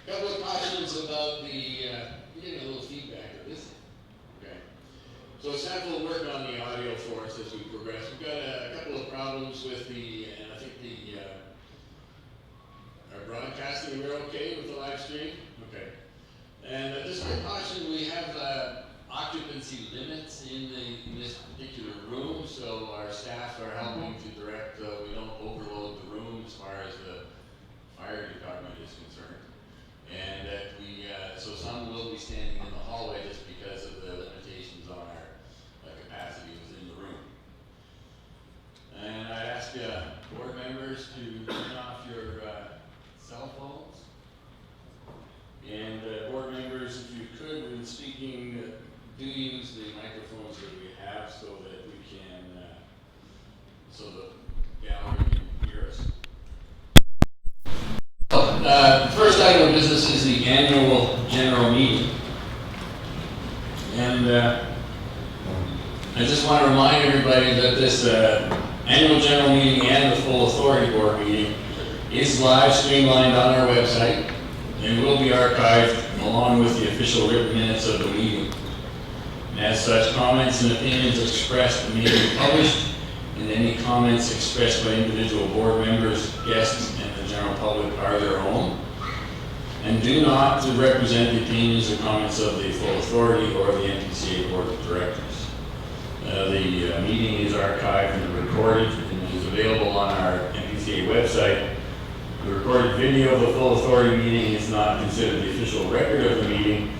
Couple of cautions about the, you're getting a little feedback of this. Okay. So it's time to work on the audio for us as we progress. We've got a couple of problems with the, and I think our broadcasting, we're okay with the live stream? Okay. And just a caution, we have occupancy limits in this particular room, so our staff are helping to direct, we don't overload the room as far as the fire department is concerned. And that so some will be standing in the hallway just because of the limitations on our capacity within the room. And I ask board members to turn off your cell phones. And board members, if you could, when speaking, do use the microphones that we have so that we can, so the gallery can hear us. The first item of business is the annual general meeting. And I just want to remind everybody that this annual general meeting and the full authority board meeting is live streamlined on our website and will be archived along with the official written minutes of the meeting. And as such, comments and opinions expressed may be published, and any comments expressed by individual board members, guests, and the general public are their own, and do not represent the opinions or comments of the full authority or the NPCA board of directors. The meeting is archived and recorded and is available on our NPCA website. The recorded video of the full authority meeting is not considered the official record of the meeting.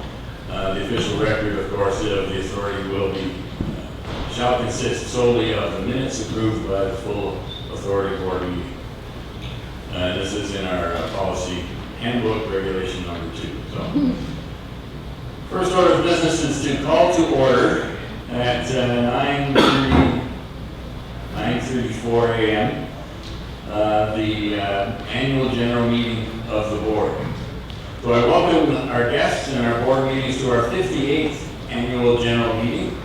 The official record, of course, of the authority shall consist solely of the minutes approved by the full authority board meeting. This is in our policy handbook, regulation number 2. So, first order of business is to call to order at 9:34 a.m. The annual general meeting of the board. So I welcome our guests and our board meetings to our 58th annual general meeting.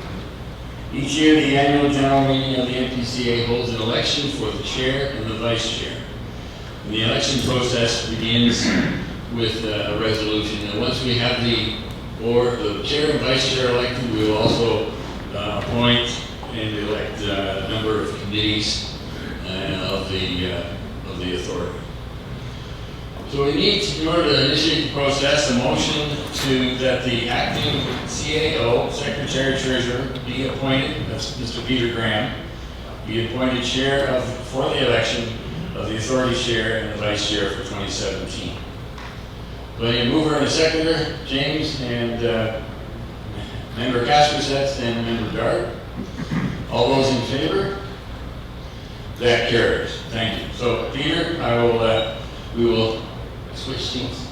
Each year, the annual general meeting of the NPCA holds an election for the chair and the vice chair. And the election process begins with a resolution. And once we have the chair and vice chair elected, we will also appoint and elect a number of committees of the authority. So we need, in order to initiate the process, a motion that the acting CAO, Secretary Treasurer, be appointed, that's Mr. Peter Graham, be appointed chair for the election of the authority chair and the vice chair for 2017. So a mover and a seconder, James, and member Kasperseth and member Dart. All those in favor? That carries. Thank you. So Peter, we will switch seats,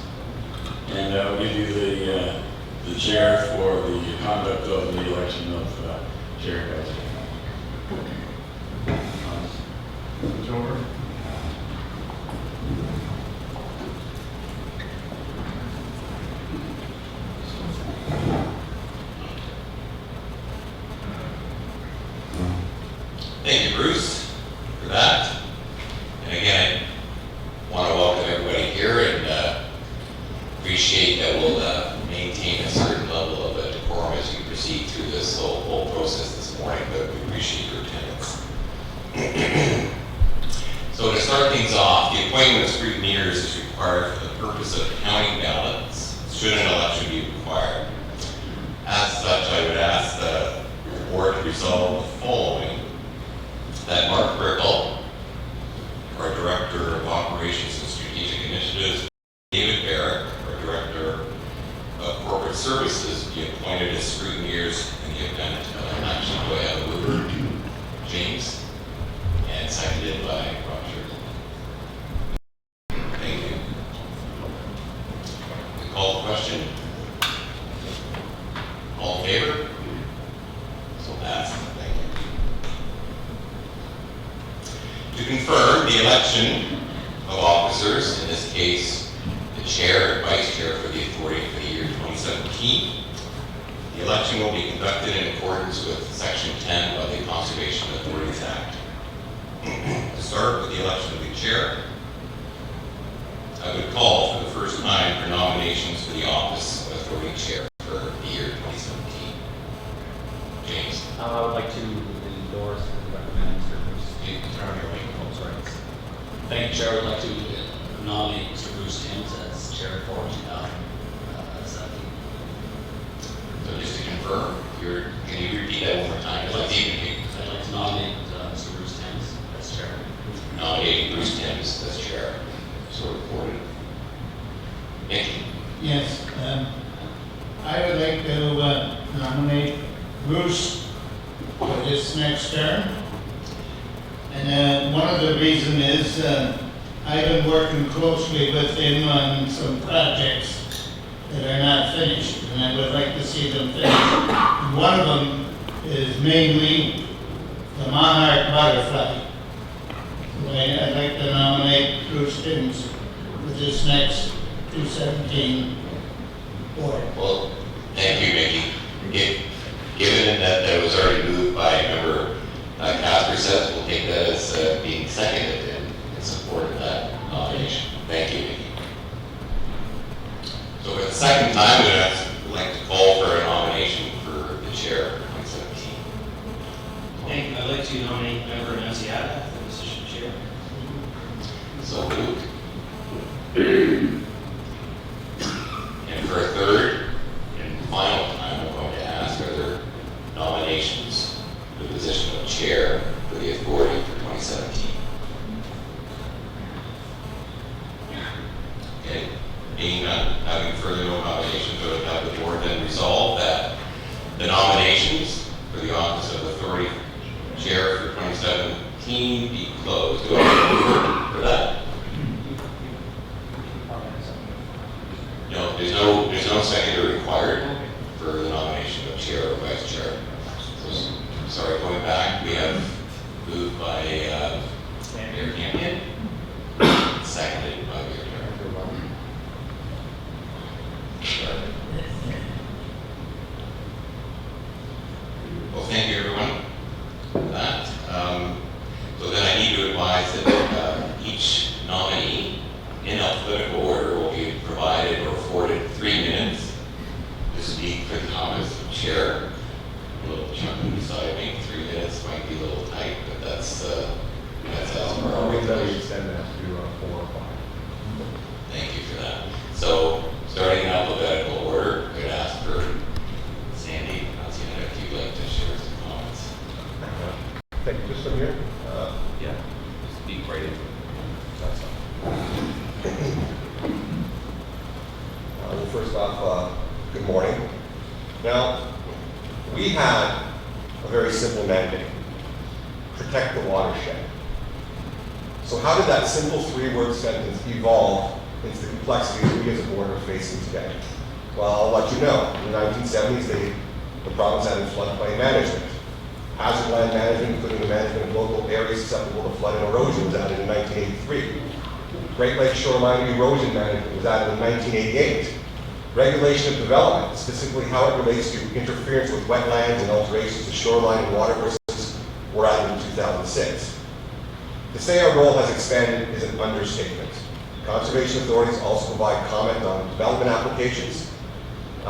and I'll give you the chair for the conduct of the election of chair and vice chair. It's over. Thank you, Bruce, for that. And again, I want to welcome everybody here and appreciate that we'll maintain a certain level of decorum as we proceed through this whole process this morning, but we appreciate your attendance. So to start things off, the appointment of scrutineers is required for the purpose of counting ballots should an election be required. As such, I would ask the board to resolve the following: that Mark Brickle, our Director of Operations and Strategic Initiatives, David Barrett, our Director of Corporate Services, be appointed as scrutineers in the event of an election. Do I have a mover? James, and seconded by Roger. Thank you. We call the question. All in favor? So passed. Thank you. To confirm the election of officers, in this case, the chair and vice chair for the authority for the year 2017, the election will be conducted in accordance with Section 10 of the Conservation Authorities Act. To start with the election of the chair, I would call for the first time for nominations for the office of Authority Chair for the year 2017. James. I would like to endorse and recommend Mr. Bruce. You can turn on your mic. Oh, sorry. Thank you, Chair. I would like to nominate Mr. Bruce Timms as Chair for 2017. So just to confirm, can you repeat that one more time? I'd like to nominate Mr. Bruce Timms as Chair. Nominating Bruce Timms as Chair. So reported. Nikki. Yes, I would like to nominate Bruce for this next term. And one of the reasons is I've been working closely with him on some projects that are not finished, and I would like to see them finished. And one of them is mainly the monarch butterfly. So I'd like to nominate Bruce Timms for this next 2017 board. Well, thank you, Mickey. Given that that was already moved by member Casper says, we'll take that as being seconded in support of that nomination. Thank you, Mickey. So for the second time, we'd like to call for a nomination for the chair for 2017. Thank you. I'd like to nominate member NPCA for the position of Chair. So moved. And for a third and final time, I'm going to ask, are there nominations for the position of chair for the authority for 2017? Okay, being none, having further no nominations, I would have the board then resolve that the nominations for the office of authority chair for 2017 be closed. Do I have a mover for that? No, there's no seconder required for the nomination of chair or vice chair. So, sorry, going back, we have moved by Mayor Campion, seconded by Mayor Jarrett. Well, thank you, everyone, for that. So then I need to advise that each nominee in alphabetical order will be provided or afforded 3 minutes to speak for the comments of the chair. A little chunky beside me, 3 minutes might be a little tight, but that's as per our regulations. Thank you for that. So, starting in alphabetical order, I'm going to ask for Sandy, if you'd like to share some comments. Thank you. Just from here. Yeah. Speak right in. Well, first off, good morning. Now, we had a very simple mandate: protect the watershed. So how did that simple 3-word sentence evolve into the complexities we as a board are facing today? Well, I'll let you know. In the 1970s, the province added floodplain management. Hazard land management, including the management of local areas susceptible to flood and erosion, was added in 1983. Great Lakes shoreline erosion management was added in 1988. Regulation of development, specifically how it relates to interference with wetlands and alterations to shoreline and water courses, were added in 2006. To say our role has expanded is an understatement. Conservation authorities also provide comment on development applications,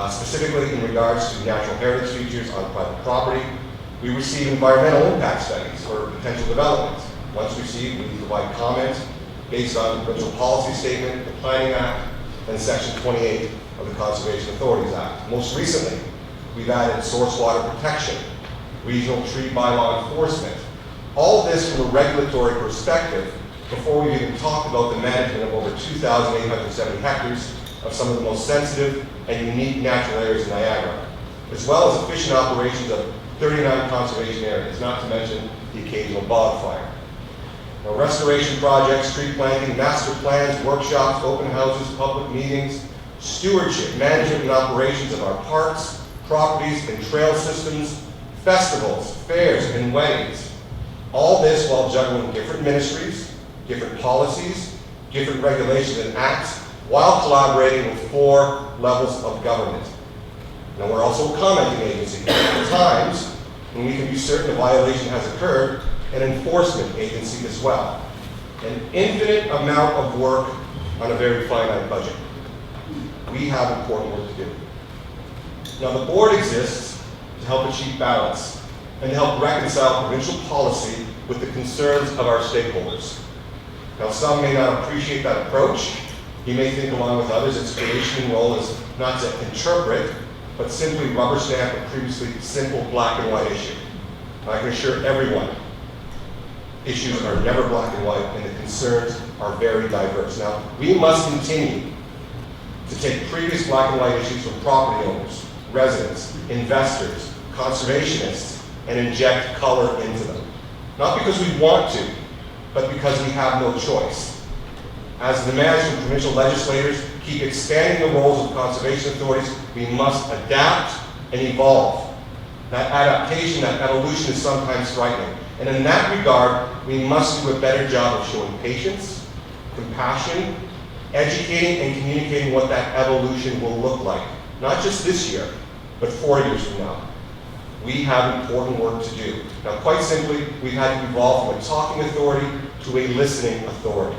specifically in regards to natural heritage features on private property. We receive environmental impact studies for potential development. Once received, we provide comment based on the provincial policy statement, the Planning Act, and Section 28 of the Conservation Authorities Act. Most recently, we've added source water protection, regional tree bylaw enforcement. All of this from a regulatory perspective before we've even talked about the management of over 2,870 hectares of some of the most sensitive and unique natural areas in Niagara, as well as efficient operations of 39 conservation areas, not to mention the occasional wildfire. Now, restoration projects, tree planting, master plans, workshops, open houses, public meetings, stewardship, management and operations of our parks, properties and trail systems, festivals, fairs and weddings. All this while juggling different ministries, different policies, different regulations and acts, while collaborating with 4 levels of government. Now, we're also a commenting agency at times when we can be certain a violation has occurred, an enforcement agency as well. An infinite amount of work on a very finite budget. We have important work to do. Now, the board exists to help achieve balance and to help reconcile provincial policy with the concerns of our stakeholders. Now, some may not appreciate that approach. You may think, along with others, its creation and role is not to interpret, but simply rubber stamp a previously simple black and white issue. And I can assure everyone, issues are never black and white, and the concerns are very diverse. Now, we must continue to take previous black and white issues from property owners, residents, investors, conservationists, and inject color into them. Not because we want to, but because we have no choice. As the demands from provincial legislators keep expanding the roles of conservation authorities, we must adapt and evolve. That adaptation, that evolution is sometimes frightening. And in that regard, we must do a better job of showing patience, compassion, educating and communicating what that evolution will look like. Not just this year, but 4 years from now. We have important work to do. Now, quite simply, we've had to evolve from a talking authority to a listening authority.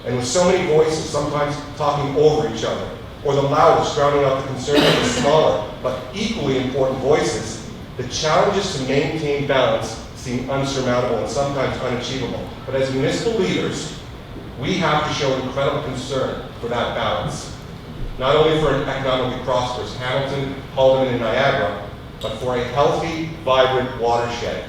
And with so many voices, sometimes talking over each other, or the loudest drowning out the concerns of the smaller, but equally important voices, the challenges to maintain balance seem unsurmountable and sometimes unachievable. But as municipal leaders, we have to show incredible concern for that balance. Not only for an economically prosperous Hamilton, Halden, and Niagara, but for a healthy, vibrant watershed.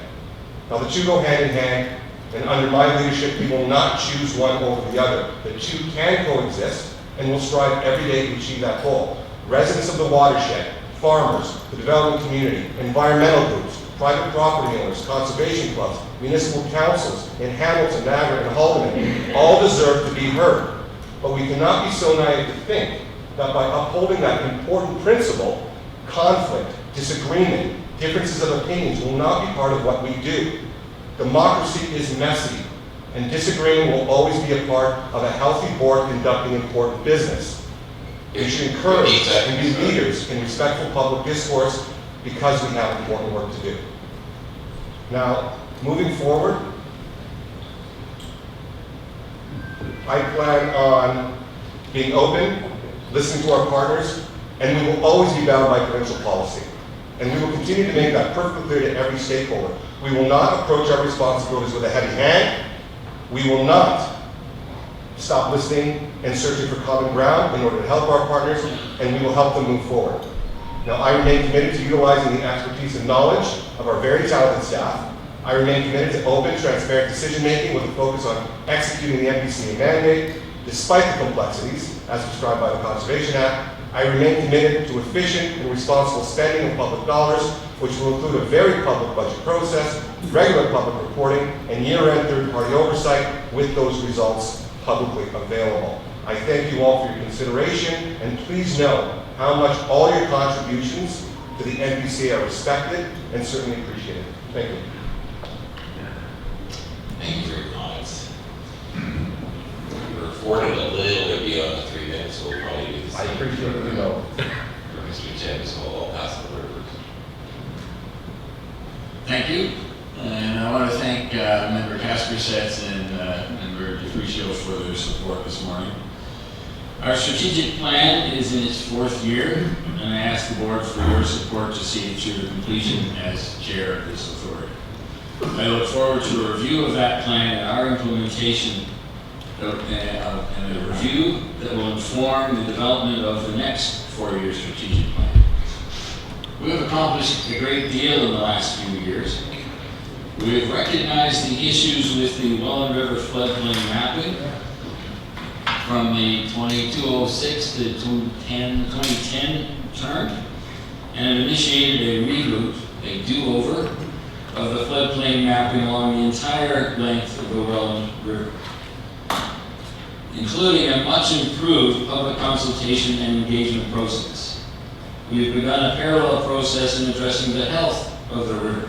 Now, the two go hand in hand, and under my leadership, we will not choose one over the other. The two can coexist, and we'll strive every day to achieve that goal. Residents of the watershed, farmers, the development community, environmental groups, private property owners, conservation clubs, municipal councils in Hamilton, Niagara, and Halden all deserve to be heard. But we cannot be so naive to think that by upholding that important principle, conflict, disagreement, differences of opinions will not be part of what we do. Democracy is messy, and disagreement will always be a part of a healthy board conducting important business. We should encourage and be leaders in respectful public discourse because we have important work to do. Now, moving forward, I plan on being open, listening to our partners, and we will always be bound by provincial policy. And we will continue to make that perfectly clear to every stakeholder. We will not approach our responsibilities with a heavy hand. We will not stop listening and searching for common ground in order to help our partners, and we will help them move forward. Now, I remain committed to utilizing the expertise and knowledge of our very talented staff. I remain committed to open, transparent decision-making with a focus on executing the NPCA mandate, despite the complexities as prescribed by the Conservation Act. I remain committed to efficient and responsible spending of public dollars, which will include a very public budget process, regular public reporting, and year-end third-party oversight with those results publicly available. I thank you all for your consideration, and please know how much all your contributions to the NPCA are respected and certainly appreciated. Thank you. Thank you for your comments. We're afforded a little bit beyond the 3 minutes, so we'll probably do the I same. appreciate it, you know. For Mr. Chen, so I'll pass the word. Thank you. And I want to thank Member Kaspersets and Member DeFricio for their support this morning. Our strategic plan is in its 4th year, and I ask the board for your support to see it through to completion as chair of this authority. I look forward to a review of that plan and our implementation and a review that will inform the development of the next 4-year strategic plan. We have accomplished a great deal in the last few years. We have recognized the issues with the Welland River floodplain mapping from the 2206 to 2010 term, and initiated a reroute, a do-over, of the floodplain mapping along the entire length of the Welland River, including a much improved public consultation and engagement process. We have begun a parallel process in addressing the health of the river,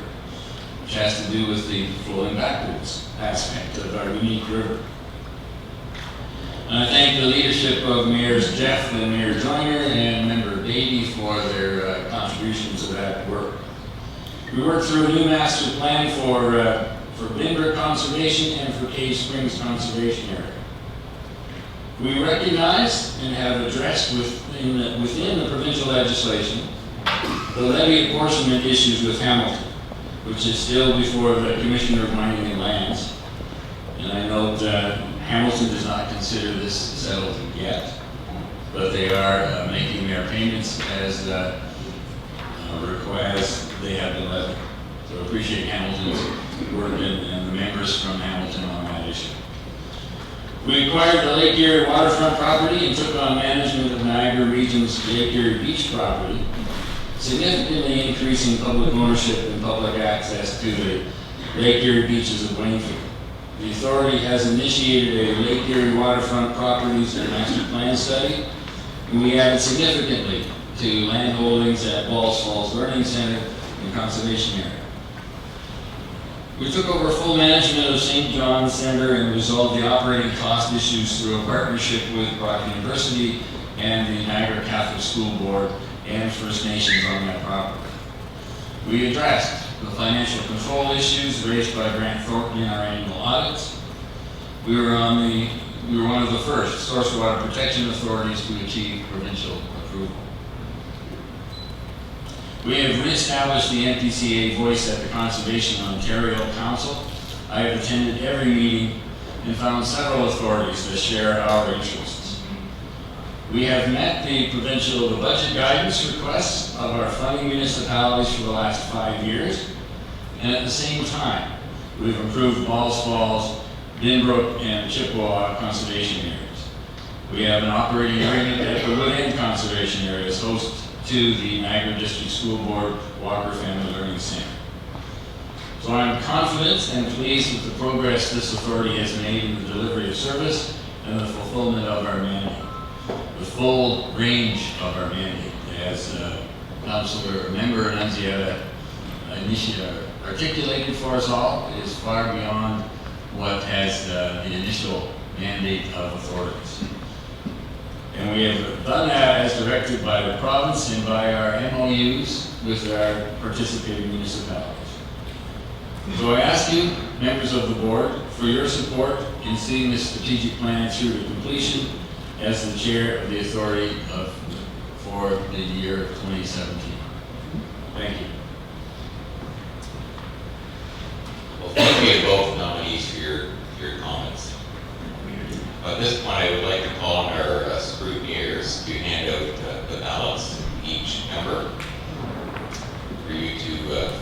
which has to do with the flowing backwards aspect of our unique river. And I thank the leadership of Mayors Jeff and Mayor Joyner and Member Beatty for their contributions to that work. We worked through a new master plan for Lindbergh Conservation and for Cave Springs Conservation Area. We recognize and have addressed within the provincial legislation the levy apportionment issues with Hamilton, which is still before the Commissioner of Mining and Lands. And I note Hamilton does not consider this settled yet, but they are making their payments as they have been levied. So I appreciate Hamilton's work and the members from Hamilton on that issue. We acquired the Lake Erie waterfront property and took on management of Niagara Region's Lake Erie Beach property, significantly increasing public ownership and public access to the Lake Erie beaches of Plainfield. The authority has initiated a Lake Erie waterfront properties and master plan study, and we added significantly to land holdings at Balls Falls Learning Center and Conservation Area. We took over full management of St. John's Center and resolved the operating cost issues through a partnership with Brock University and the Niagara Catholic School Board and First Nations on that property. We addressed the financial control issues raised by Grant Thornton in our annual audits. We were one of the first source water protection authorities to achieve provincial approval. We have reestablished the NPCA voice at the Conservation Ontario Council. I have attended every meeting and found several authorities that share our interests. We have met the budget guidance requests of our funding municipalities for the last 5 years, and at the same time, we've improved Balls Falls, Binbrook, and Chippewa conservation areas. We have an operating agreement at the Wood End Conservation Area as host to the Niagara District School Board Walker Family Learning Center. So I'm confident and pleased with the progress this authority has made in the delivery of service and the fulfillment of our mandate. The full range of our mandate, as Member Annunziata articulated for us all, is far beyond what has the initial mandate of authorities. And we have done that as directed by the province and by our MOUs with our participating municipalities. So I ask you, members of the board, for your support in seeing this strategic plan through to completion as the chair of the authority for the year 2017. Thank you. Well, thank you to both nominees for your comments. At this point, I would like to call on our scrutineers to hand out the ballots to each member for you to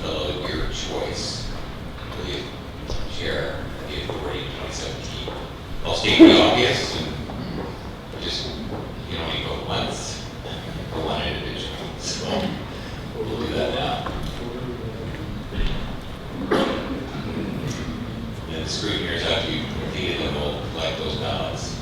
fill out your choice for the chair of the authority in 2017. I'll state the obvious, and you can only vote once for one individual. So we'll do that now. And the scrutineers, after you've completed them, will collect those ballots.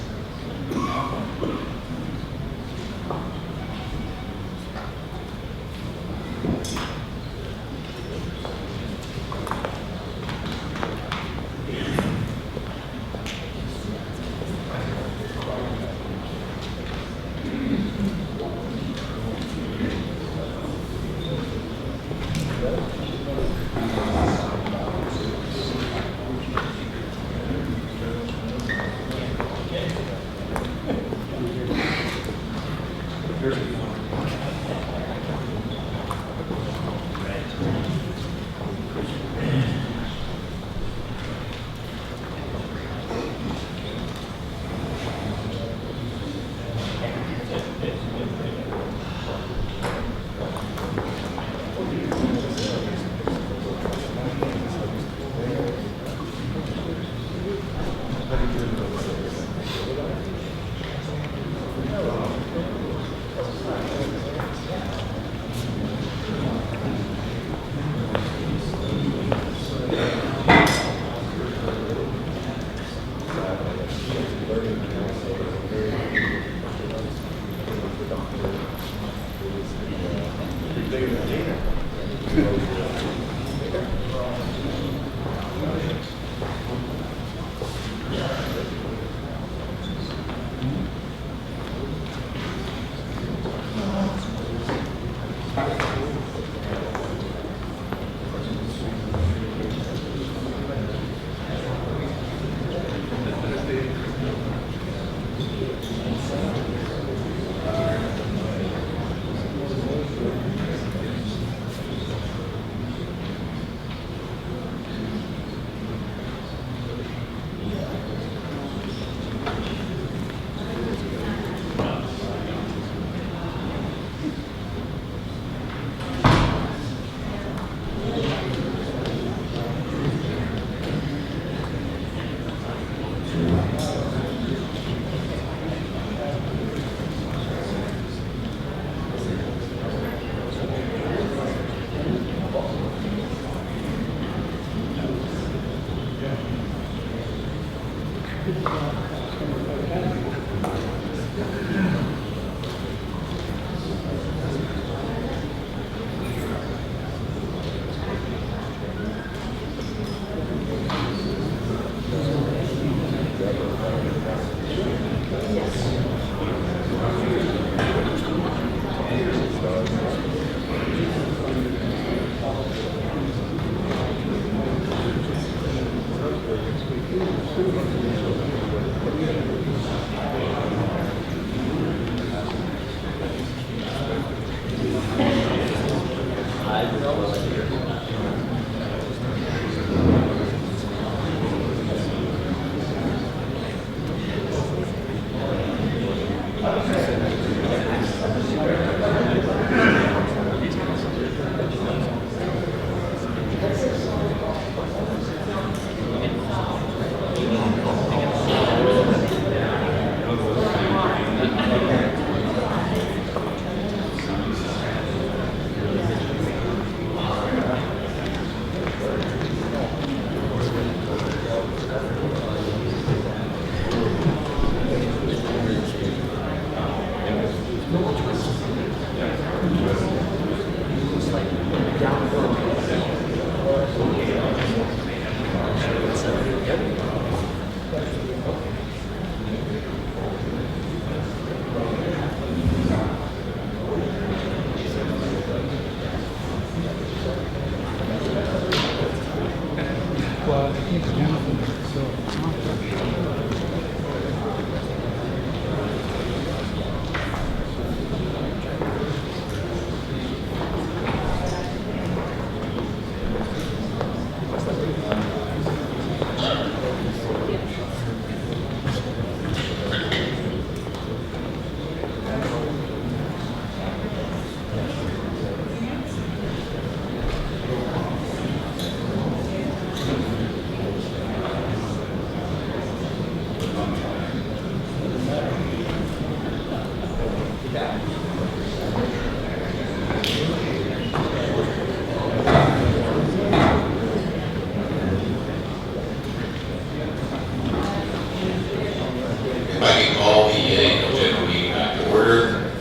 me call the annual general meeting back to order.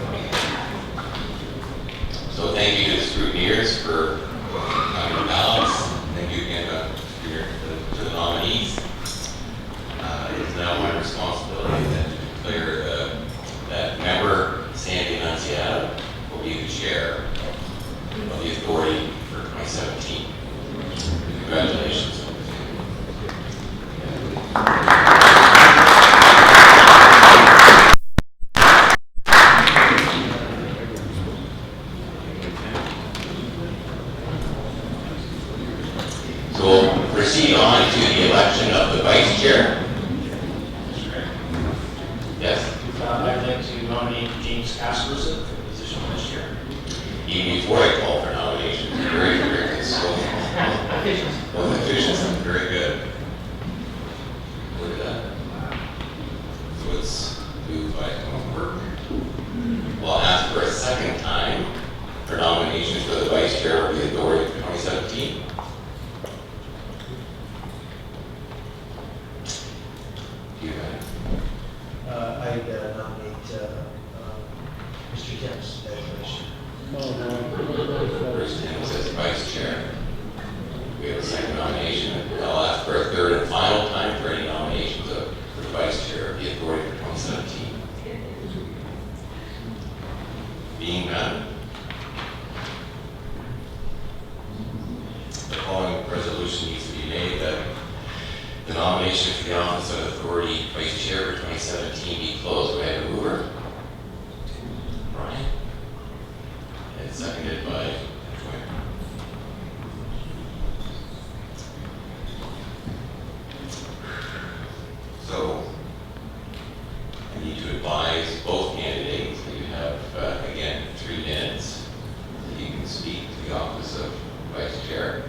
So thank you to the scrutineers for counting the ballots. Thank you again to the nominees. It is now my responsibility then to declare that member Sandy Nunziata will be the chair of the authority for 2017. Congratulations. So we'll proceed on to the election of the vice chair. Yes. I'd like to nominate James Casperson for the position of vice chair. Even before I call for nominations, very good. So, well, efficiency, very good. Look at that. So it's moved by Homework. We'll ask for a second time for nominations for the vice chair of the authority for 2017. You have it. I'd nominate Mr. Timms as vice chair. First Tim says vice chair. We have a second nomination. I'll ask for a third and final time for any nominations for the vice chair of the authority for 2017. Being none, the following resolution needs to be made that the nomination for the office of authority vice chair for 2017 be closed. Do I have a mover? Brian? And seconded by Troy. So, I need to advise both candidates that you have, again, 3 minutes that you can speak to the office of vice chair.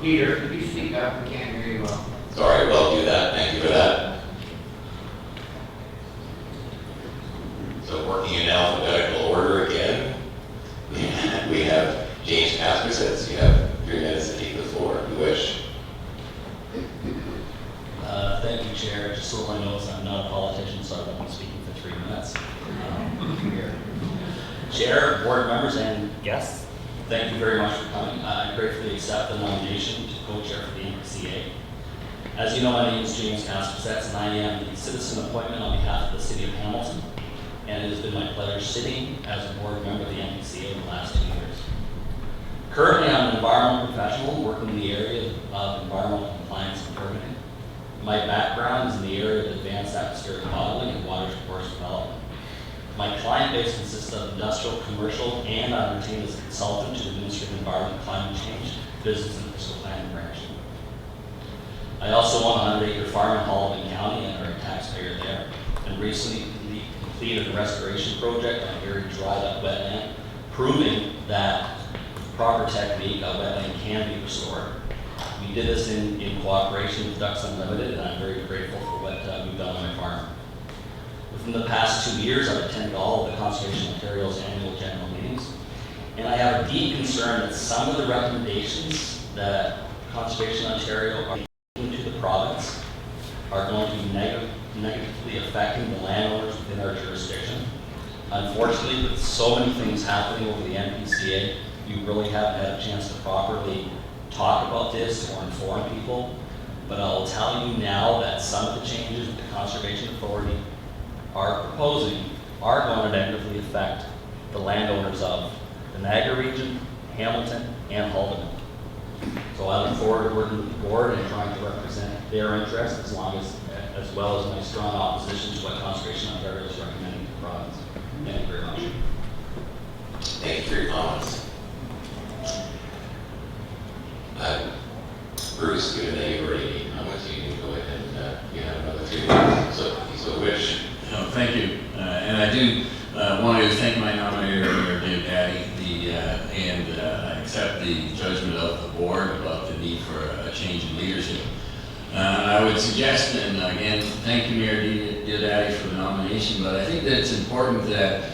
Peter, could you speak up? We can't hear you well. Sorry, well, I'll do that. Thank you for that. So working in alphabetical order again, we have James Casperson. You have 3 minutes to take the floor if you wish. Thank you, Chair. Just so everyone knows, I'm not a politician, so I won't be speaking for 3 minutes. Chair, board members, and guests, thank you very much for coming. I gratefully accept the nomination to co-chair for the NPCA. As you know, my name is James Casperson, and I am the citizen appointment on behalf of the City of Hamilton, and it has been my pleasure sitting as a board member of the NPCA in the last 2 years. Currently, I'm an environmental professional working in the area of environmental compliance and permitting. My background is in the area of advanced atmospheric modeling and water course development. My client base consists of industrial, commercial, and I'm retained as a consultant to the Ministry of Environment, Climate Change, Business and Fiscal Planning Branch. I also own a 100-acre farm in Halton County and are a taxpayer there, and recently completed a restoration project on a very dried up wetland, proving that proper technique, a wetland can be restored. We did this in cooperation with Ducks Unlimited, and I'm very grateful for what we've done on my farm. Within the past 2 years, I've attended all of the Conservation Ontario's annual general meetings, and I have a deep concern that some of the recommendations that Conservation Ontario are making to the province are going to be negatively affecting the landowners within our jurisdiction. Unfortunately, with so many things happening over the NPCA, you really haven't had a chance to properly talk about this or inform people. But I'll tell you now that some of the changes that the Conservation Authority are proposing are going to negatively affect the landowners of the Niagara region, Hamilton, and Halton. So I look forward to working with the board and trying to represent their interests as well as my strong opposition to what Conservation Ontario is recommending to the province. Thank you very much. Thank you for your comments. Bruce, given that you've already commented, you can go ahead and you have another 3 minutes. So if you so wish. Thank you. And I do want to thank my nominator, Mayor Dave Daddy, and I accept the judgment of the board about the need for a change in leadership. I would suggest, and again, thank you, Mayor Daddy, for the nomination, but I think that it's important that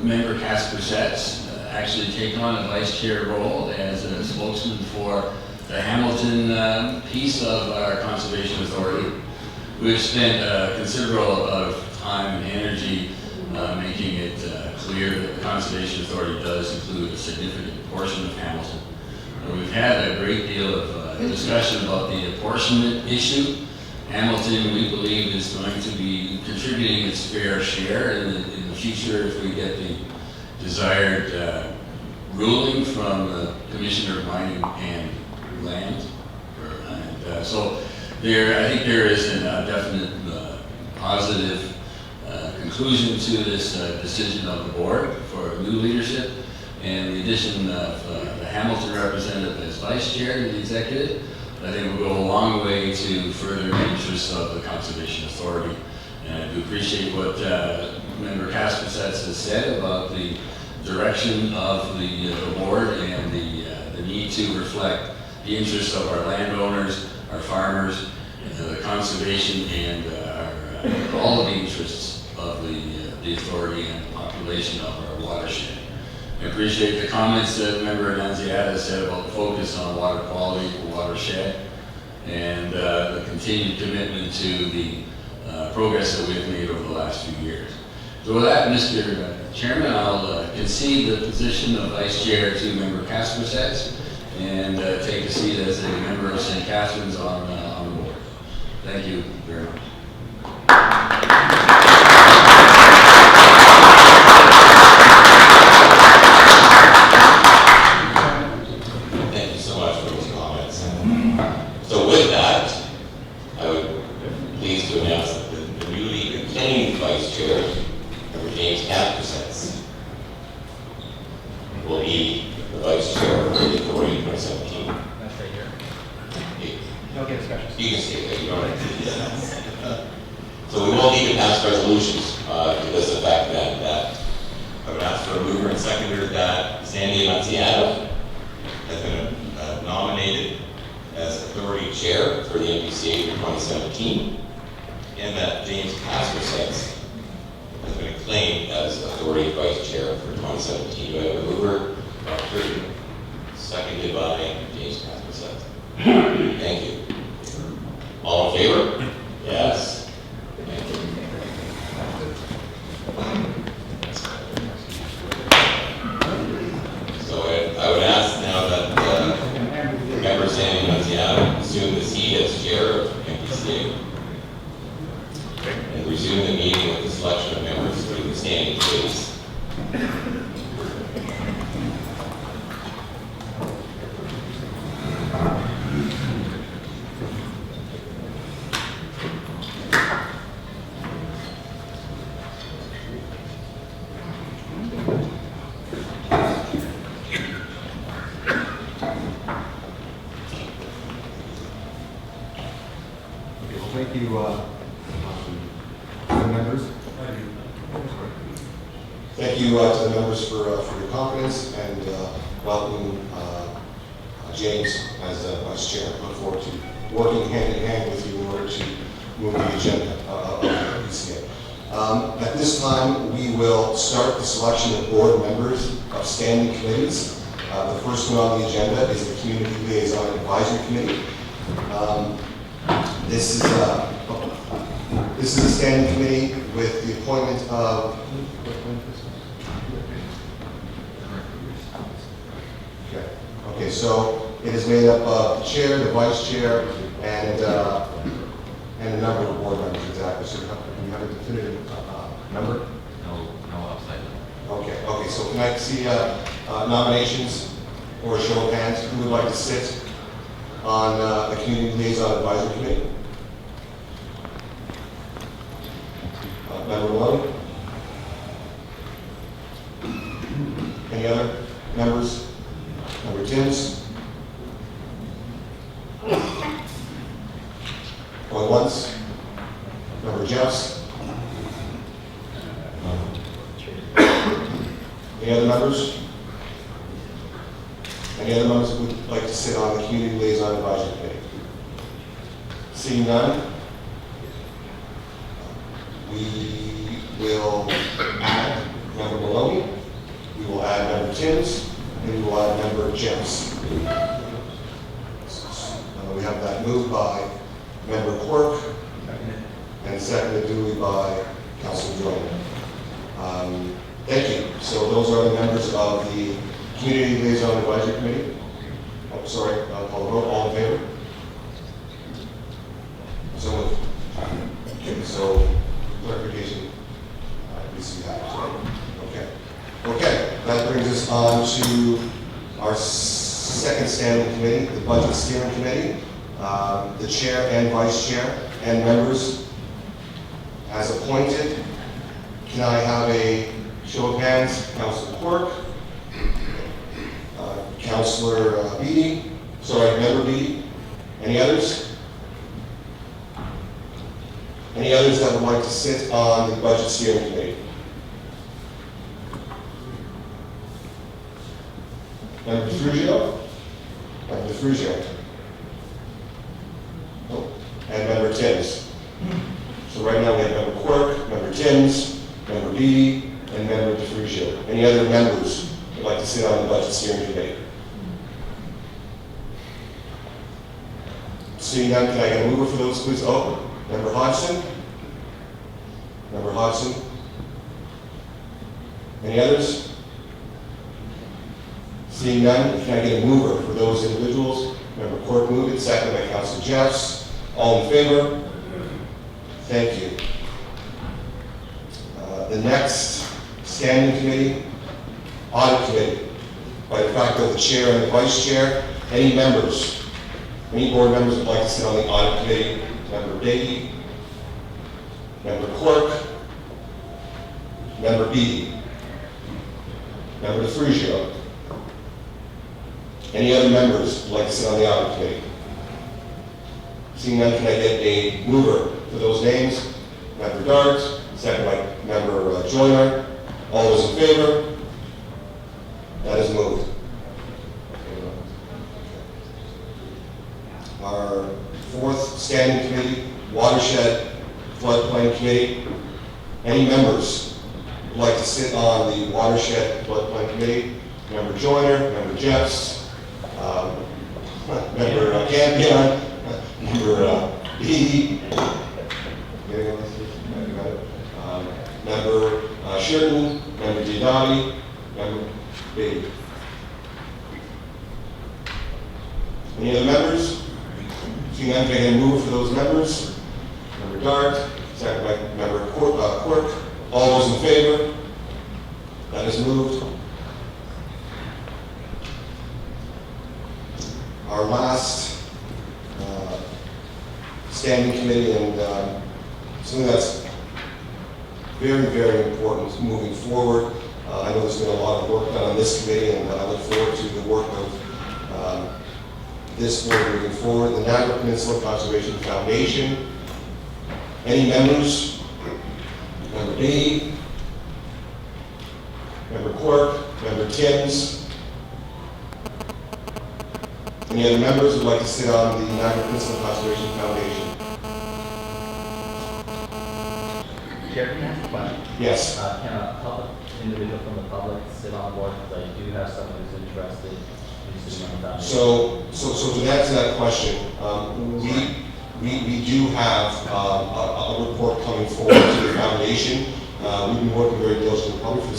Member Casper Setz actually take on a vice chair role as a spokesman for the Hamilton piece of our Conservation Authority. We've spent a considerable amount of time and energy making it clear that the Conservation Authority does include a significant portion of Hamilton. We've had a great deal of discussion about the apportionment issue. Hamilton, we believe, is going to be contributing its fair share in the future if we get the desired ruling from the Commissioner of Mining and Land. So I think there is a definite positive conclusion to this decision of the board for new leadership, and the addition of the Hamilton representative as vice chair to the executive, I think will go a long way to further the interests of the Conservation Authority. And I do appreciate what Member Kaspasets has said about the direction of the board and the need to reflect the interests of our landowners, our farmers, the conservation, and all of the interests of the authority and the population of our watershed. I appreciate the comments that Member Annunziata said about the focus on water quality for watershed and the continued commitment to the progress that we've made over the last few years. So with that, Mr. Chairman, I'll concede the position of Vice Chair to Member Kaspasets and take a seat as a member of St. Catharines on the board. Thank you very much. Thank you so much for those comments. So with that, I would be pleased to announce that the newly acclaimed Vice Chair, Member James Kaspasets, will be the Vice Chair for the authority in 2017. That's right here. You Don't get special. you can stay there, you don't have to. So we will need to pass resolutions to this effect then, that I would ask for a mover and seconder that Sandy Annunziata has been nominated as authority chair for the NPCA for 2017, and that James Kaspasets has been acclaimed as authority vice chair for 2017. Do I have a mover? Dr. Seconded by James Kaspasets. Thank you. All in favor? Yes. Thank you. So I would ask now that Member Sandy Annunziata assume the seat as chair of NPCA and resume the meeting with the selection of members through the standing committees. Thank you, members. Thank you to the members for your confidence and welcoming James as vice chair. I look forward to working hand in hand with you in order to move the agenda of the PCA. At this time, we will start the selection of board members of standing committees. The first one on the agenda is the Community Liaison Advisory Committee. This is a standing committee with the appointment of. Okay, so it is made up of the chair, the vice chair, and a number of board members exactly. So do you have a definitive number? No outside. Okay. So can I see nominations or a show of hands? Who would like to sit on the Community Liaison Advisory Committee? Member Maloney? Any other members? Member Timms? Going once? Member Jeffs? Any other members? Any other members who would like to sit on the Community Liaison Advisory Committee? Seeing none, we will add Member Maloney, we will add Member Timms, and we will add Member Jeffs. have that moved by Member Quirk and seconded duly by Councilor Joyner. Thank you. So those are the members of the Community Liaison Advisory Committee. Oh, sorry, I'll call the vote. All in favor? So moved. Okay, so clarification, we see that, right? Okay. Okay, that brings us on to our second standing committee, the Budget Steering Committee. The chair and vice chair and members as appointed. Can I have a show of hands? Councilor Quirk, Councilor Beatty, Member Beatty. Any others? Any others that would like to sit on the Budget Steering Committee? Member DeFrugio? Member DeFrugio? Oh, and Member Timms. So right now we have Member Quirk, Member Timms, Member Beatty, and Member DeFrugio. Any other members who would like to sit on the Budget Steering Committee? Seeing none, can I get a mover for those, please? Oh, Member Hodgson? Member Hodgson? Any others? Seeing none, can I get a mover for those individuals? Member Quirk moved it, second by Councilor Jeffs. All in favor? Thank you. The next standing committee, Audit Committee. By the fact of the chair and the vice chair, any members, any board members would like to sit on the Audit Committee? Member Beatty, Member Quirk, Member Beatty, Member DeFrugio. Any other members would like to sit on the Audit Committee? Seeing none, can I get a mover for those names? Member Dart, second by Member Joyner. All those in favor? That is moved. Our fourth standing committee, Watershed Floodplain Committee. Any members would like to sit on the Watershed Floodplain Committee? Member Joyner, Member Jeffs, Member Campion, Member Beatty, Member Shirton, Member Giannotti, Member Beatty. Any other members? Seeing none, can I get a move for those members? Member Dart, second by Member Quirk. All those in favor? That is moved. Our last standing committee, and something that's very, very important moving forward. I know there's been a lot of work done on this committee, and I look forward to the work of this board moving forward. The Niagara Peninsula Conservation Foundation. Any members? Member Beatty, Member Quirk, Member Timms. Any other members who would like to sit on the Niagara Peninsula Conservation Foundation? Chair, can I ask a question? Yes. Can a public individual from the public sit on the board? Because I do have someone who's interested in sitting on the foundation. So to answer that question, we do have a report coming forward to the foundation. We've been working very diligently, probably for the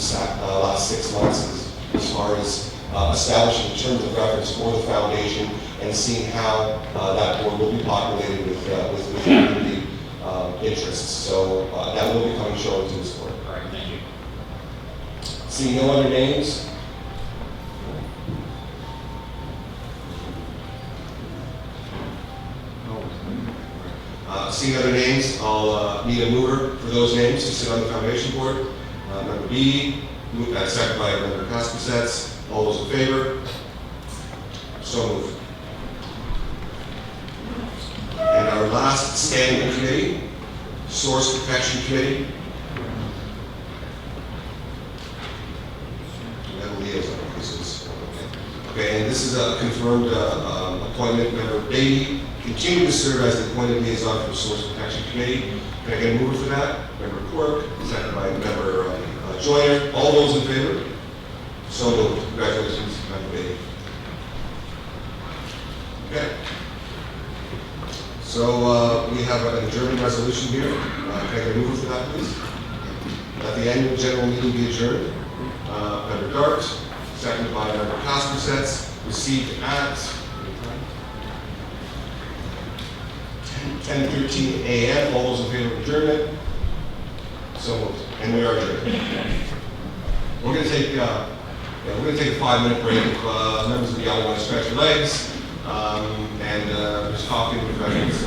last 6 months, as far as establishing terms of reference for the foundation and seeing how that board will be populated with community interests. So that will be coming shortly to this board. All right, thank you. Seeing no other names. Seeing other names, I'll need a mover for those names to sit on the foundation board. Member B, second by Member Kaspersets. All those in favor? So moved. And our last standing committee, Source Protection Committee. Okay, and this is a confirmed appointment. Member Beatty continue to serve as the appointed liaison for the Source Protection Committee. Can I get a mover for that? Member Quirk, second by Member Joyner. All those in favor? So moved. Congratulations, Member Beatty. Okay. So we have an adjourned resolution here. Can I get a mover for that, please? That the annual general meeting be adjourned. Member Dart, seconded by Member Caspersets, received at 10:13 a.m. All those in favor of adjournment? So moved. And we are adjourned. We're going to take a 5-minute break. If members of the audience want to stretch your legs, and there's coffee and refreshments.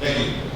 Thank you.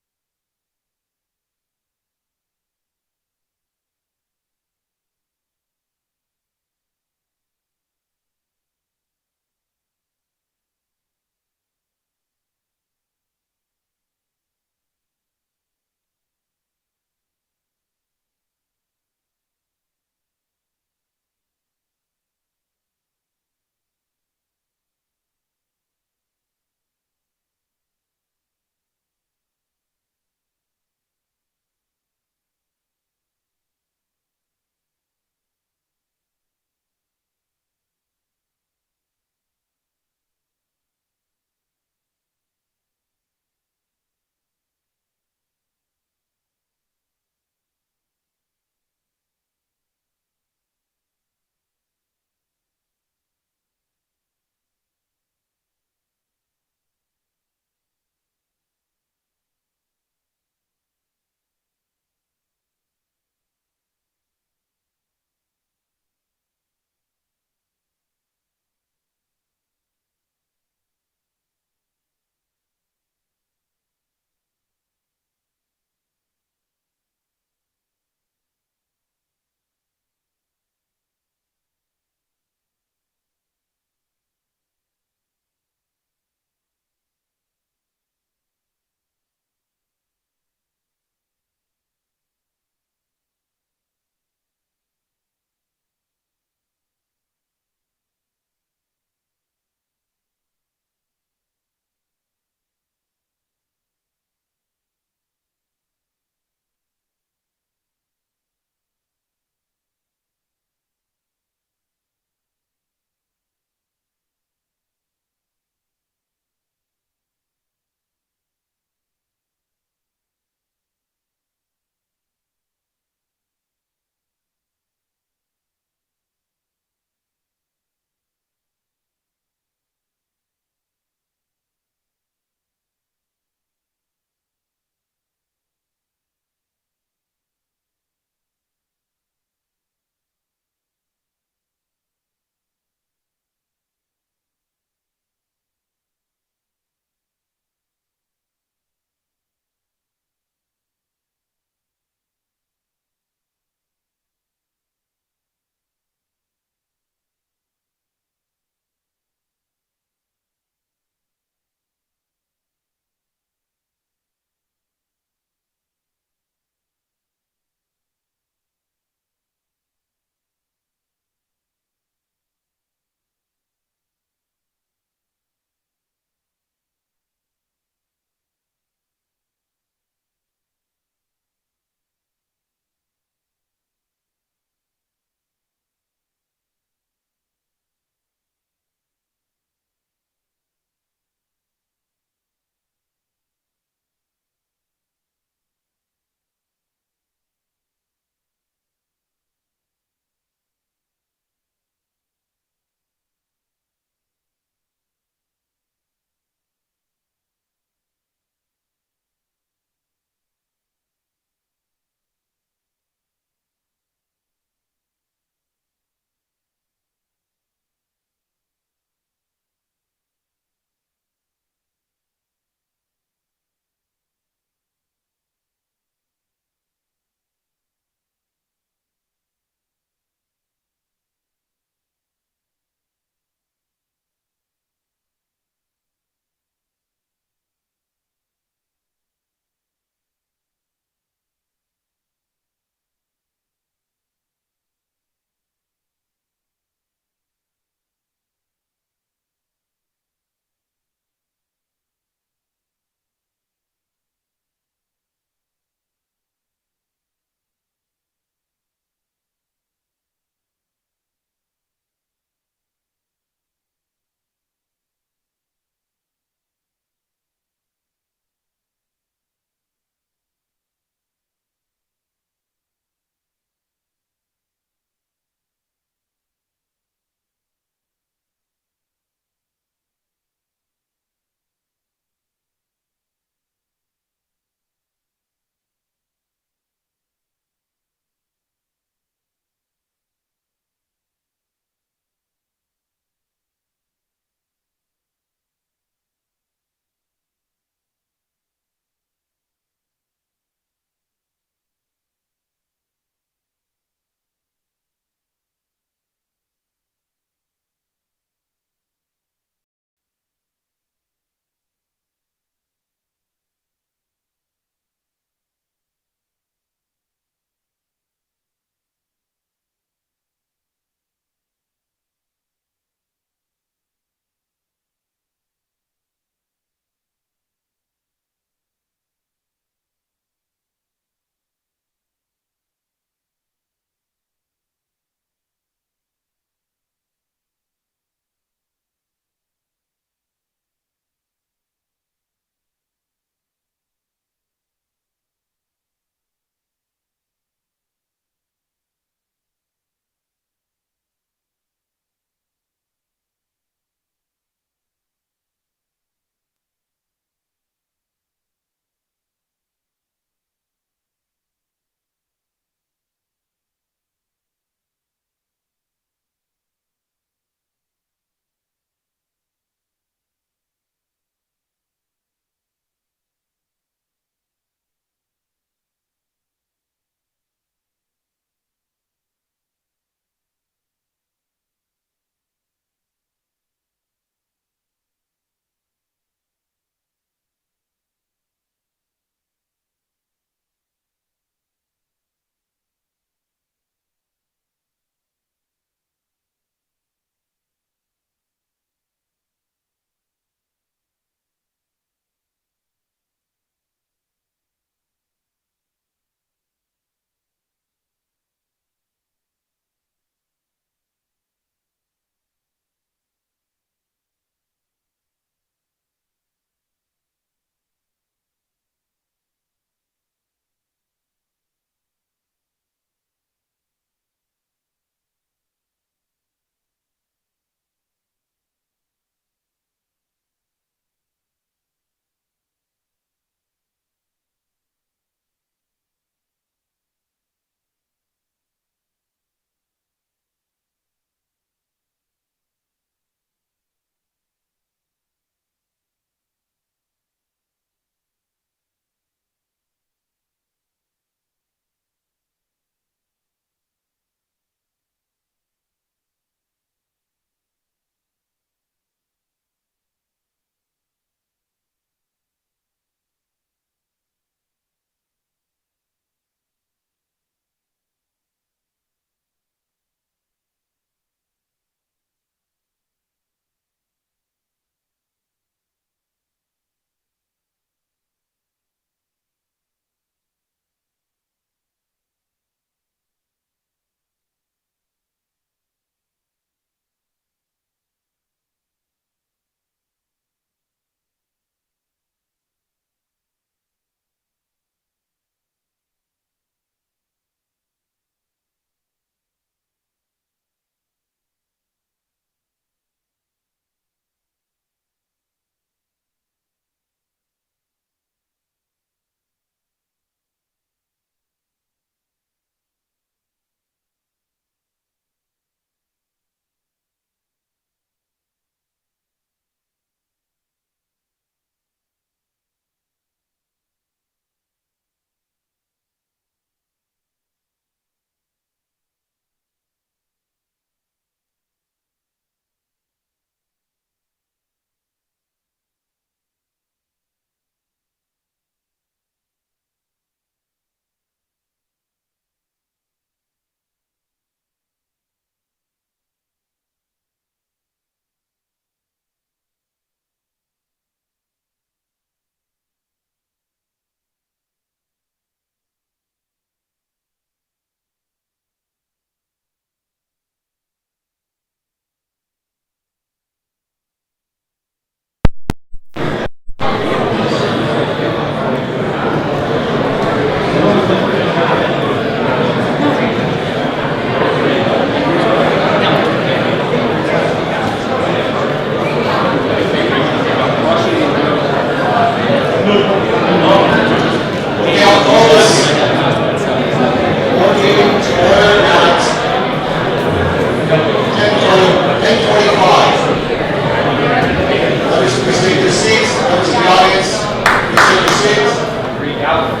Thank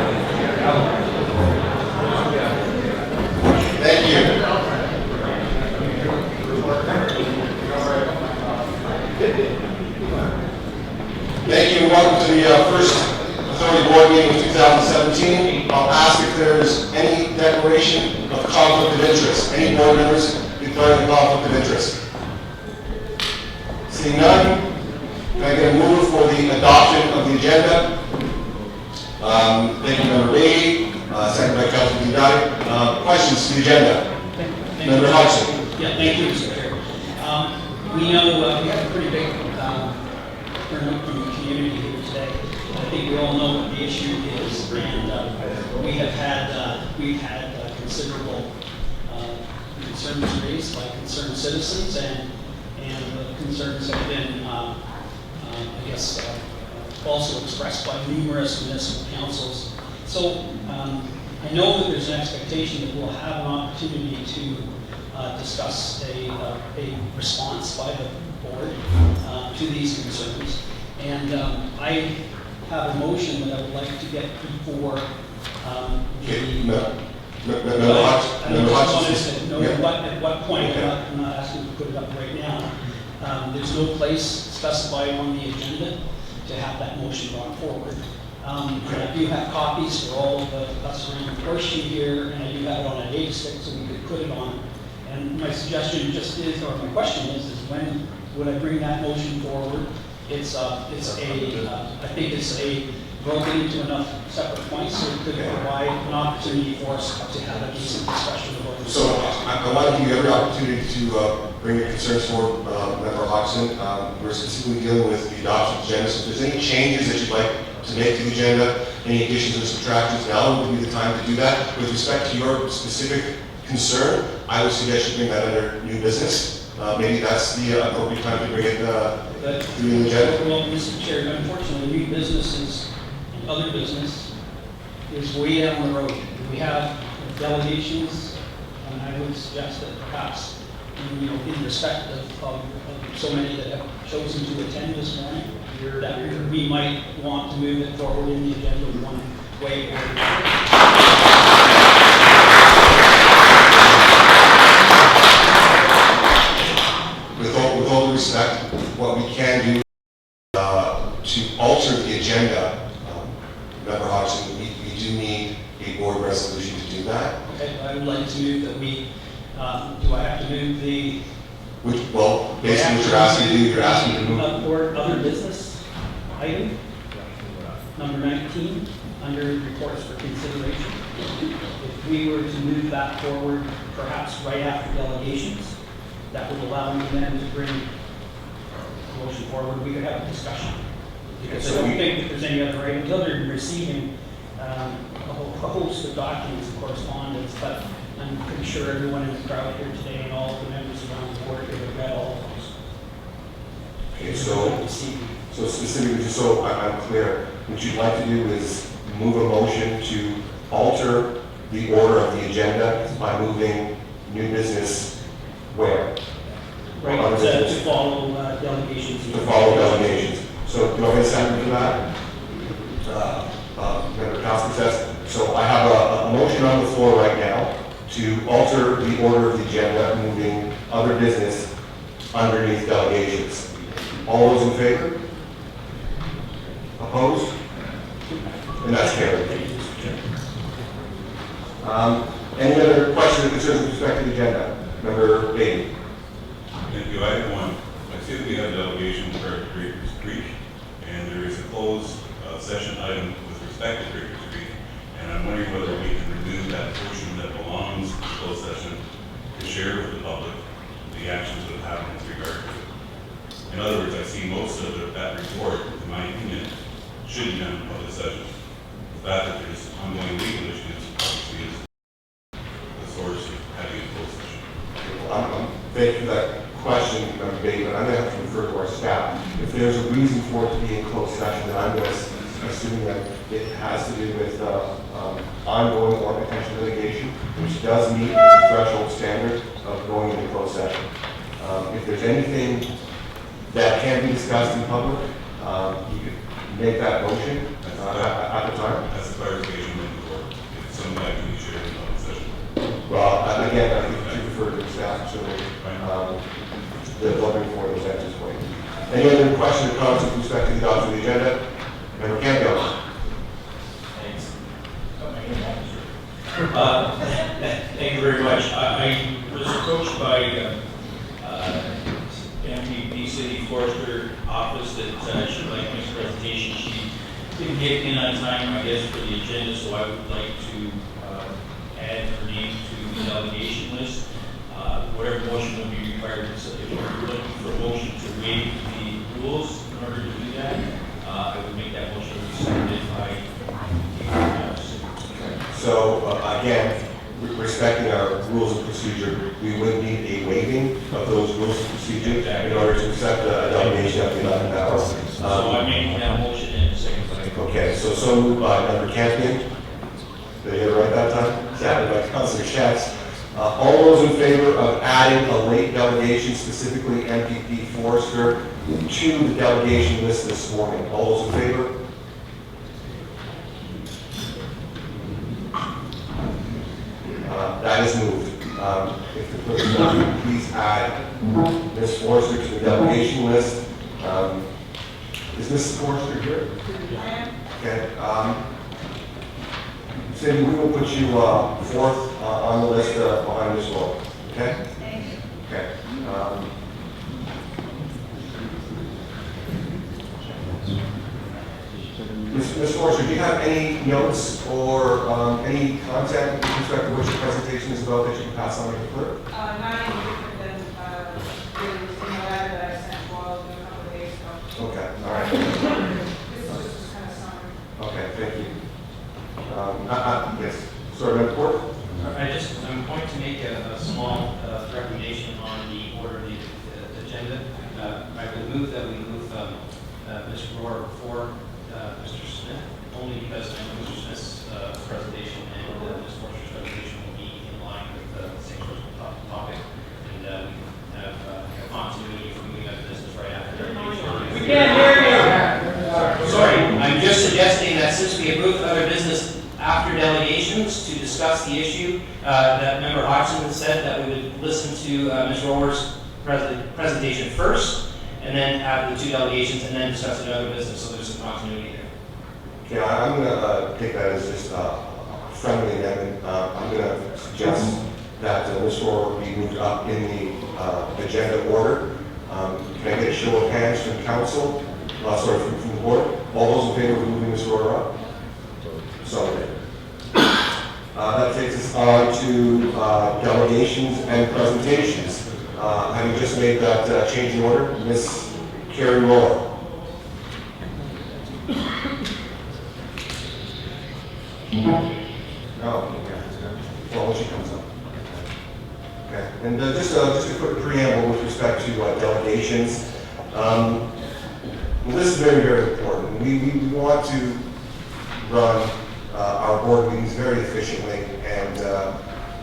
you. Thank you and welcome to the first Authority Board meeting of 2017. I'll ask if there's any declaration of conflict of interest. Any board members declaring a conflict of interest? Seeing none, can I get a move for the adoption of the agenda? Thank you, Member Beatty. Second by Councilor Diodati. Questions to the agenda? Member Hodgson. Yeah, thank you, Mr. Chair. We know we have a pretty big turnout from the community here today. I think we all know what the issue is, and we've had considerable concerns raised by concerned citizens, and the concerns have been, I guess, also expressed by numerous municipal councils. So I know that there's an expectation that we'll have an opportunity to discuss a response by the board to these concerns. And I have a motion that I would like to get before at what point, I'm not asking to put it up right now. There's no place specified on the agenda to have that motion brought forward. And I do have copies for all of us around the horseshoe here, and I do have it on a data stick so we could put it on. And my suggestion just is, or my question is when would I bring that motion forward? I think it's broken into enough separate points so it could provide an opportunity for us to have a decent discussion about this. So I want to give you every opportunity to bring your concerns forward, Member Hodgson. We're specifically dealing with the adoption of the agenda. So if there's any changes that you'd like to make to the agenda, any additions or subtractions, now would be the time to do that. With respect to your specific concern, I would suggest you bring that under new business. Maybe that's the appropriate time to bring it through the agenda. Well, Mr. Chair, unfortunately, new business and other business is way down the road. We have delegations, and I would suggest that perhaps, in respect of so many that have chosen to attend this morning, that we might want to move it forward in the agenda in one way or another. With all due respect, what we can do to alter the agenda, Member Hodgson, we do need a board resolution to do that. Okay, I would like to move that we, do I have to move the? Well, basically what you're asking to do, you're asking to move. Or other business item, number 19, under reports for consideration. If we were to move that forward, perhaps right after delegations, that would allow me then to bring the motion forward. We could have a discussion. Because I don't think that there's any other items other than receiving a host of documents and correspondence, but I'm pretty sure everyone in the crowd here today and all of the members around the board have read all of those. Okay, so specifically, just so I'm clear, what you'd like to do is move a motion to alter the order of the agenda by moving new business where? Right, to follow delegations. To follow delegations. So do I get a second for that? Member Kowski says. So I have a motion on the floor right now to alter the order of the agenda, moving other business underneath delegations. All those in favor? Opposed? And that's carried. Any other questions or concerns with respect to the agenda? Member Beatty. Thank you. I have one. I see that we have a delegation for Draper's Creek, and there is a closed session item with respect to Draper's Creek, and I'm wondering whether we can remove that portion that belongs to the closed session to share with the public the actions that have happened with regard to it. In other words, I see most of that report, in my opinion, should be done in public session. The fact that there's ongoing legal issues obviously is the source of having a closed session. Thank you for that question, Member Beatty, but I'm going to have to refer to our staff. If there's a reason for it to be in closed session, then I'm going to assume that it has to do with ongoing or potential litigation, which does meet the threshold standard of going into closed session. If there's anything that can be discussed in public, you could make that motion at the time. That's a clarification. questions or comments with respect to the adoption of the agenda? Member Campbell. Thanks. Thank you very much. I was approached by MPP City Forester office that she'd like to make a presentation. She didn't get in on time, I guess, for the agenda, so I would like to add her name to the delegation list. Whatever motion will be required, so if you're looking for a motion to waive the rules in order to do that, I would make that motion seconded by. So again, respecting our rules of procedure, we would need a waiving of those rules of procedure in order to accept a delegation of the 11 hours. So I'm making that motion in a second. Okay, so moved by Member Campion. Did I get it right that time? Seconded by Councilor Schatz. All those in favor of adding a late delegation, specifically MPP Forester, to the delegation list this morning? All those in favor? That is moved. If the clerk would please add Ms. Forster to the delegation list. Is Ms. Forster here? Okay. Cindy, we will put you fourth on the list behind Ms. Law. Okay? Thank you. Okay. Ms. Forster, do you have any notes or any content with respect to what your presentation is about that you can pass on to the clerk? Not any different than the letter that I sent Wall a couple of days ago. Okay, all right. This is just kind of summary. Okay, thank you. Yes, sorry, Madam Clerk? I'm going to make a small recommendation on the order of the agenda. I will move that we move Mr. Rohr before Mr. Smith, only because I know Mr. Smith's presentation and Ms. Forster's presentation will be in line with the same sort of topic. And we can have a continuity for moving up business right after. We can't hear you. Sorry, I'm just suggesting that since we have moved other business after delegations to discuss the issue, that Member Hodgson said that we would listen to Ms. Rohr's presentation first, and then have the two delegations, and then discuss another business, so there's some continuity there. Okay, I'm going to take that as just a friendly amendment. I'm going to suggest that Ms. Rohr be moved up in the agenda order. Can I get a show of hands from council? Sorry, from the board. All those in favor of moving Ms. Rohr up? So that takes us on to delegations and presentations. Having just made that change in order, Ms. Carrie Moore. Oh, okay. Well, when she comes up. Okay, and just a quick preamble with respect to delegations. Well, this is very, very important. We want to run our board meetings very efficiently, and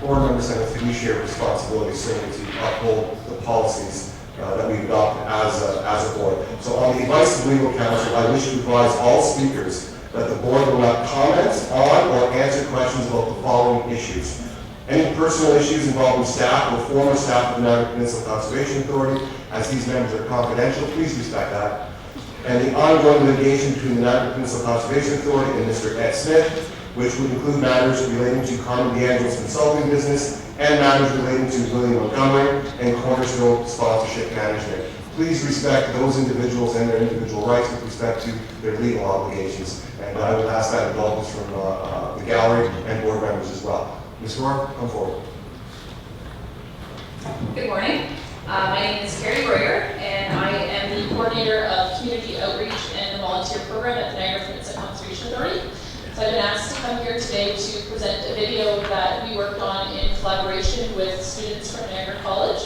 board members have a fiduciary responsibility certainly to uphold the policies that we adopt as a board. So on the advice of legal counsel, I wish to advise all speakers that the board will not comment on or answer questions about the following issues. Any personal issues involving staff or former staff of the Niagara Peninsula Conservation Authority, as these members are confidential, please respect that. And the ongoing litigation between the Niagara Peninsula Conservation Authority and Mr. Ed Smith, which would include matters relating to Carmen DeAngelo's consulting business and matters relating to William Montgomery and Cornerstone Sponsorship Management. Please respect those individuals and their individual rights with respect to their legal obligations. And I would ask that indulgence from the gallery and board members as well. Ms. Rohr, come forward. Good morning. My name is Carrie Royer, and I am the coordinator of community outreach and the volunteer program at the Niagara Peninsula Conservation Authority. So I've been asked to come here today to present a video that we worked on in collaboration with students from Niagara College.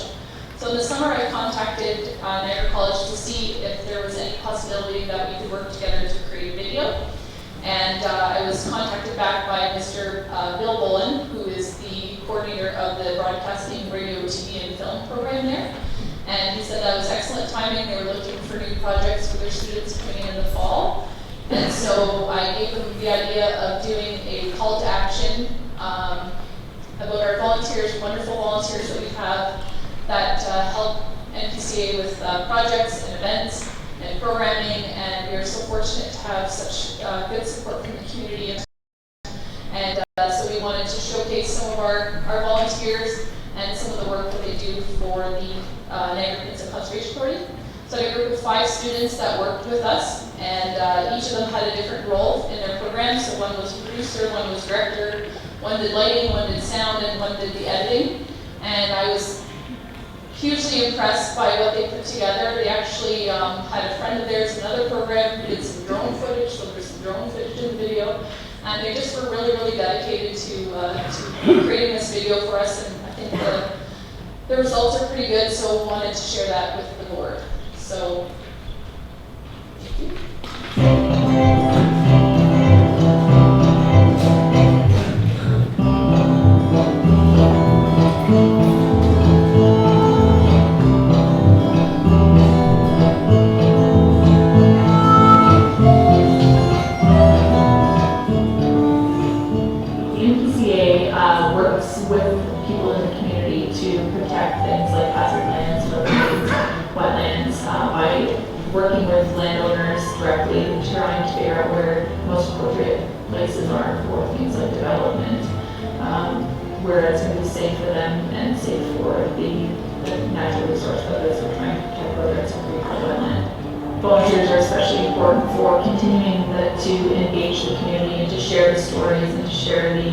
So in the summer, I contacted Niagara College to see if there was any possibility that we could work together to create a video. And I was contacted back by Mr. Bill Bolin, who is the coordinator of the broadcasting, radio, TV, and film program there. And he said that was excellent timing. They were looking for new projects for their students coming in the fall. And so I gave them the idea of doing a call to action about our volunteers, wonderful volunteers that we have that help NPCA with projects and events. and programming, and we are so fortunate to have such good support from the community. And so we wanted to showcase some of our volunteers and some of the work that they do for the Niagara Peninsula Conservation Authority. So I had a group of 5 students that worked with us, and each of them had a different role in their program. So one was producer, one was director, one did lighting, one did sound, and one did the editing. And I was hugely impressed by what they put together. They actually had a friend of theirs, another program, who did some drone footage, so there's some drone footage in the video. And they just were really, really dedicated to creating this video for us, and I think the results are pretty good, so we wanted to share that with the board. So, thank you. NPCA works with people in the community to protect things like hazard lands, roadways, wetlands, by working with landowners directly, trying to figure out where most appropriate places are for things like development, where it's going to be safe for them and safe for the natural resource, whether it's we're trying to protect, whether it's a creek or wetland. Volunteers are especially important for continuing to engage the community and to share the stories and to share the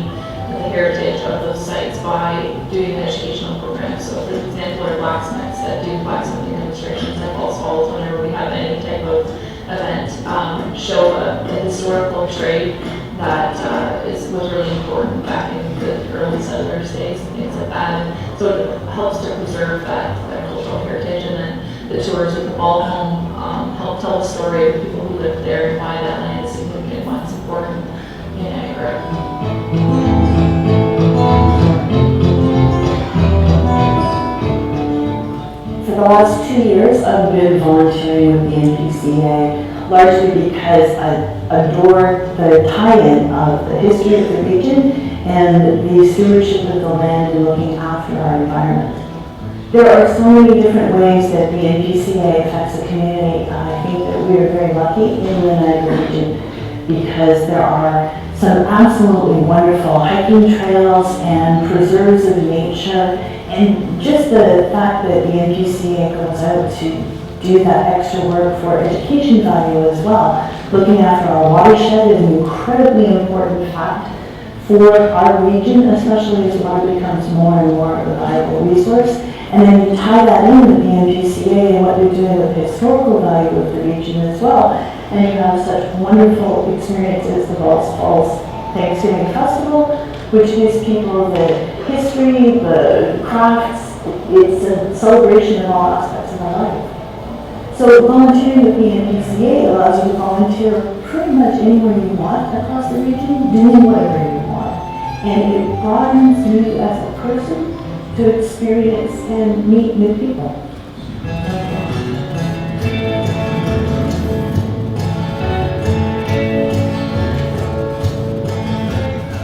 heritage of those sites by doing educational programs. So for example, our blacksmiths that do blacksmithing demonstrations at Falls Falls whenever we have any type of event, show a historical trade that was really important back in the early settlers days and things like that. And so it helps to preserve that cultural heritage, and then the tours with the ball home help tell the story of the people who lived there and why that land is significant, why it's important in Niagara. For the last 2 years, I've been volunteering with the NPCA, largely because I adore the tie-in of the history of the region and the stewardship of the land and looking after our environment. There are so many different ways that the NPCA affects the community. I think that we are very lucky in the Niagara region because there are some absolutely wonderful hiking trails and preserves of nature, and just the fact that the NPCA goes out to do that extra work for education value as well. Looking after our watershed is an incredibly important fact for our region, especially as water becomes more and more of a valuable resource. And then you tie that in with the NPCA and what they're doing with the historical value of the region as well. And you have such wonderful experiences, the Falls Thanksgiving Festival, which gives people the history, the crafts. It's a celebration in all aspects of our life. So volunteering with the NPCA allows you to volunteer pretty much anywhere you want across the region, doing whatever you want. And it broadens you as a person to experience and meet new people.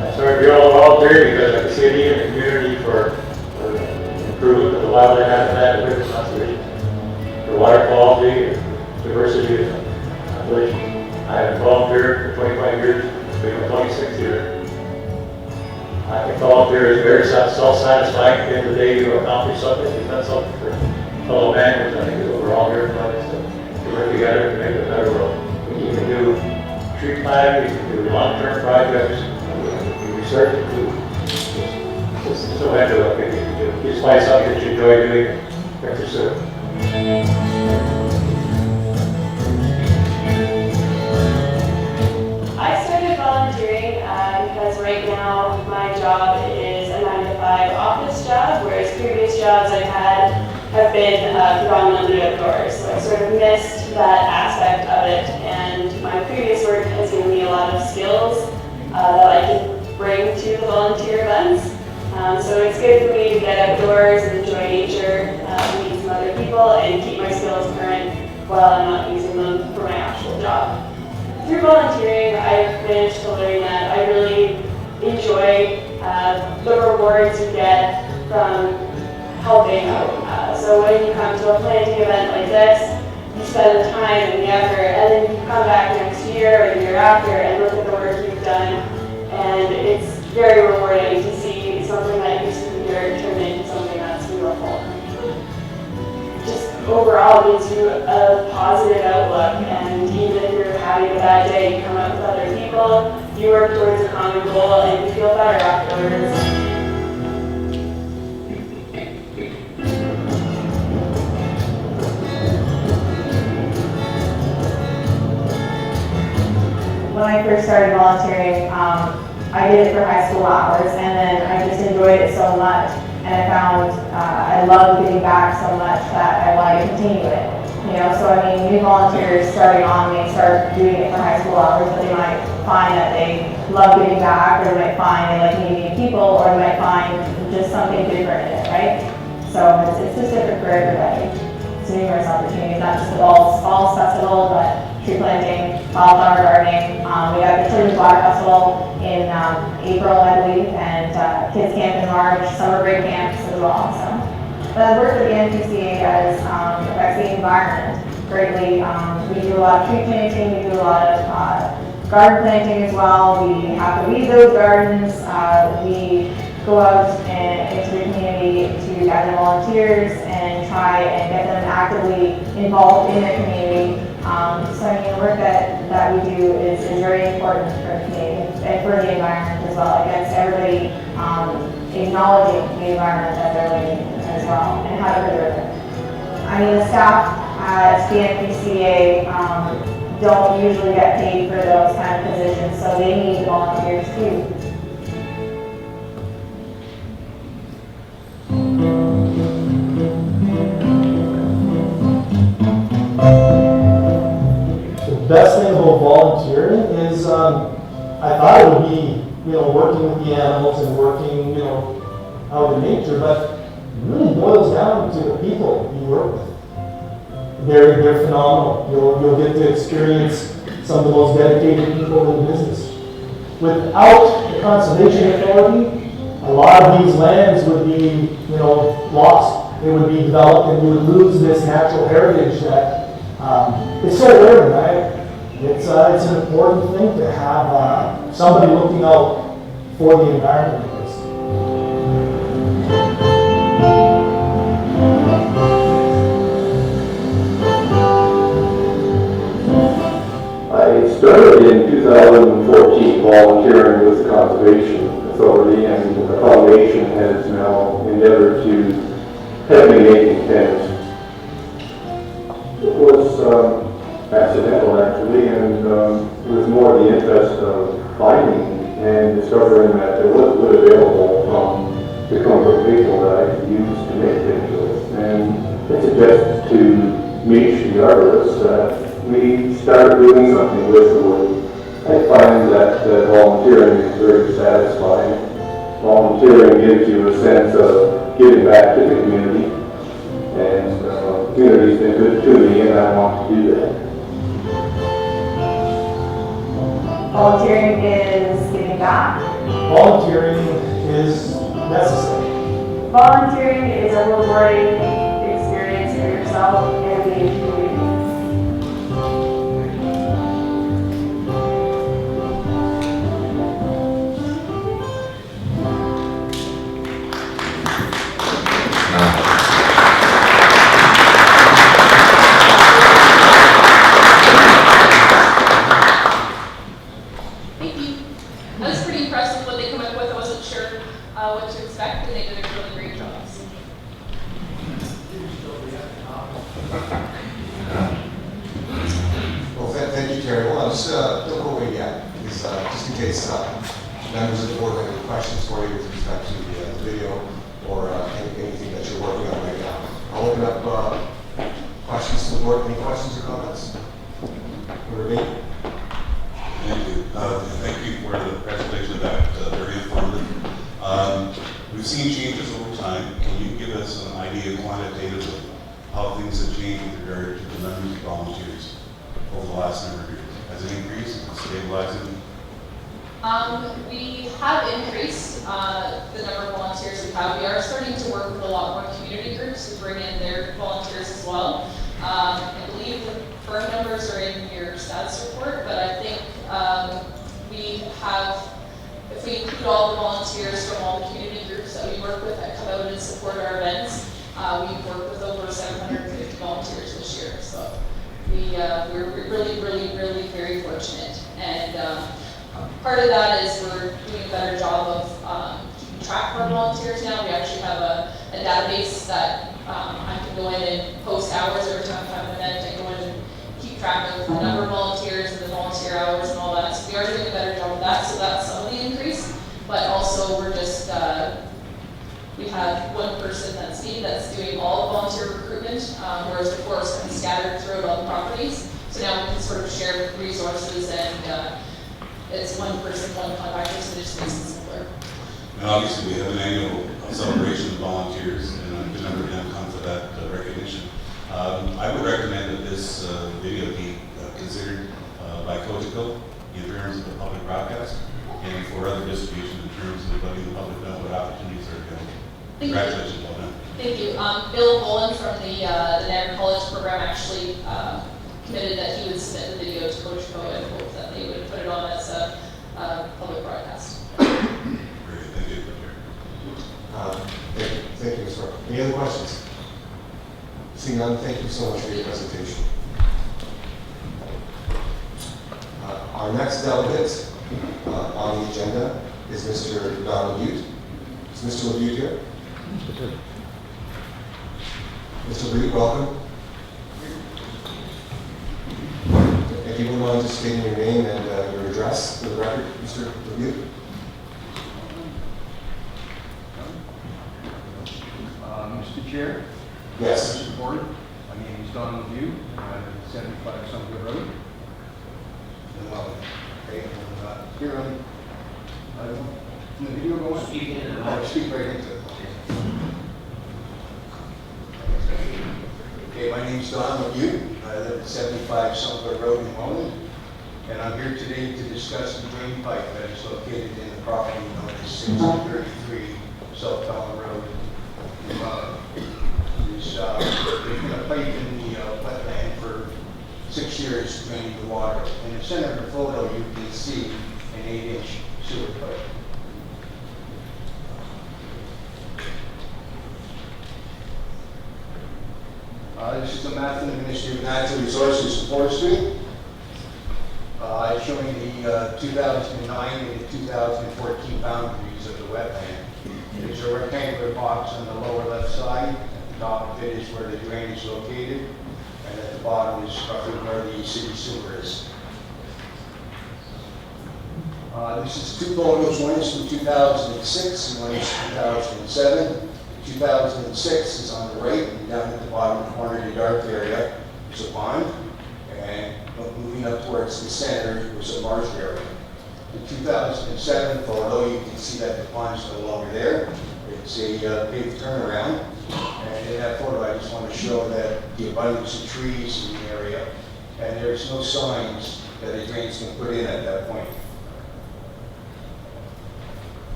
I started doing all volunteering because I could see a need in the community for improvement of the wildlife habitat and river conservation, for water quality, and diversity of population. I have volunteered for 25 years, being my 26th year. I think volunteer is very self-satisfying. At the end of the day, you accomplish something. You've done something for fellow man, which I think is what we're all here for. To work together to make a better world. You can do tree planting, you can do long-term projects, you can research and do. It's no matter what you can do. You just find something that you enjoy doing and pursue it. I started volunteering because right now my job is a 9-to-5 office job, whereas previous jobs I've had have been predominantly outdoors. So I sort of missed that aspect of it, and my previous work has given me a lot of skills that I can bring to the volunteer events. So it's good for me to get outdoors and enjoy nature, meet some other people, and keep my skills current while I'm not using them for my actual job. Through volunteering, I've managed to learn that I really enjoy the rewards you get from helping out. So when you come to a planting event like this, you spend the time and the effort, and then you come back next year or the year after and look at the work you've done, and it's very rewarding to see something that used to be dirt turned into something that's beautiful. Just overall gives you a positive outlook, and even if you're having a bad day, you come out with other people, you work towards a common goal, and you feel better afterwards. When I first started volunteering, I did it for high school hours, and then I just enjoyed it so much, and I found I loved giving back so much that I wanted to continue it. You know, so I mean, new volunteers starting on may start doing it for high school hours, but they might find that they love giving back, or they might find they like meeting people, or they might find just something different in it, right? So it's just different for everybody. It's numerous opportunities, not just the Falls Festival, but tree planting, wildflower gardening. We got the Children's Water Festival in April, I believe, and kids camp in March, summer break camps as well. So, but the work that the NPCA does affects the environment greatly. We do a lot of tree planting, we do a lot of garden planting as well. We have to weed those gardens. We go out into the community to gather volunteers and try and get them actively involved in their community. So I mean, the work that we do is very important for the community and for the environment as well. It gets everybody acknowledging the environment that they're living in as well and how to preserve it. I mean, the staff at the NPCA don't usually get paid for those kind of positions, so they need volunteers too. The best thing about volunteering is I thought it would be, working with the animals and working, out in nature, but it really boils down to the people you work with. They're phenomenal. You'll get to experience some of the most dedicated people in the business. Without the Conservation Authority, a lot of these lands would be, lost. They would be developed, and we would lose this natural heritage that it's so rare, right? It's an important thing to have somebody looking out for the environment like this. I started in 2014 volunteering with the Conservation Authority, and the foundation has now endeavored to have me making tents. It was accidental actually, and it was more the interest of finding and discovering that there was wood available from the comfort people that I could use to make things with. And it suggested to Mish, the arborist, that we start doing something with the wood. I find that volunteering is very satisfying. Volunteering gives you a sense of giving back to the community, and the community's been good to me, and I want to do that. Volunteering is giving back. Volunteering is necessary. Volunteering is a rewarding experience for yourself and the community. Thank you. I was pretty impressed with what they come up with. I wasn't sure what to expect, and they did a really great job. Well, thank you, Terry. Well, just don't go away yet, because just in case members of the board have any questions for you with respect to the video or anything that you're working on right now. I'll open up questions to the board. Any questions or comments? Ruby? Thank you. Thank you for the presentation of that. Very informative. We've seen changes over time. Can you give us an idea quantitatively how things have changed with regard to the numbers of volunteers over the last number of years? Has it increased? Is it stabilizing? We have increased the number of volunteers we have. We are starting to work with a lot more community groups to bring in their volunteers as well. I believe the firm numbers are in your stats report, but I think we have, if we include all the volunteers from all the community groups that we work with that come out and support our events, we've worked with over 750 volunteers this year. So we're really very fortunate. And part of that is we're doing a better job of keeping track of our volunteers now. We actually have a database that I can go in and post hours every time I have an event. I go in and keep track of the number of volunteers and the volunteer hours and all that. So we are doing a better job of that. So that's some of the increase. But also we're just, we have one person that's doing all the volunteer recruitment, whereas before it was kind of scattered throughout all the properties. So now we can sort of share resources and it's one person, one contact person, it just makes it simpler. And obviously, we have an annual celebration of volunteers, and a good number of them come for that recognition. I would recommend that this video be considered by Cogeco in terms of the public broadcast and for other distribution in terms of letting the public know what opportunities are available. Congratulations, well done. Thank you. Bill Boland from the Niagara College program actually committed that he would submit the video to Cogeco and hope that they would put it on as a public broadcast. Great, thank you. Thank you, Ms. Rowe. Any other questions? Seeing none, thank you so much for your presentation. Our next delegate on the agenda is Mr. Don LeBute. Is Mr. LeBute here? Mr. LeBute, welcome. If you wouldn't mind just stating your name and your address for the record, Mr. LeBute. Mr. Chair? Yes. Mr. Board, my name is Don LeBute. I'm at 75 Sumter Road. Here on the video going? Speak in and I'll speak right into it. Okay, my name is Don LeBute. I live at 75 Sumter Road in Welland. And I'm here today to discuss the drain pipe that is located in the property known as 633 South Town Road. There's been a pipe in the wetland for 6 years draining the water. In the center of the photo, you can see an 8-inch sewer pipe. This is a map from the Ministry of Natural Resources and Forestry. It's showing the 2009 and the 2014 boundaries of the wetland. There's a rectangular box on the lower left side. At the top of it is where the drain is located. And at the bottom is roughly where the city sewer is. This is two photos. One is from 2006 and one is 2007. 2006 is on the right, and down at the bottom corner, the dark area, is a pond. And moving up towards the center was a marsh area. The 2007 photo, you can see that the pond is no longer there. It's a paved turnaround. And in that photo, I just want to show that the abundance of trees in the area, and there's no signs that a drain's been put in at that point.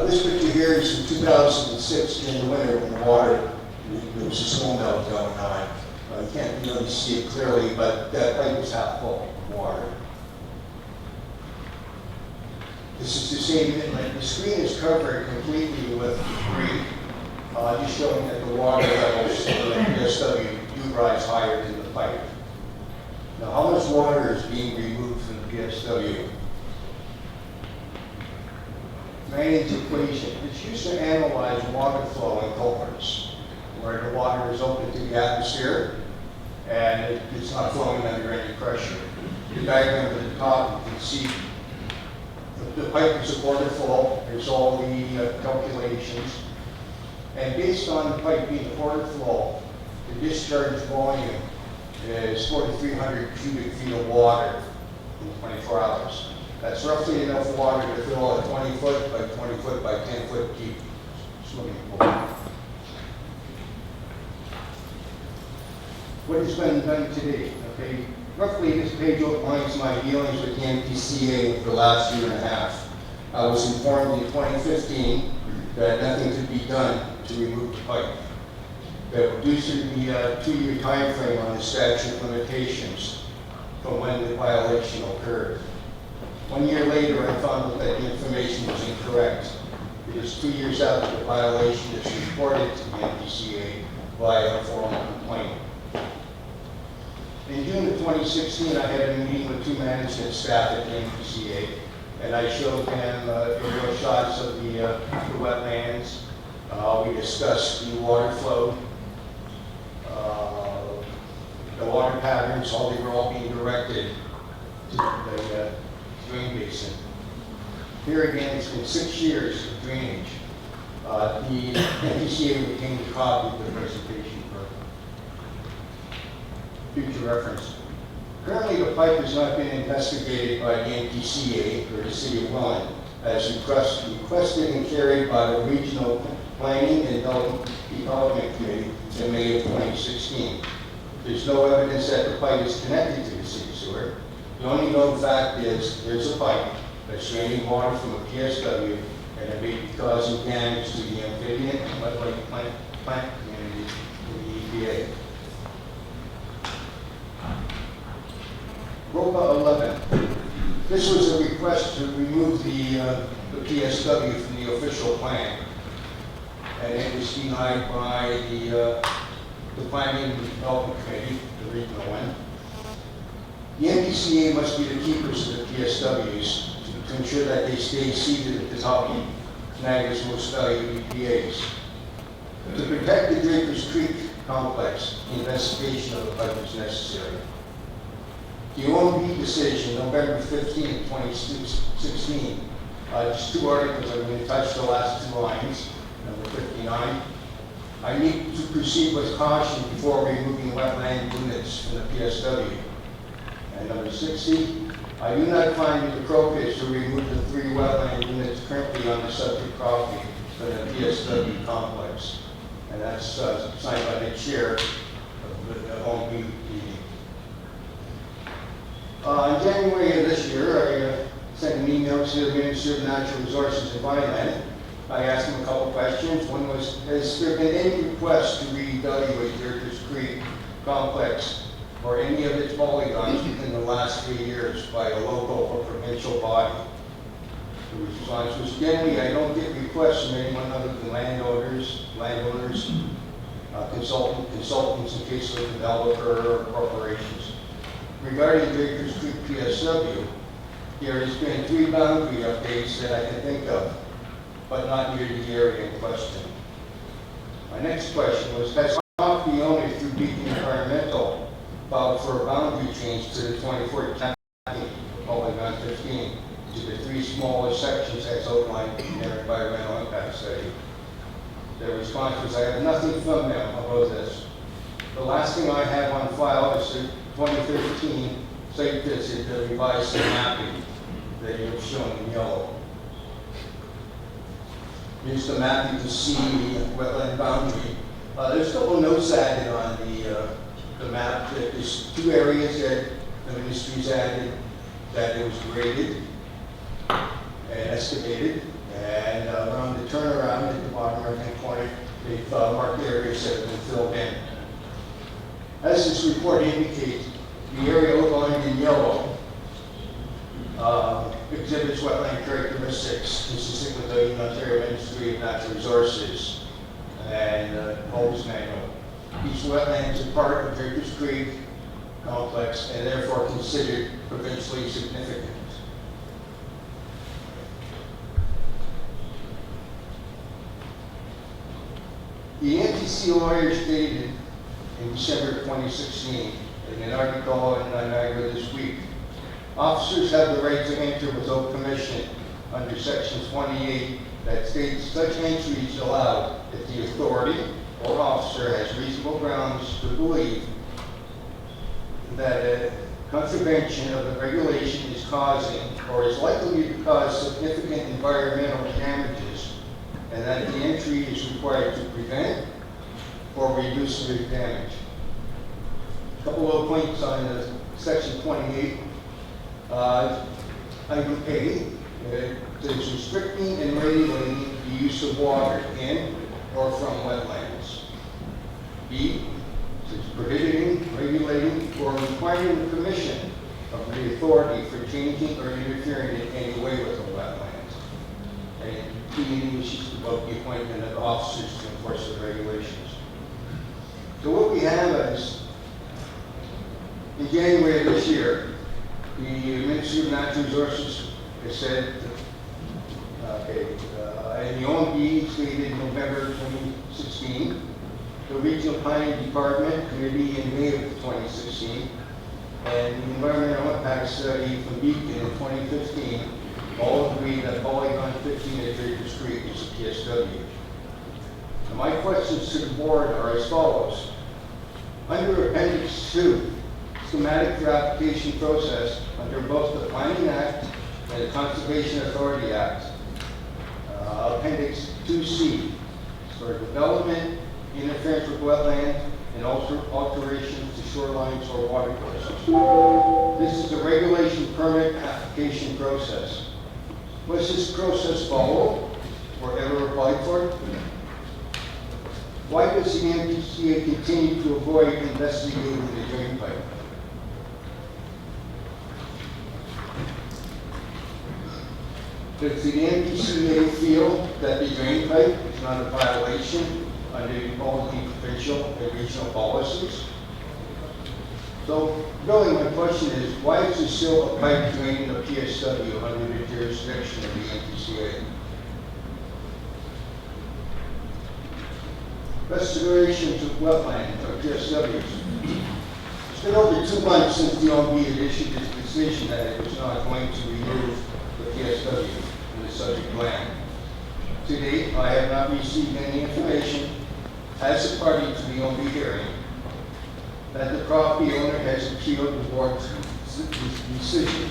This picture here is from 2006 in the winter when the water, there was a snow melt going on. You can't really see it clearly, but that pipe was half full of water. This is the same inlet. The screen is covered completely with debris, just showing that the water levels of the PSW do rise higher than the pipe. Now, how much water is being removed from the PSW? Drainage equation. It's used to analyze water flow in culverts, where the water is open to the atmosphere and it's not flowing under any pressure. The diagram at the top, you can see the pipe is a quarter full. There's all the calculations. And based on the pipe being a quarter full, the discharge volume is 4,300 cubic feet of water in 24 hours. That's roughly enough water to fill a 20 foot by 20 foot by 10 foot deep swimming pool. What has been done today? Okay, roughly this page outlines my dealings with the NPCA for the last year and a half. I was informed in 2015 that nothing could be done to remove the pipe. that reduces the 2-year time frame on the statute of limitations from when the violation occurred. 1 year later, I found that the information was incorrect. It is 2 years after the violation is reported to the NPCA via a formal complaint. In June of 2016, I had a meeting with 2 management staff at the NPCA, and I showed them aerial shots of the wetlands. We discussed the water flow, the water patterns, how they were all being directed to the drain basin. Here again, it's been 6 years of drainage. The NPCA retained a copy of the presentation for future reference. Currently, the pipe has not been investigated by the NPCA or the City of Glen, as requested and carried by the Regional Planning and Development Committee in May of 2016. There's no evidence that the pipe is connected to the city sewer. The only known fact is there's a pipe that's draining water from a PSW, and it may be causing damage to the amphibian and wetland plant community in the EPA. ROPA 11. This was a request to remove the PSW from the official plan, and it was denied by the Planning and Development Committee, the regional one. The NPCA must be the keepers of the PSWs to ensure that they stay seated at the top of Canada's most valued EPAs. To protect the Drapers Creek complex, the investigation of the pipe is necessary. The OMB decision, November 15, 2016, just 2 articles. I'm going to touch the last 2 lines, number 59. I need to proceed with caution before removing wetland units from the PSW. And number 60, I do not find it appropriate to remove the 3 wetland units currently on the subject property from the PSW complex. And that's signed by the chair of the OMB meeting. In January of this year, I sent an email to the Minister of Natural Resources and Environment. I asked him a couple questions. One was, has there been any request to reevaluate Drapers Creek complex or any of its polygons within the last 3 years by a local or provincial body? The response was, generally, I don't get requests from anyone other than landowners, consultants in case of a developer or corporations. Regarding Drapers Creek PSW, there has been 3 boundary updates that I can think of, but not near the area in question. My next question was, has the owner through Beacon Environmental filed for a boundary change to the 2014 Polygon 15 to the 3 smaller sections as outlined in their environmental impact study? Their response was, I have nothing from them about this. The last thing I have on file is the 2013 site visit that revised the mapping that you have shown in yellow. Here's the map. You can see the wetland boundary. There's a couple notes added on the map. There's 2 areas that the ministry's added that it was graded and excavated, and around the turnaround at the bottom right-hand corner, they've marked areas that have been filled in. As this report indicates, the area outlined in yellow exhibits wetland characteristics consistent with the Ontario Ministry of Natural Resources and Holmes Manual. These wetlands are part of Drapers Creek complex and therefore considered provincially significant. The NPCA lawyer stated in December 2016 in an article in Niagara This Week, officers have the right to enter without permission under Section 28 that states such entry is allowed if the authority or officer has reasonable grounds to believe that a contravention of the regulation is causing or is likely to cause significant environmental damages, and that the entry is required to prevent or reduce the damage. A couple of points on Section 28. Item A, is restricting and regulating the use of water in or from wetlands. B, it's prohibiting, regulating, or requiring the permission of the authority for changing or interfering in any way with the wetlands. And D is about the appointment of officers to enforce the regulations. So what we have is, in January of this year, the Ministry of Natural Resources has said, in the OMB stated November 2016, the Regional Planning Department Committee in May of 2016, and the Environmental Impact Study from Beacon in 2015 all agree that Polygon 15 at Draper's Creek is a PSW. Now my questions to the board are as follows. Under Appendix 2, schematic for application process under both the Planning Act and the Conservation Authority Act, Appendix 2C, for development, interference with wetland, and alterations to shorelines or water courses. This is a regulation permit application process. Was this process followed or ever applied for? Why does the NPCA continue to avoid investigating the drain pipe? Does the NPCA feel that the drain pipe is not a violation under all the provincial and regional policies? So, really my question is, why is there still a pipe draining a PSW under the jurisdiction of the NPCA? Restorations of wetland or PSWs. It's been over 2 months since the OMB had issued its decision that it was not going to remove the PSW in the subject land. To date, I have not received any information as a party to the OMB hearing that the property owner has appealed the board's decision.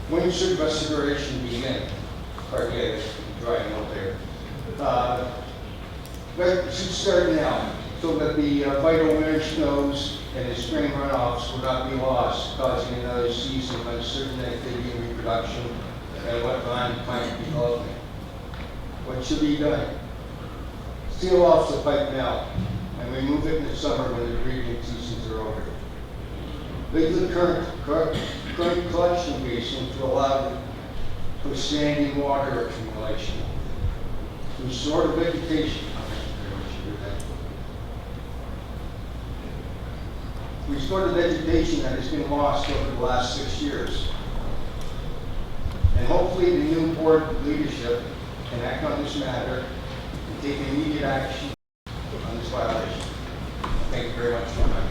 When should restoration begin? Pardon me, I'm driving out there. But it should start now, so that the vital winter snows and the spring runoffs will not be lost, causing another season of uncertain activity and reproduction and wetland plant development. What should be done? Seal off the pipe now and remove it in the summer when the breeding seasons are over. Leave the current collection basin to allow for standing water accumulation. Restore the vegetation. Restore the vegetation that has been lost over the last 6 years. And hopefully the new board leadership can act on this matter and take immediate action on this violation. Thank you very much for your time.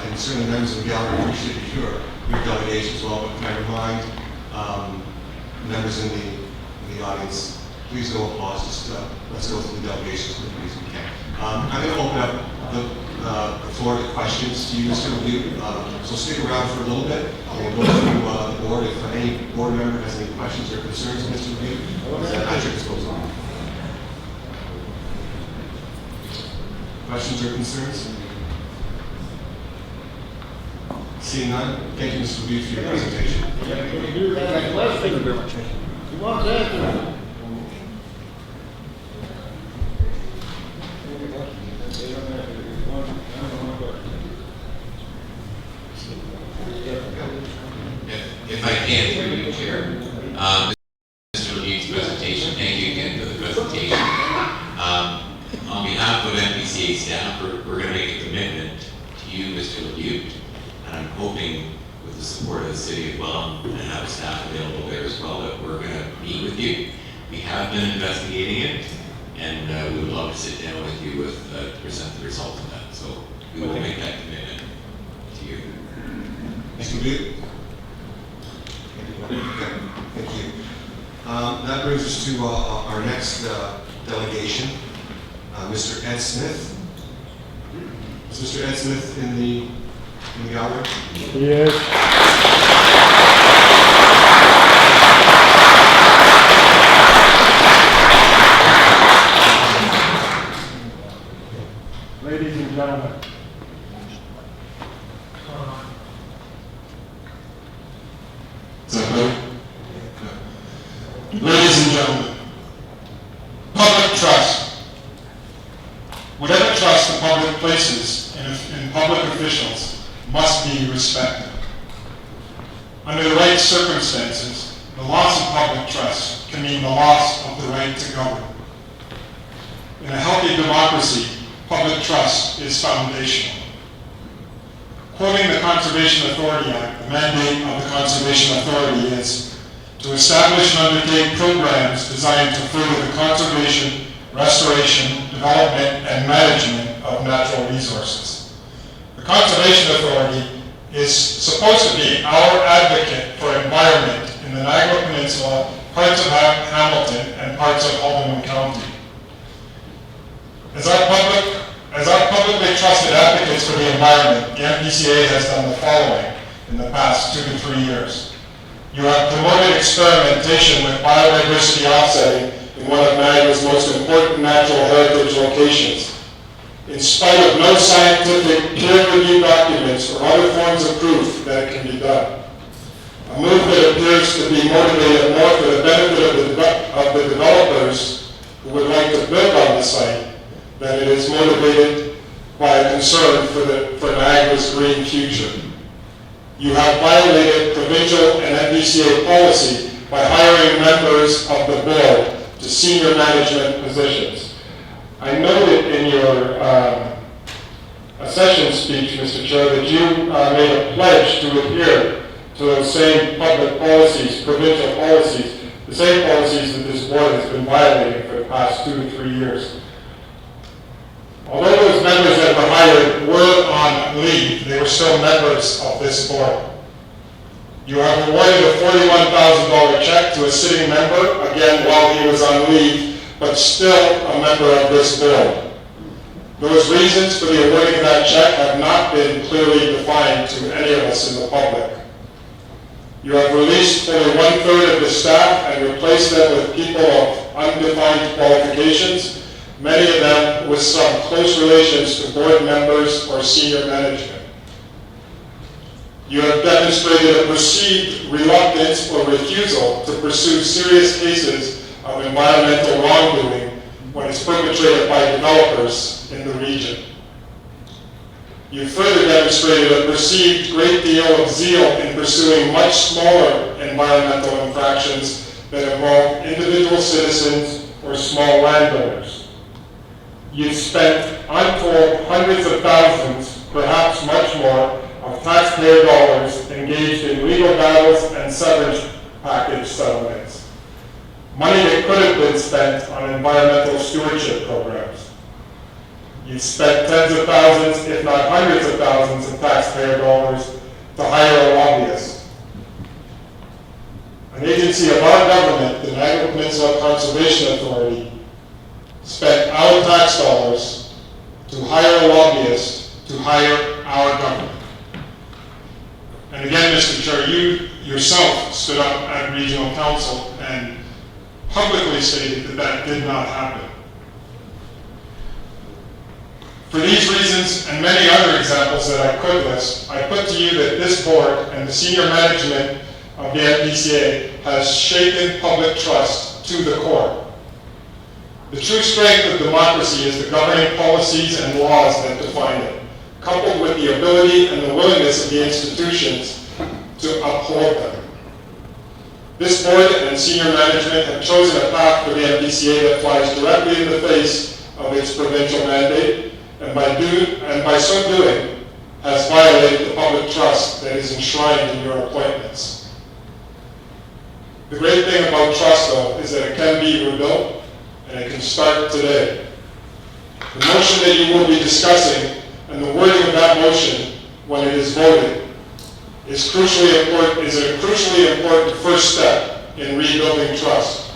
And certainly members of the gallery appreciate your delegation as well, but can I remind members in the audience, please don't pause, just let's go through the delegation as quickly as we can. I'm going to open up the floor to questions to you, Mr. Review. So stick around for a little bit, and we'll go through the board. If any board member has any questions or concerns, Mr. Review, is that at your disposal? Questions or concerns? Seeing none, thank you, Mr. Review, for your presentation. Thank you very much. You want that? If I can, through you, Chair. Mr. Lee's presentation, thank you again for the presentation. On behalf of NPCA staff, we're going to make a commitment to you, Mr. Lebutte, and I'm hoping with the support of the city as well, and have staff available there as well, that we're going to meet with you. We have been investigating it, and we would love to sit down with you to present the results of that. So we will make that commitment to you. Mr. Review? Thank you. That brings us to our next delegation, Mr. Ed Smith. Is Mr. Ed Smith in the gallery? Yes. gentlemen. Is that good? Ladies and gentlemen, public trust. Whatever trust the public places in public officials must be respected. Under the right circumstances, the loss of public trust can mean the loss of the right to govern. In a healthy democracy, public trust is foundational. Quoting the Conservation Authority Act, the mandate of the Conservation Authority is to establish and undertake programs designed to further the conservation, restoration, development, and management of natural resources. The Conservation Authority is supposed to be our advocate for environment in the Niagara Peninsula, parts of Hamilton, and parts of Haldimand County. As our publicly trusted advocates for the environment, the NPCA has done the following in the past 2 to 3 years. You have promoted experimentation with biodiversity offsetting in one of Niagara's most important natural heritage locations. In spite of no scientific peer-reviewed documents or other forms of proof that it can be done. A move that appears to be motivated more for the benefit of the developers who would like to build on the site than it is motivated by a concern for Niagara's green future. You have violated provincial and NPCA policy by hiring members of the board to senior management positions. I noted in your accession speech, Mr. Chair, that you made a pledge to adhere to those same public policies, provincial policies, the same policies that this board has been violating for the past 2 to 3 years. Although those members that were hired were on leave, they were still members of this board. You have awarded a $41,000 check to a sitting member, again while he was on leave, but still a member of this board. Those reasons for the awarding of that check have not been clearly defined to any of us in the public. You have released fully 1/3 of the staff and replaced them with people of undefined qualifications, many of them with some close relations to board members or senior management. You have demonstrated a perceived reluctance or refusal to pursue serious cases of environmental wrongdoing when it's perpetrated by developers in the region. You further demonstrated a perceived great deal of zeal in pursuing much smaller environmental infractions that involve individual citizens or small landowners. You've spent untold hundreds of thousands, perhaps much more, of taxpayer dollars engaged in legal battles and severance package settlements. Money that could have been spent on environmental stewardship programs. You've spent tens of thousands, if not hundreds of thousands of taxpayer dollars to hire a lobbyist. An agency of our government, the Niagara Peninsula Conservation Authority, spent our tax dollars to hire a lobbyist to hire our government. And again, Mr. Chair, you yourself stood up at Regional Council and publicly stated that that did not happen. For these reasons and many other examples that I could list, I put to you that this board and the senior management of the NPCA has shaken public trust to the core. The true strength of democracy is the governing policies and laws that define it, coupled with the ability and the willingness of the institutions to uphold them. This board and senior management have chosen a path for the NPCA that flies directly in the face of its provincial mandate, and by so doing, has violated the public trust that is enshrined in your appointments. The great thing about trust, though, is that it can be rebuilt, and it can start today. The motion that you will be discussing and the wording of that motion, when it is voted, is a crucially important first step in rebuilding trust.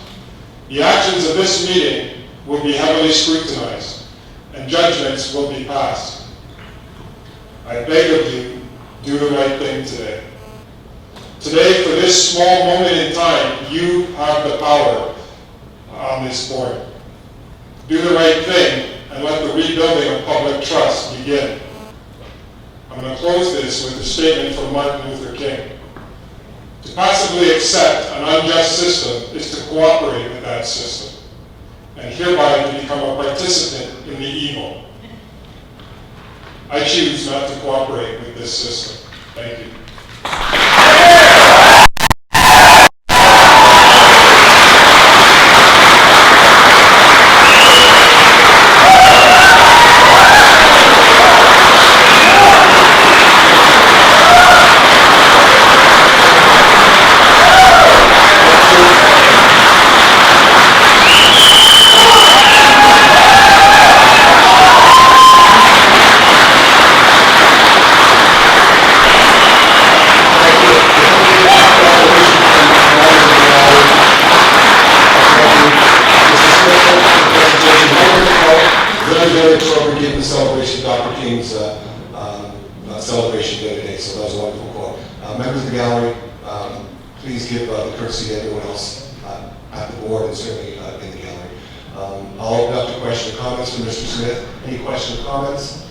The actions of this meeting will be heavily scrutinized, and judgments will be passed. I beg of you, do the right thing today. Today, for this small moment in time, you have the power on this board. Do the right thing and let the rebuilding of public trust begin. I'm going to close this with a statement from Martin Luther King. To passively accept an unjust system is to cooperate with that system, and hereby to become a participant in the evil. I choose not to cooperate with this system. Thank you. Celebration, Dr. King's celebration the other day, so that was a wonderful quote. Members of the gallery, please give the courtesy to everyone else at the board and certainly in the gallery. I'll open up to questions or comments from Mr. Smith. Any questions or comments?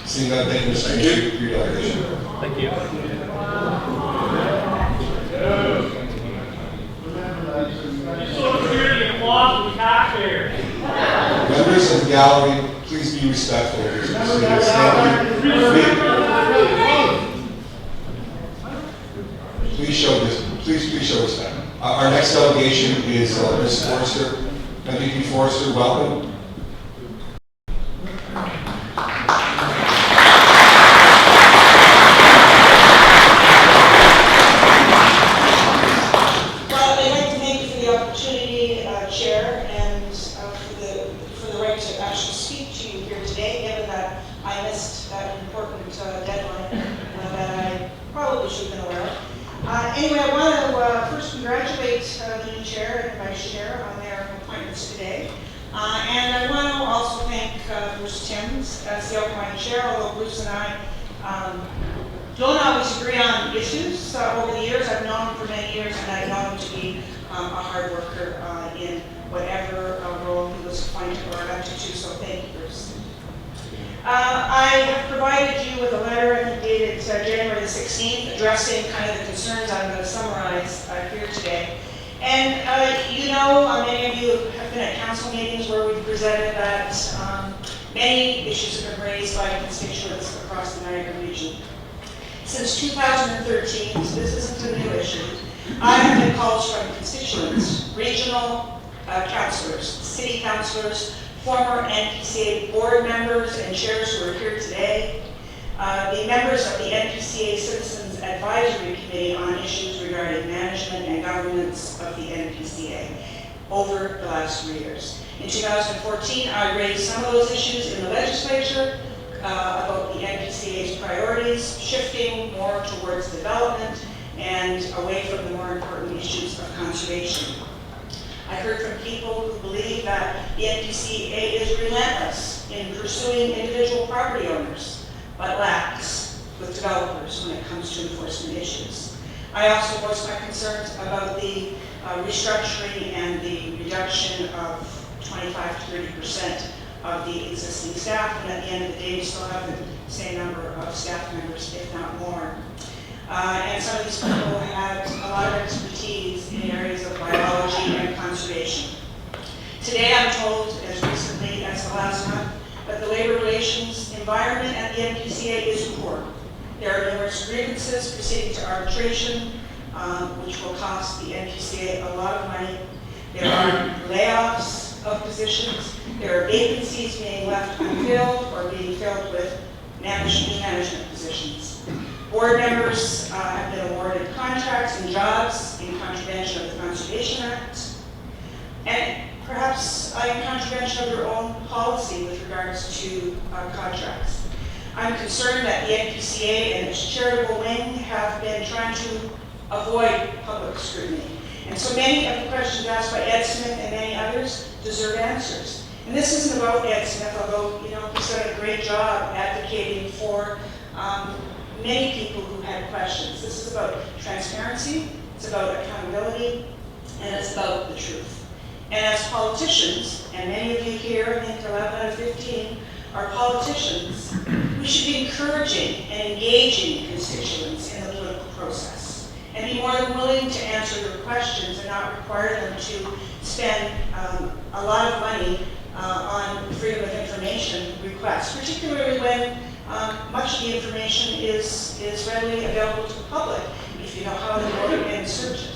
Seeing none, thank you, Mr. Smith, for your delegation. Thank you. Members of the gallery, please be respectful. Please show respect. Our next delegation is Ms. Forrester. MVP Forrester, welcome. Anyway, I want to first congratulate the new chair and vice chair on their appointments today. And I want to also thank Bruce Timms as the outgoing chair, although Bruce and I don't always agree on issues. Over the years, I've known him for many years, and I've known him to be a hard worker in whatever role he was appointed or elected to, so thank you, Bruce. I have provided you with a letter dated January the 16th addressing kind of the concerns I'm going to summarize here today. And you know, many of you have been at council meetings where we've presented that many issues have been raised by constituents across the Niagara region. Since 2013, so this isn't a new issue, I have been calls from constituents, regional councillors, city councillors, former NPCA board members and chairs who are here today, the members of the NPCA Citizens Advisory Committee on issues regarding management and governance of the NPCA over the last 3 years. In 2014, I raised some of those issues in the legislature about the NPCA's priorities, shifting more towards development and away from the more important issues of conservation. I heard from people who believe that the NPCA is relentless in pursuing individual property owners, but lax with developers when it comes to enforcement issues. I also voiced my concerns about the restructuring and the reduction of 25 to 30% of the existing staff, and at the end of the day, we still have the same number of staff members, if not more. And some of these people had a lot of expertise in areas of biology and conservation. Today I'm told, as recently as the last month, that the labor relations environment at the NPCA is poor. There are numerous grievances proceeding to arbitration, which will cost the NPCA a lot of money. There are layoffs of positions. There are vacancies being left unfilled or being filled with management positions. Board members have been awarded contracts and jobs in contravention of the Conservation Act, and perhaps in contravention of their own policy with regards to contracts. I'm concerned that the NPCA and its charitable wing have been trying to avoid public scrutiny. And so many of the questions asked by Ed Smith and many others deserve answers. And this isn't about Ed Smith, although he's done a great job advocating for many people who had questions. This is about transparency, it's about accountability, and it's about the truth. And as politicians, and many of you here, I think 11 out of 15, are politicians, we should be encouraging and engaging constituents in the political process and be more than willing to answer their questions and not require them to spend a lot of money on freedom of information requests, particularly when much of the information is readily available to the public if you know how the voter can search it.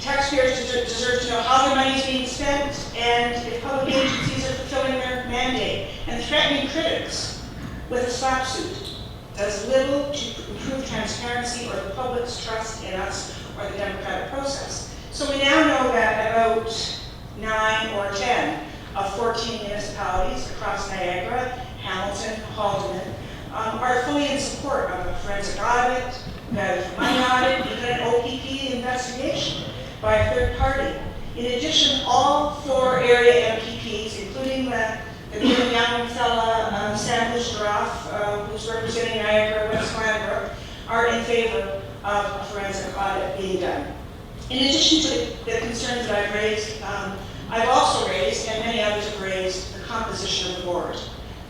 Taxpayers deserve to know how their money is being spent and if public agencies are fulfilling their mandate. And threatening critics with a slap suit does little to improve transparency or the public's trust in us or the democratic process. So we now know that about 9 or 10 of 14 municipalities across Niagara, Hamilton, Haldeman, are fully in support of a forensic audit, a money audit, even an OPP investigation by a third party. In addition, all 4 area MPPs, including the young fella, Sam Lustroff, who's representing Niagara, West Glanbrook, are in favor of a forensic audit being done. In addition to the concerns that I've raised, I've also raised, and many others have raised, the composition of the board.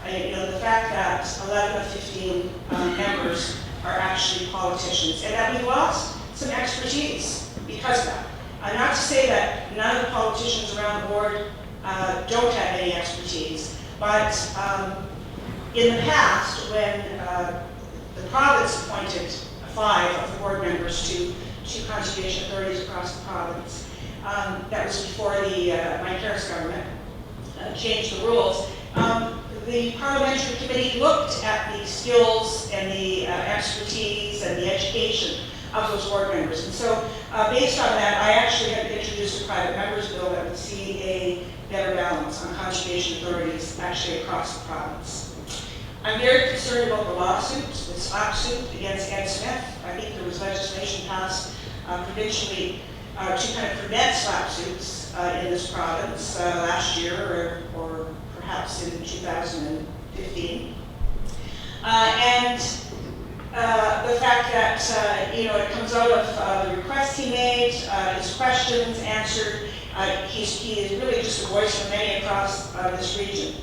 The fact that 11 of 15 members are actually politicians, and that we've lost some expertise because of that. Not to say that none of the politicians around the board don't have any expertise, but in the past, when the province appointed 5 of the board members to conservation authorities across the province, that was before the Mike Harris government changed the rules. The parliamentary committee looked at the skills and the expertise and the education of those board members. And so based on that, I actually have introduced a private members bill that would see a better balance on conservation authorities actually across the province. I'm very concerned about the lawsuit, the slap suit against Ed Smith. I think there was legislation passed provincially to kind of prevent slap suits in this province last year or perhaps in 2015. And the fact that it comes out of the request he made, his questions answered. He is really just a voice for many across this region.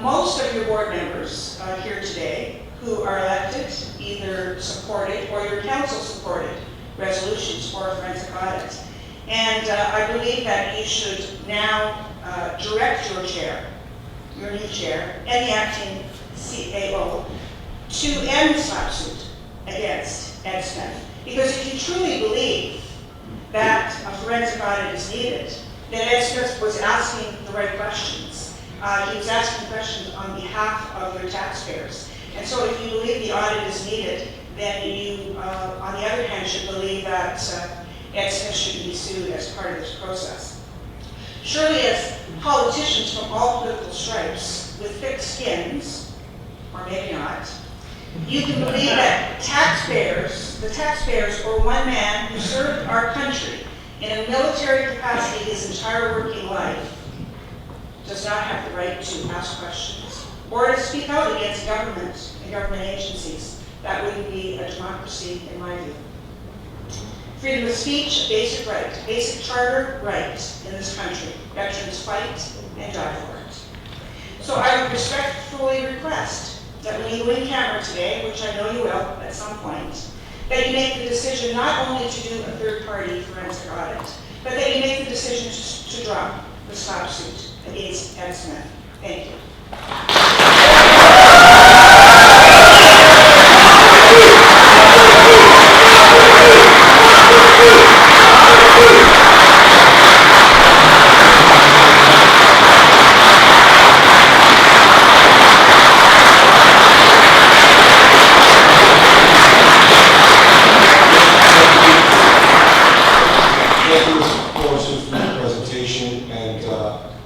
Most of your board members here today who are elected either supported or your council supported resolutions for a forensic audit. And I believe that you should now direct your chair, your new chair, and the acting CAO to end the slap suit against Ed Smith. Because if you truly believe that a forensic audit is needed, then Ed Smith was asking the right questions. He was asking questions on behalf of your taxpayers. And so if you believe the audit is needed, then you, on the other hand, should believe that Ed Smith should be sued as part of this process. Surely as politicians from all political stripes with thick skins, or maybe not, you can believe that the taxpayers or one man who served our country in a military capacity his entire working life does not have the right to ask questions or to speak out against government and government agencies. That wouldn't be a democracy in my view. Freedom of speech, a basic right, a basic charter right in this country. Veterans fight and die for it. So I would respectfully request that when you go in camera today, which I know you will at some point, that you make the decision not only to do a third-party forensic audit, but that you make the decision to drop the slap suit against Ed Smith. Thank you.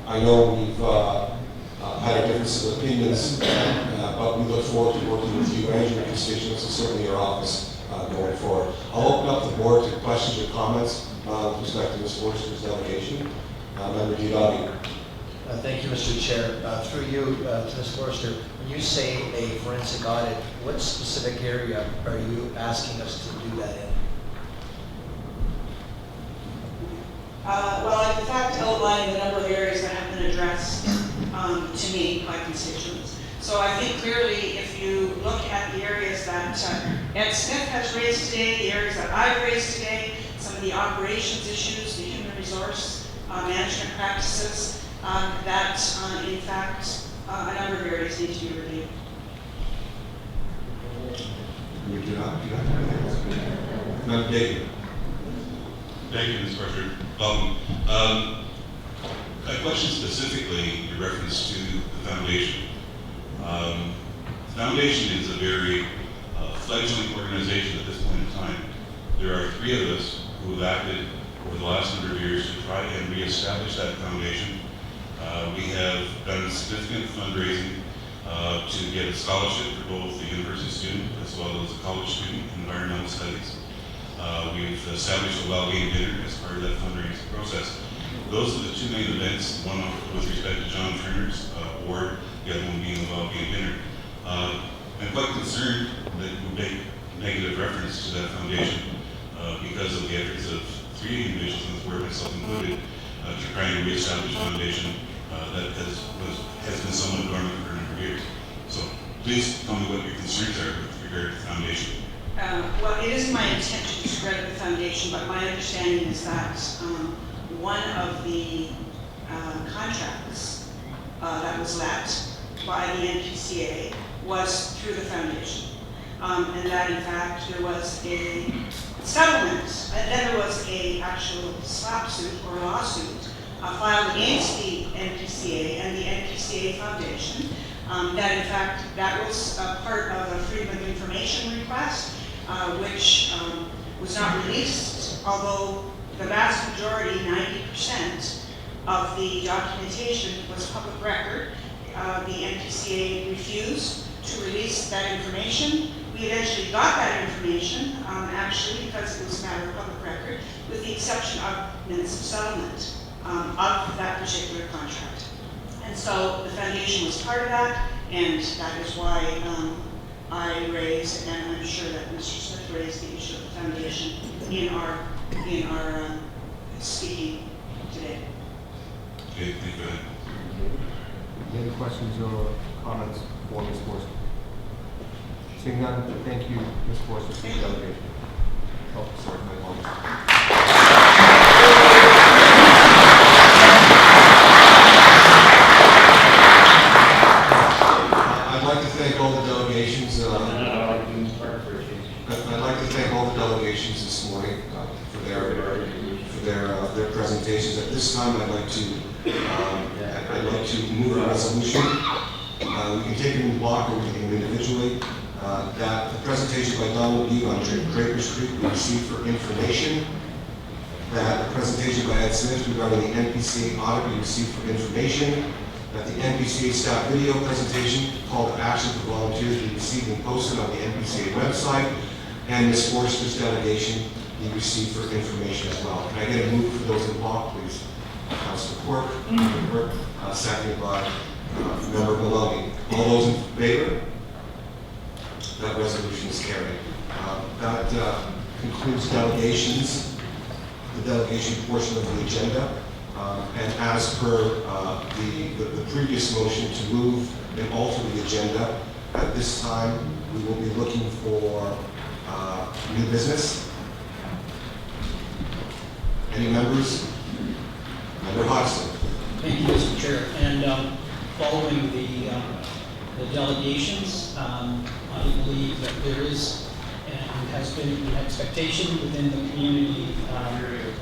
I know we've had our differences of opinions, but we look forward to working with you and your constituents and certainly your office going forward. I'll open up the board to questions or comments with respect to Ms. Forster's delegation. Member Delegates. Thank you, Mr. Chair. Through you to Ms. Forster, when you say a forensic audit, what specific area are you asking us to do that in? Well, I've in fact outlined the number of areas that have been addressed to me by constituents. So I think clearly if you look at the areas that Ed Smith has raised today, the areas that I've raised today, some of the operations issues, the human resource management practices, that in fact a number of areas need to be reviewed. We do not have anything. Madam David. Thank you, Mr. President. A question specifically in reference to the foundation. The foundation is a very fledgling organization at this point in time. There are 3 of us who have acted over the last number of years to try and reestablish that foundation. We have done significant fundraising to get a scholarship for both the university student as well as a college student in environmental studies. We've established a well-being dinner as part of that fundraising process. Those are the 2 main events, one with respect to John Turner's award, the other one being the well-being dinner. I'm quite concerned that we make negative reference to that foundation because of the efforts of 3 individuals in this board, myself included, to try and reestablish a foundation that has been somewhat dormant for a number of years. So please tell me what your concerns are with regard to the foundation. Well, it isn't my intent to discredit the foundation, but my understanding is that one of the contracts that was let by the NPCA was through the foundation. And that in fact there was a settlement, and then there was a actual slap suit or lawsuit filed against the NPCA and the NPCA Foundation. That in fact, that was part of a Freedom of Information request, which was not released, although the vast majority, 90% of the documentation was public record. The NPCA refused to release that information. We eventually got that information, actually, because it was a matter of public record, with the exception of minutes of settlement of that particular contract. And so the foundation was part of that, and that is why I raised, and I'm sure that Mr. Smith raised the issue of the foundation in our speaking today. Okay, thank you. Any questions or comments for Ms. Forster? Seeing none, thank you, Ms. Forster, for the delegation. Oh, sorry, my apologies. I'd like to thank all the delegations. I'd like to thank all the delegations this morning for their presentations. At this time, I'd like to move a resolution. We can take them in block or we can take them individually. That the presentation by Donald Yu on Draper Street be received for information. That the presentation by Ed Smith regarding the NPCA audit be received for information. That the NPCA staff video presentation, call to action for volunteers, be received and posted on the NPCA website. And Ms. Forster's delegation be received for information as well. Can I get a move for those in block, please? Councilor Quirk, seconded by Member Maloney. All those in favor? That resolution is carried. That concludes delegations, the delegation portion of the agenda. And as per the previous motion to move and alter the agenda, at this time we will be looking for new business. Any members? Member Hodgson. Thank you, Mr. Chair. And following the delegations, I believe that there is and has been an expectation within the community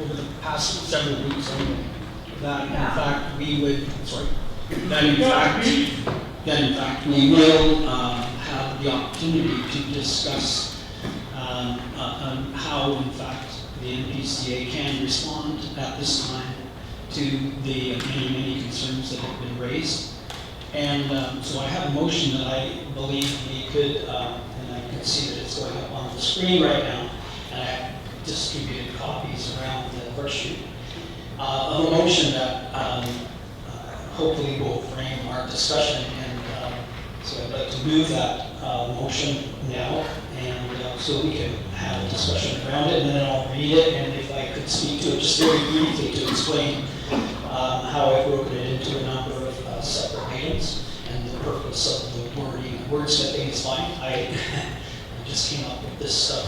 over the past several weeks that in fact we would, that in fact we will have the opportunity to discuss on how in fact the NPCA can respond at this time to the many concerns that have been raised. And so I have a motion that I believe we could, and I can see that it's going up on the screen right now, and I have distributed copies around the horseshoe, of a motion that hopefully will frame our discussion and So I'd like to move that motion now, and so we can have a discussion around it, and then I'll read it, and if I could speak to it just very briefly to explain how I've broken it into a number of separate items, and the purpose of the wording. Wordsmithing is fine. I just came up with this stuff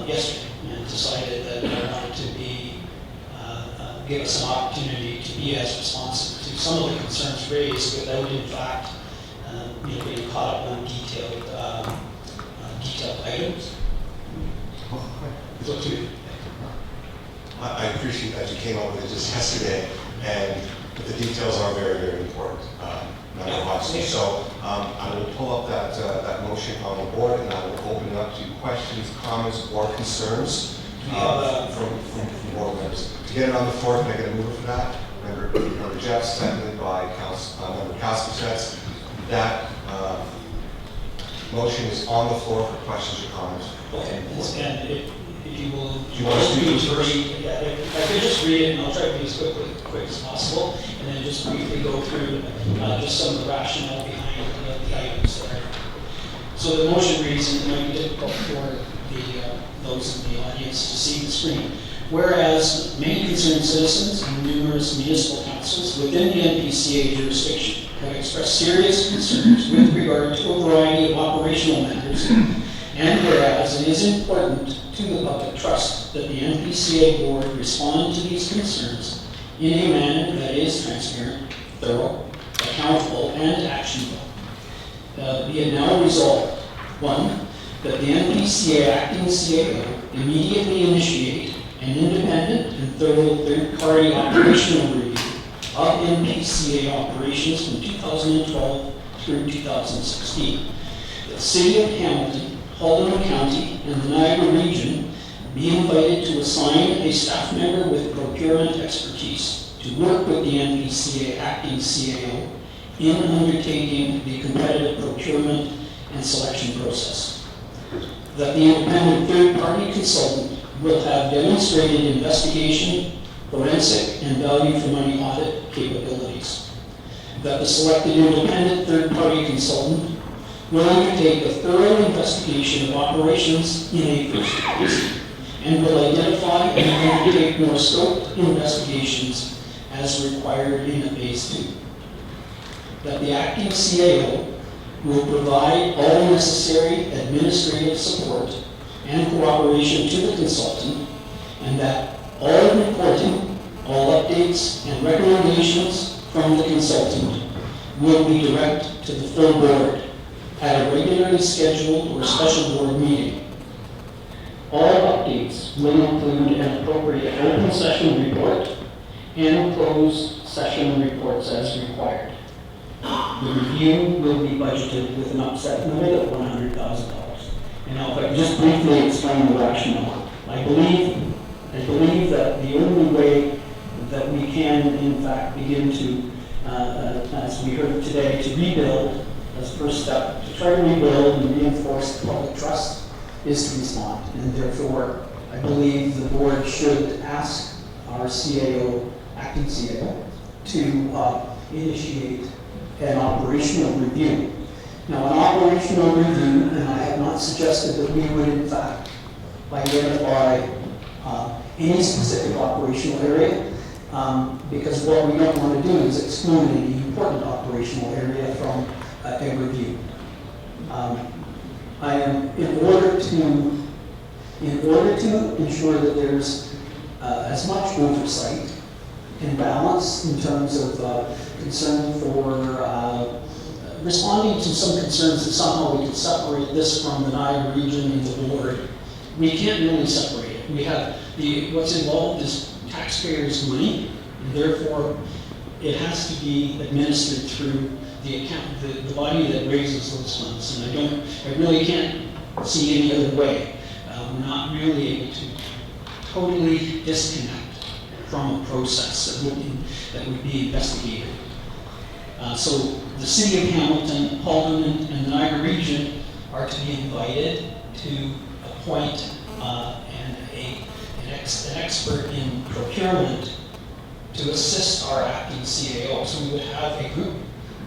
yesterday and decided that I wanted to give us an opportunity to be as responsive to some of the concerns raised without, in fact, being caught up on detailed items. So to I appreciate that you came up with it just yesterday, and the details are very, very important. Member Hodgson. So I will pull up that motion on the board, and I will open it up to questions, comments, or concerns from board members. To get it on the floor, can I get a mover for that? Member Jeff, seconded by Member Kaspers. That motion is on the floor for questions or comments. Okay, and if you will, do you want us to do this first? Yeah, if I could just read it, and I'll try to be as quick as possible, and then just briefly go through just some of the rationale behind the items there. So the motion reads, and it might be difficult for those in the audience to see the screen. Whereas many concerned citizens and numerous municipal councils within the NPCA jurisdiction have expressed serious concerns with regard to a variety of operational matters, and whereas it is important to the public trust that the NPCA board respond to these concerns in a manner that is transparent, thorough, accountable, and actionable. Be it now resolved, 1, that the NPCA acting CAO immediately initiate an independent and thorough third-party operational review of NPCA operations from 2012 through 2016. The City of Hamilton, Halton County, and the Niagara region be invited to assign a staff member with procurement expertise to work with the NPCA acting CAO in undertaking the competitive procurement and selection process. That the independent third-party consultant will have demonstrated investigation, forensic, and value for money audit capabilities. That the selected independent third-party consultant will undertake a thorough investigation of operations in a first phase and will identify and undertake more scoped investigations as required in a phase 2. That the acting CAO will provide all necessary administrative support and cooperation to the consultant, and that all reporting, all updates, and recommendations from the consultant will be direct to the full board at a regularly scheduled or special board meeting. All updates will include an appropriate open session report and closed session reports as required. The review will be budgeted with an upset limit of $100,000. And now if I can just briefly explain the rationale. I believe that the only way that we can in fact begin to, as we heard today, to rebuild as first step, to try to rebuild and reinforce the public trust is to respond. And therefore, I believe the board should ask our CAO, acting CAO, to initiate an operational review. Now, an operational review, and I have not suggested that we would in fact identify any specific operational area, because what we don't want to do is exclude any important operational area from a review. I am, in order to ensure that there's as much oversight and balance in terms of concern for responding to some concerns that somehow we could separate this from the Niagara region and the board. We can't really separate it. We have what's involved is taxpayers' money, and therefore it has to be administered through the account, the body that raises those funds. And I really can't see any other way. We're not really able to totally disconnect from a process that would be investigated. So the City of Hamilton, Halton, and the Niagara region are to be invited to appoint an expert in procurement to assist our acting CAO. So we would have a group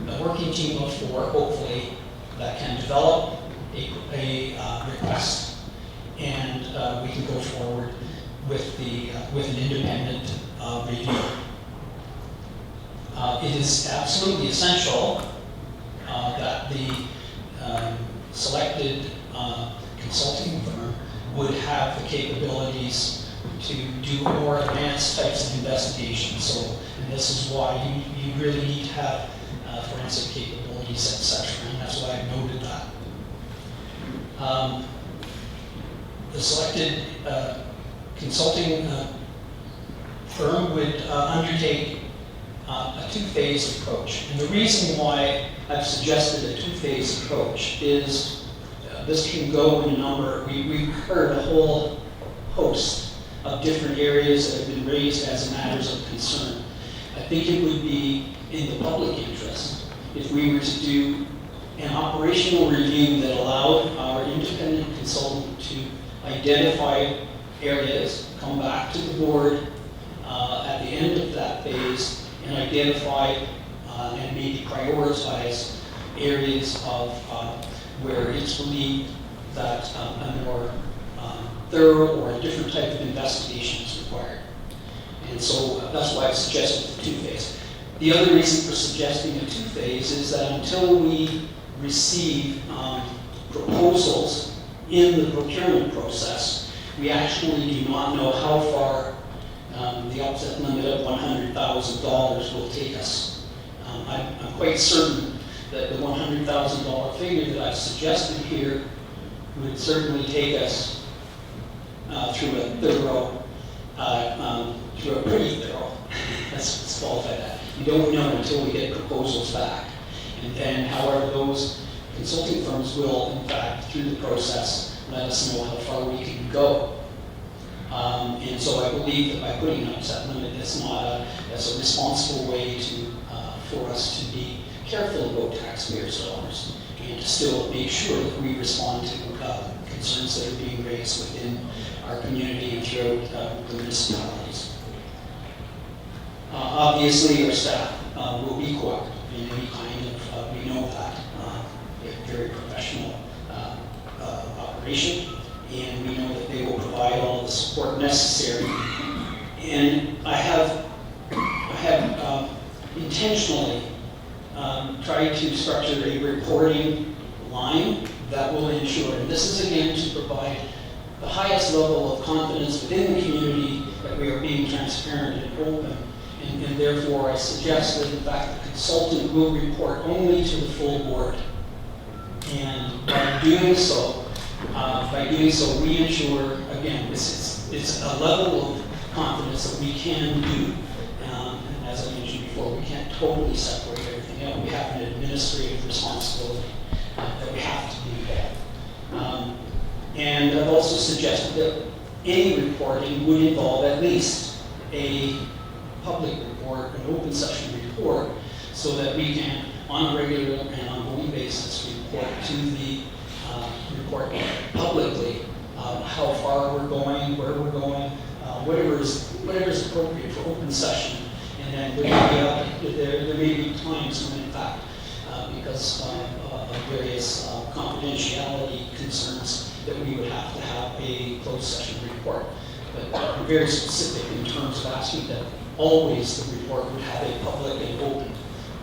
a working team of 4, hopefully, that can develop a request, and we can go forward with an independent review. It is absolutely essential that the selected consulting firm would have the capabilities to do more advanced types of investigations. So, and this is why you really need to have forensic capabilities, etc. And that's why I noted that. The selected consulting firm would undertake a two-phase approach. And the reason why I've suggested a two-phase approach is this can go in a number. We've heard a whole host of different areas that have been raised as matters of concern. I think it would be in the public interest if we were to do an operational review that allowed our independent consultant to identify areas, come back to the board at the end of that phase, and identify and maybe prioritize areas of where it's believed that a more thorough or a different type of investigation is required. And so that's why I suggested the two-phase. The other reason for suggesting a two-phase is that until we receive proposals in the procurement process, we actually do not know how far the upset limit of $100,000 will take us. I'm quite certain that the $100,000 figure that I've suggested here would certainly take us through a thorough, through a pretty thorough, let's qualify that. We don't know until we get proposals back. And then, however, those consulting firms will, in fact, through the process, let us know how far we can go. And so I believe that by putting an upset limit, that's a responsible way for us to be careful about taxpayers' dollars and to still make sure that we respond to concerns that are being raised within our community and throughout the municipalities. Obviously, our staff will be cooperative in any kind of, we know that, a very professional operation, and we know that they will provide all the support necessary. And I have intentionally tried to structure a reporting line that will ensure, and this is again to provide the highest level of confidence within the community that we are being transparent and open. And therefore, I suggest that in fact the consultant will report only to the full board. And by doing so, we ensure, again, it's a level of confidence that we can do. And as I mentioned before, we can't totally separate everything out. We have an administrative responsibility that we have to do. And I've also suggested that any reporting would involve at least a public report, an open session report, so that we can, on a regular and ongoing basis, report publicly how far we're going, where we're going, whatever is appropriate for open session. And then there may be times when, in fact, because of various confidentiality concerns, that we would have to have a closed session report. But I'm very specific in terms of asking that always the report would have a public and open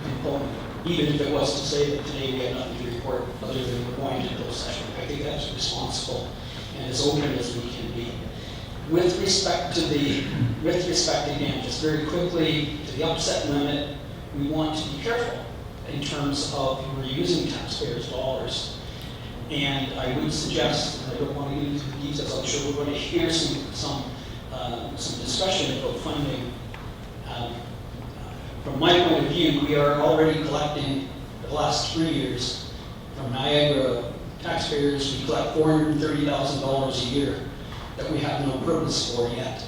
component, even if it was to say that today we have nothing to report other than we're going to closed session. I think that's responsible and as open as we can be. With respect again, just very quickly, to the upset limit, we want to be careful in terms of we're using taxpayers' dollars. And I would suggest, and I don't want to get into the details, I'm sure we're going to hear some discussion about funding. From my point of view, we are already collecting the last 3 years from Niagara taxpayers. We collect $430,000 a year that we have no purpose for yet.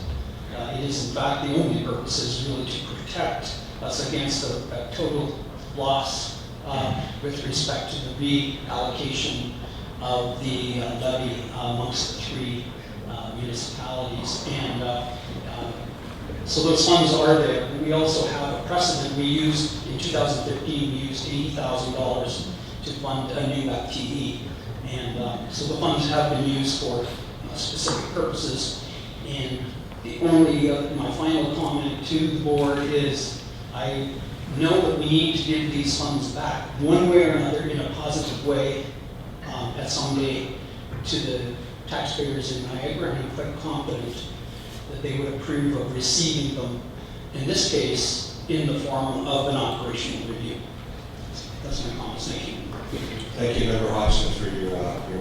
It is in fact the only purpose is really to protect us against a total loss with respect to the reallocation of the levy amongst the 3 municipalities. And So those funds are there. And we also have a precedent. We used, in 2015, we used $80,000 to fund a new FTE. And so the funds have been used for specific purposes. And the only, my final comment to the board is I know that we need to give these funds back one way or another in a positive way at some day to the taxpayers in Niagara, and I'm quite confident that they would approve of receiving them, in this case, in the form of an operational review. That's my comments. Thank you. Thank you, Member Hodgson, for your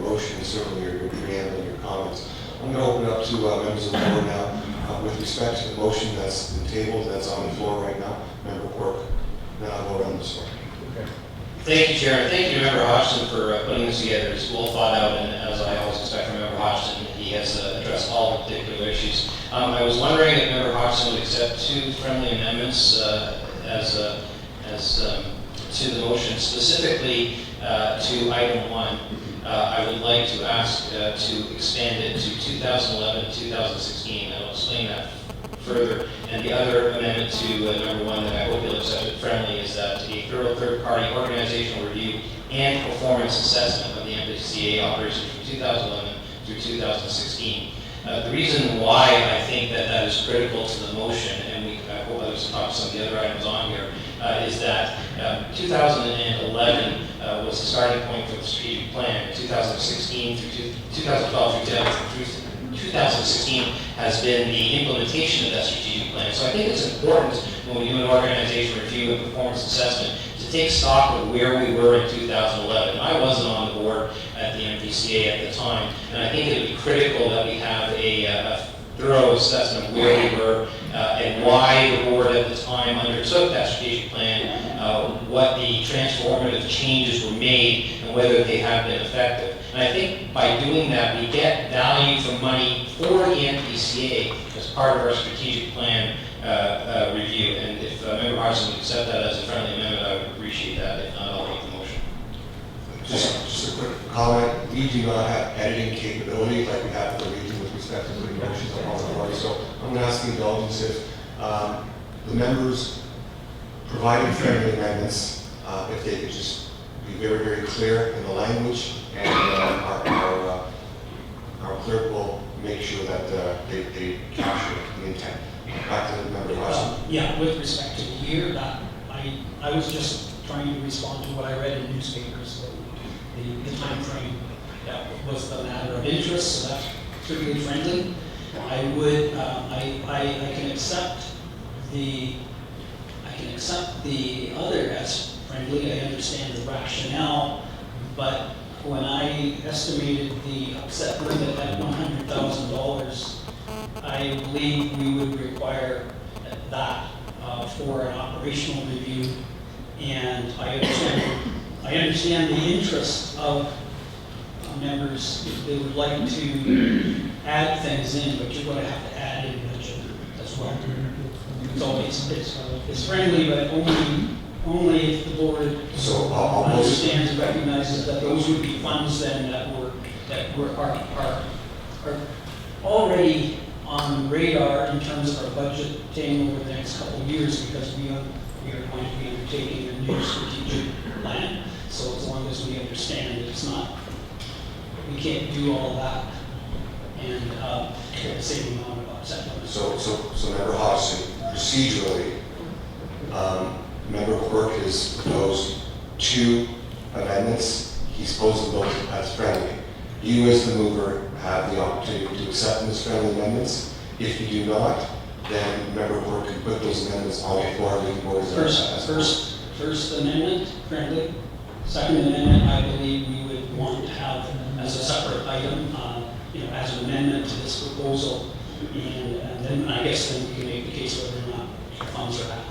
motion, and certainly your preamble and your comments. I'm going to open it up to members of the board now. With respect to the motion that's been tabled, that's on the floor right now, Member Quirk. Then I'll go around the floor. Okay. Thank you, Chair. Thank you to Member Hodgson for putting this together. It's well thought out, and as I always expect from Member Hodgson, he has addressed all the particular issues. I was wondering if Member Hodgson would accept 2 friendly amendments to the motion, specifically to item 1. I would like to ask to expand it to 2011 2016. I'll explain that further. And the other amendment to number 1 that I hope you'll accept it friendly is that a thorough third-party organizational review and performance assessment of the NPCA operations from 2011 through 2016. The reason why I think that that is critical to the motion, and I hope others will talk to some of the other items on here, is that 2011 was the starting point for the strategic plan. 2016 through 2012 through 2016 has been the implementation of that strategic plan. So I think it's important when we do an organizational review and performance assessment to take stock of where we were in 2011. I wasn't on the board at the NPCA at the time, and I think it would be critical that we have a thorough assessment of where we were and why the board at the time undertook that strategic plan, what the transformative changes were made, and whether they have been effective. And I think by doing that, we get value for money for the NPCA as part of our strategic plan review. And if Member Hodgson would accept that as a friendly amendment, I would appreciate that. If not, I'll make the motion. Just a quick comment. We do not have editing capability like we have for the region with respect to putting motions on all the parties. So I'm going to ask the indulgence if the members providing friendly amendments, if they could just be very, very clear in the language, and our clerk will make sure that they capture the intent. Back to the member question. Yeah, with respect to here, that I was just trying to respond to what I read in newspapers, the time frame that was the matter of interest, so that's pretty friendly. I can accept the other as friendly. I understand the rationale, but when I estimated the upset limit at $100,000, I believe we would require that for an operational review. And I understand the interest of members if they would like to add things in, but you're going to have to add in budget as well. So it's friendly, but only if the board understands and recognizes that those would be funds then that are already on the radar in terms of our budgeting over the next couple of years, because we are going to be undertaking a new strategic plan. So as long as we understand that it's not, we can't do all that and save the amount of upset. So Member Hodgson, procedurally, Member Quirk has proposed 2 amendments. He's proposed them both as friendly. You, as the mover, have the opportunity to accept them as friendly amendments. If you do not, then Member Quirk can put those amendments on the floor and we can vote First amendment, friendly. Second amendment, I believe we would want to have as a separate item, as an amendment to this proposal. And then I guess then we can make the case whether or not funds are out.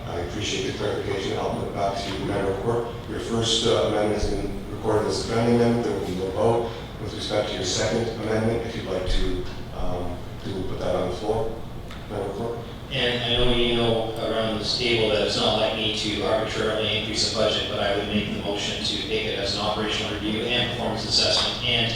I appreciate the clarification. I'll put it back to you, Member Quirk. Your first amendment has been recorded as a friendly amendment. There will be no vote. With respect to your second amendment, if you'd like to put that on the floor, Member Quirk. And I know you know around this table that it's not like me to arbitrarily increase the budget, but I would make the motion to take it as an operational review and performance assessment and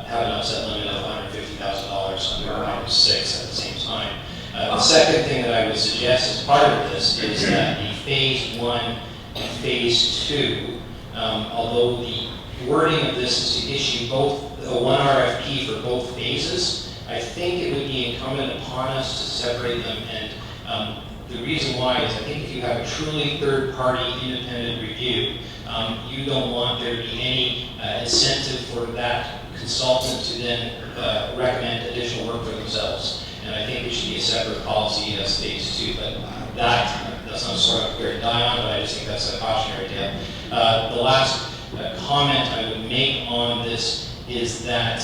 have an upset limit of $150,000 under item 6 at the same time. The second thing that I would suggest as part of this is that the phase 1 and phase 2, although the wording of this is to issue both one RFP for both phases, I think it would be incumbent upon us to separate them. And the reason why is I think if you have a truly third-party independent review, you don't want there to be any incentive for that consultant to then recommend additional work for themselves. And I think it should be a separate policy as phase 2. But that's not sort of where to die on, but I just think that's a cautionary tale. The last comment I would make on this is that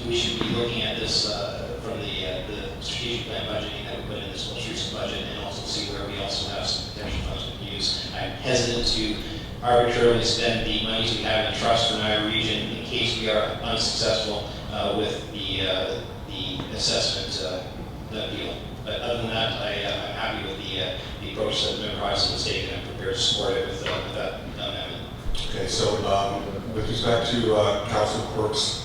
we should be looking at this from the strategic plan budgeting that we put in this most recent budget, and also see where we also have some potential funds we can use. I'm hesitant to arbitrarily spend the monies we have in trust for Niagara region in case we are unsuccessful with the assessment deal. But other than that, I'm happy with the approach that Member Hodgson has taken, and I'm prepared to support it with that amendment. Okay, so with respect to Councilor Quirk's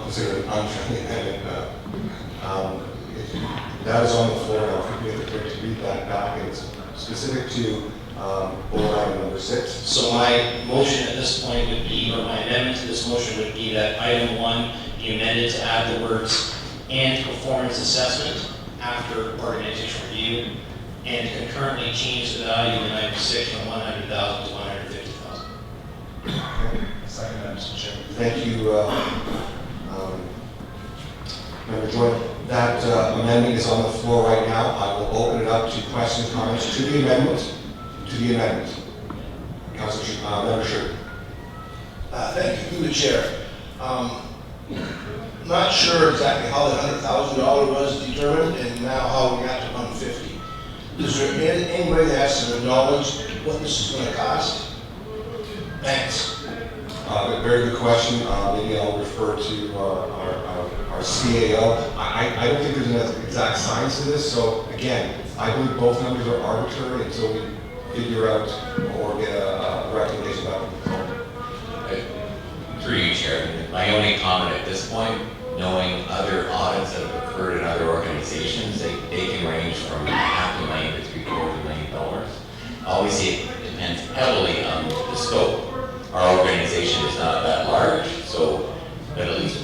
considered unfriendly amendment, that is on the floor now. If you have to read that back, and it's specific to bullet item number 6. So my motion at this point would be, or my amendment to this motion would be that item 1 be amended to add the words "and performance assessment" after organizational review, and concurrently change the value of item 6 from 100,000 to 150,000. Okay. Second, Mr. Chairman. Thank you, Member Joy. That amendment is on the floor right now. I will open it up to questions, comments to the amendment. Councilor Member Sherman. Thank you, through the chair. Not sure exactly how the $100,000 was determined and now how we got to 150. Is there anybody that has some knowledge what this is going to cost? Thanks. Very good question. Maybe I'll refer to our CAO. I don't think there's an exact science to this. So again, I believe both numbers are arbitrary until we figure out or get a recommendation about it. Through you, Chair. My only comment at this point, knowing other audits that have occurred in other organizations, they can range from $500,000 to $750,000. Obviously, it depends heavily on the scope. Our organization is not that large, so but at least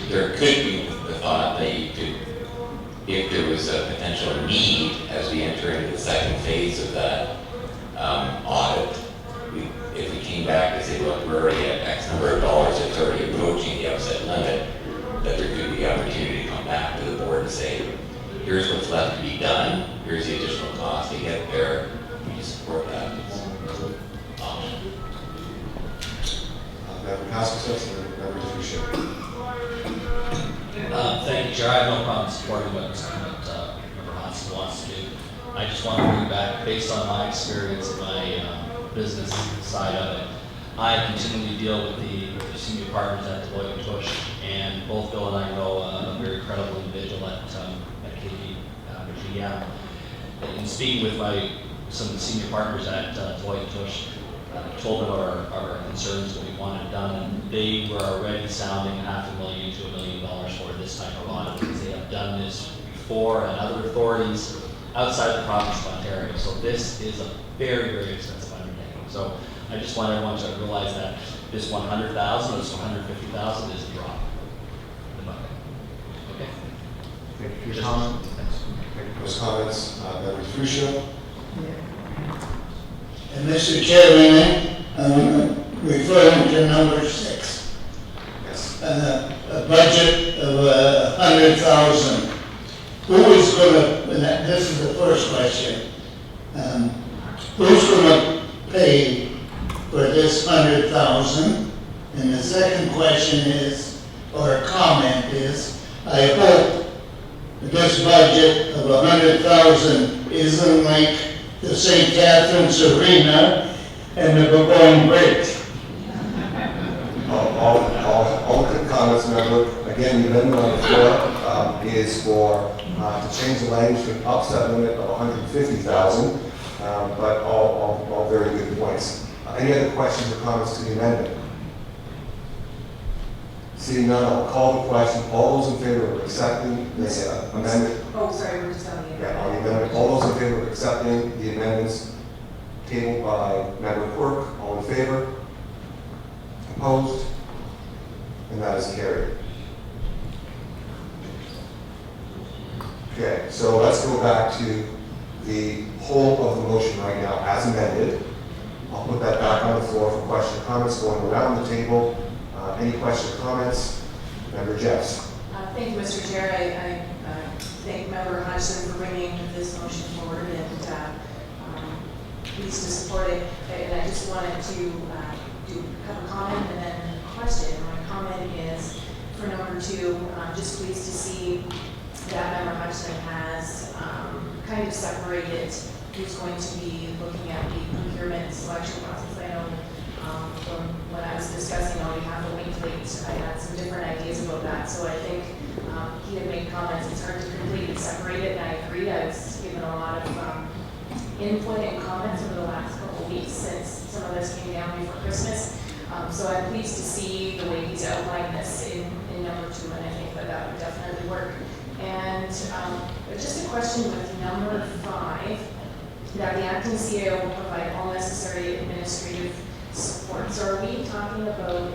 there could be the thought that you could, if there was a potential need as we enter into the second phase of that audit, if we came back and say, look, we're already at X number of dollars, it's already approaching the upset limit, that there could be the opportunity to come back to the board and say, here's what's left to be done, here's the additional cost to get there, we support that. Member Pascal, and Member DeFucci. Thank you, Chair. I have no problem supporting what Member Hodgson wants to do. I just want to bring back, based on my experience in my business side of it, I continually deal with the senior partners at Deloitte & Touche, and both Bill and I know a very credible individual at KPMG. In speaking with some of the senior partners at Deloitte & Touche, told them our concerns, what we wanted done, and they were already sounding $500,000 to $1 million for this type of audit, because they have done this before at other authorities outside the province of Ontario. So this is a very, very expensive undertaking. So I just want everyone to realize that this 100,000 or this 150,000 is a drop in the bucket. Okay. Thank you for your comment. Thank you for those comments. Member DeFucci. And Mr. Chairman, I'm referring to number 6. Yes. A budget of 100,000. Who is going to, this is the first question, who's going to pay for this 100,000? And the second question is, or comment is, I hope this budget of 100,000 isn't like the St. Catherine's Arena and the Burgoyne Bridge. All good comments, Member. Again, the amendment on the floor is for to change the language to an upset limit of 150,000, but all very good points. Any other questions or comments to the amendment? Seeing none, I'll call the question. All those in favor of accepting this amendment? Oh, sorry, we're just on the. Yeah, on the amendment. All those in favor of accepting the amendments tabled by Member Quirk, all in favor? Opposed? And that is carried. Okay, so let's go back to the whole of the motion right now as amended. I'll put that back on the floor for question or comments going around the table. Any question or comments? Member Jeffs. Thank you, Mr. Chair. I thank Member Hodgson for bringing this motion forward and pleased to support it. And I just wanted to have a comment and then a question. My comment is for number 2, just pleased to see that Member Hodgson has kind of separated who's going to be looking at the procurement selection process. I know from when I was discussing on behalf of Linklate, I had some different ideas about that. So I think he had made comments, it's hard to completely separate it, and I agreed. I was given a lot of input and comments over the last couple of weeks since some of this came down before Christmas. So I'm pleased to see the way he's outlined this in number 2, and I think that would definitely work. And just a question with number 5, that the acting CAO will provide all necessary administrative support. So are we talking about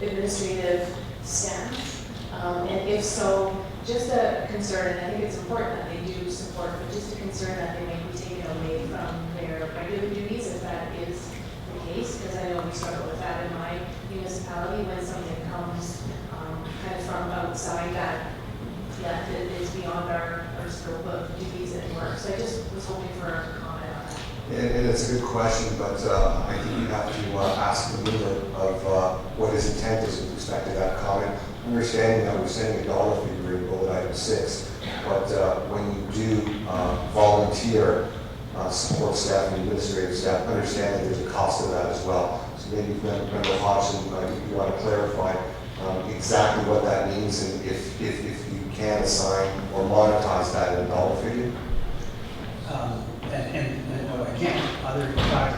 administrative staff? And if so, just a concern, and I think it's important that they do support, but just a concern that they may be taken away from their regular duties, if that is the case, because I know we struggle with that in my municipality when something comes kind of from outside that is beyond our scope of duties and work. So I just was hoping for a comment on that. And it's a good question, but I think you have to ask the leader of what his intent is with respect to that comment. Understanding that we're setting a dollar figure in bullet item 6, but when you do volunteer support staff and administrative staff, understand that there's a cost to that as well. So maybe Member Hodgson, you want to clarify exactly what that means, and if you can assign or monetize that in a dollar figure? And no, I can't, other than the fact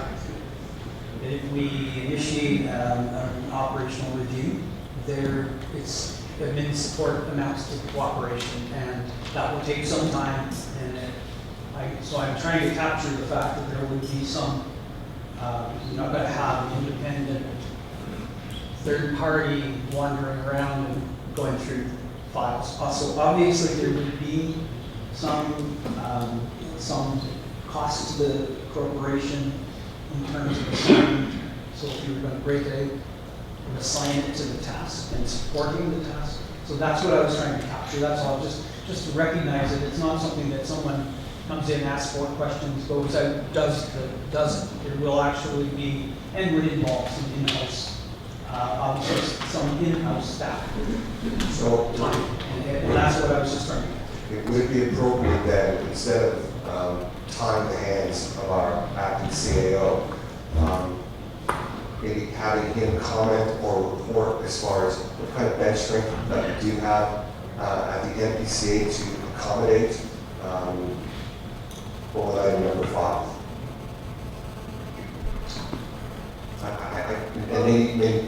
that if we initiate an operational review, it's admin support amounts to cooperation, and that will take some time. And so I'm trying to capture the fact that there would be some, you're not going to have an independent third party wandering around and going through files. Also, obviously, there would be some cost to the corporation in terms of assigning. So if you were going to break it out and assign it to the task and supporting the task. So that's what I was trying to capture. That's all. Just to recognize that it's not something that someone comes in, asks 4 questions, goes out, does it. It will actually be, and would involve some in-house, obviously some in-house staff. So, and that's what I was just trying to capture. Would it be appropriate then, instead of tying the hands of our acting CAO, maybe having him comment or report as far as what kind of bench strength that we do have at the NPCA to accommodate bullet item number 5. And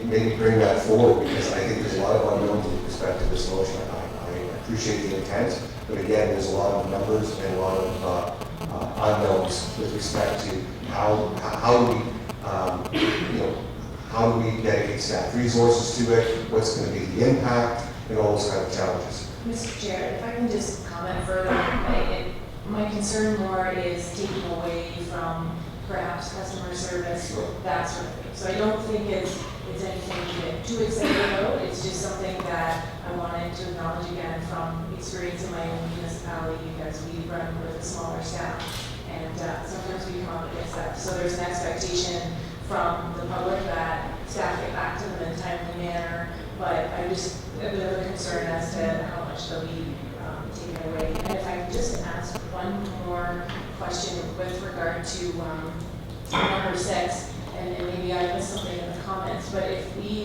maybe bring that forward, because I think there's a lot of unknowns with respect to this motion. I appreciate the intent, but again, there's a lot of numbers and a lot of unknowns with respect to how do we dedicate staff resources to it, what's going to be the impact, and all those kind of challenges. Mr. Chair, if I can just comment further, my concern more is taking away from perhaps customer service, that sort of thing. So I don't think it's anything to get too excited about. It's just something that I wanted to acknowledge again from experience in my own municipality, because we run with a smaller staff, and sometimes we come up against that. So there's an expectation from the public that staff get back to them in a timely manner, but I'm just a bit of a concern as to how much they'll be taken away. And if I could just ask one more question with regard to number 6, and maybe I missed something in the comments, but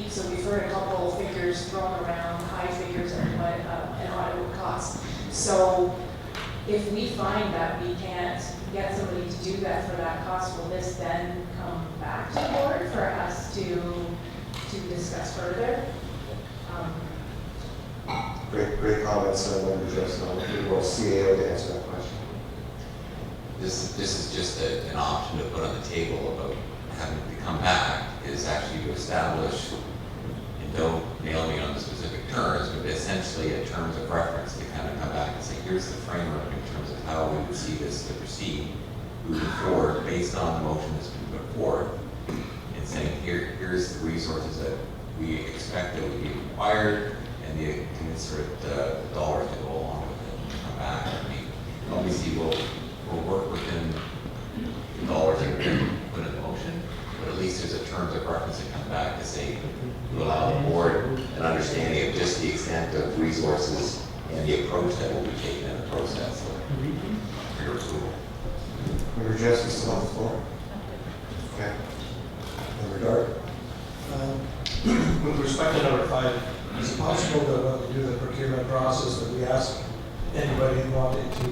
so we've heard a couple of figures thrown around, high figures on what an audit would cost. So if we find that we can't get somebody to do that for that cost, will this then come back to the board for us to discuss further? Great comments, Member Justin. I'll give you CAO to answer that question. This is just an option to put on the table about having to come back, is actually to establish, and don't nail me on the specific terms, but essentially in terms of reference to kind of come back and say, here's the framework in terms of how we would see this to proceed moving forward based on the motion that's been put forward, and saying, here's the resources that we expect that would be required and the commensurate dollars to go along with it and come back. I mean, obviously we'll work within the dollars that are put in the motion, but at least there's a terms of reference that come back to say, to allow the board an understanding of just the extent of resources and the approach that will be taken in the process for your approval. Member Jess, is still on the floor? Okay. Member Dart? With respect to number 5, is it possible that when we do the procurement process that we ask anybody wanting to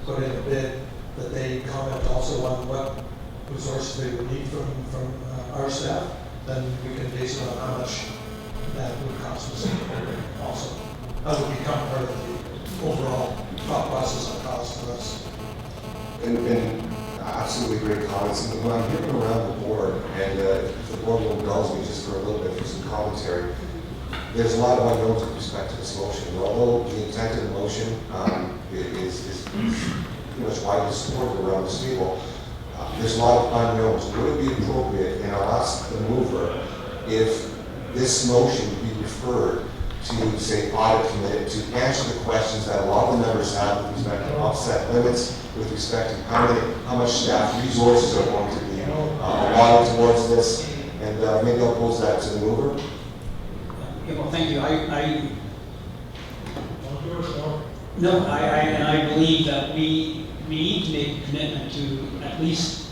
put in a bid that they comment also on what resources they would need from our staff, then we can base it on how much that would cost us also. That would become part of the overall thought process on cost for us. And absolutely great comments. And when I'm hearing around the board, and if the board will indulge me just for a little bit for some commentary, there's a lot of unknowns with respect to this motion. And although the intent of the motion is pretty much widely supported around this table, there's a lot of unknowns. Would it be appropriate, and I'll ask the mover, if this motion be referred to, say, audit committee to answer the questions that a lot of the members have with respect to offset limits, with respect to how much staff resources are going to be allotted towards this, and maybe I'll pose that to the mover. Okay, well, thank you. I believe that we need to make a commitment to at least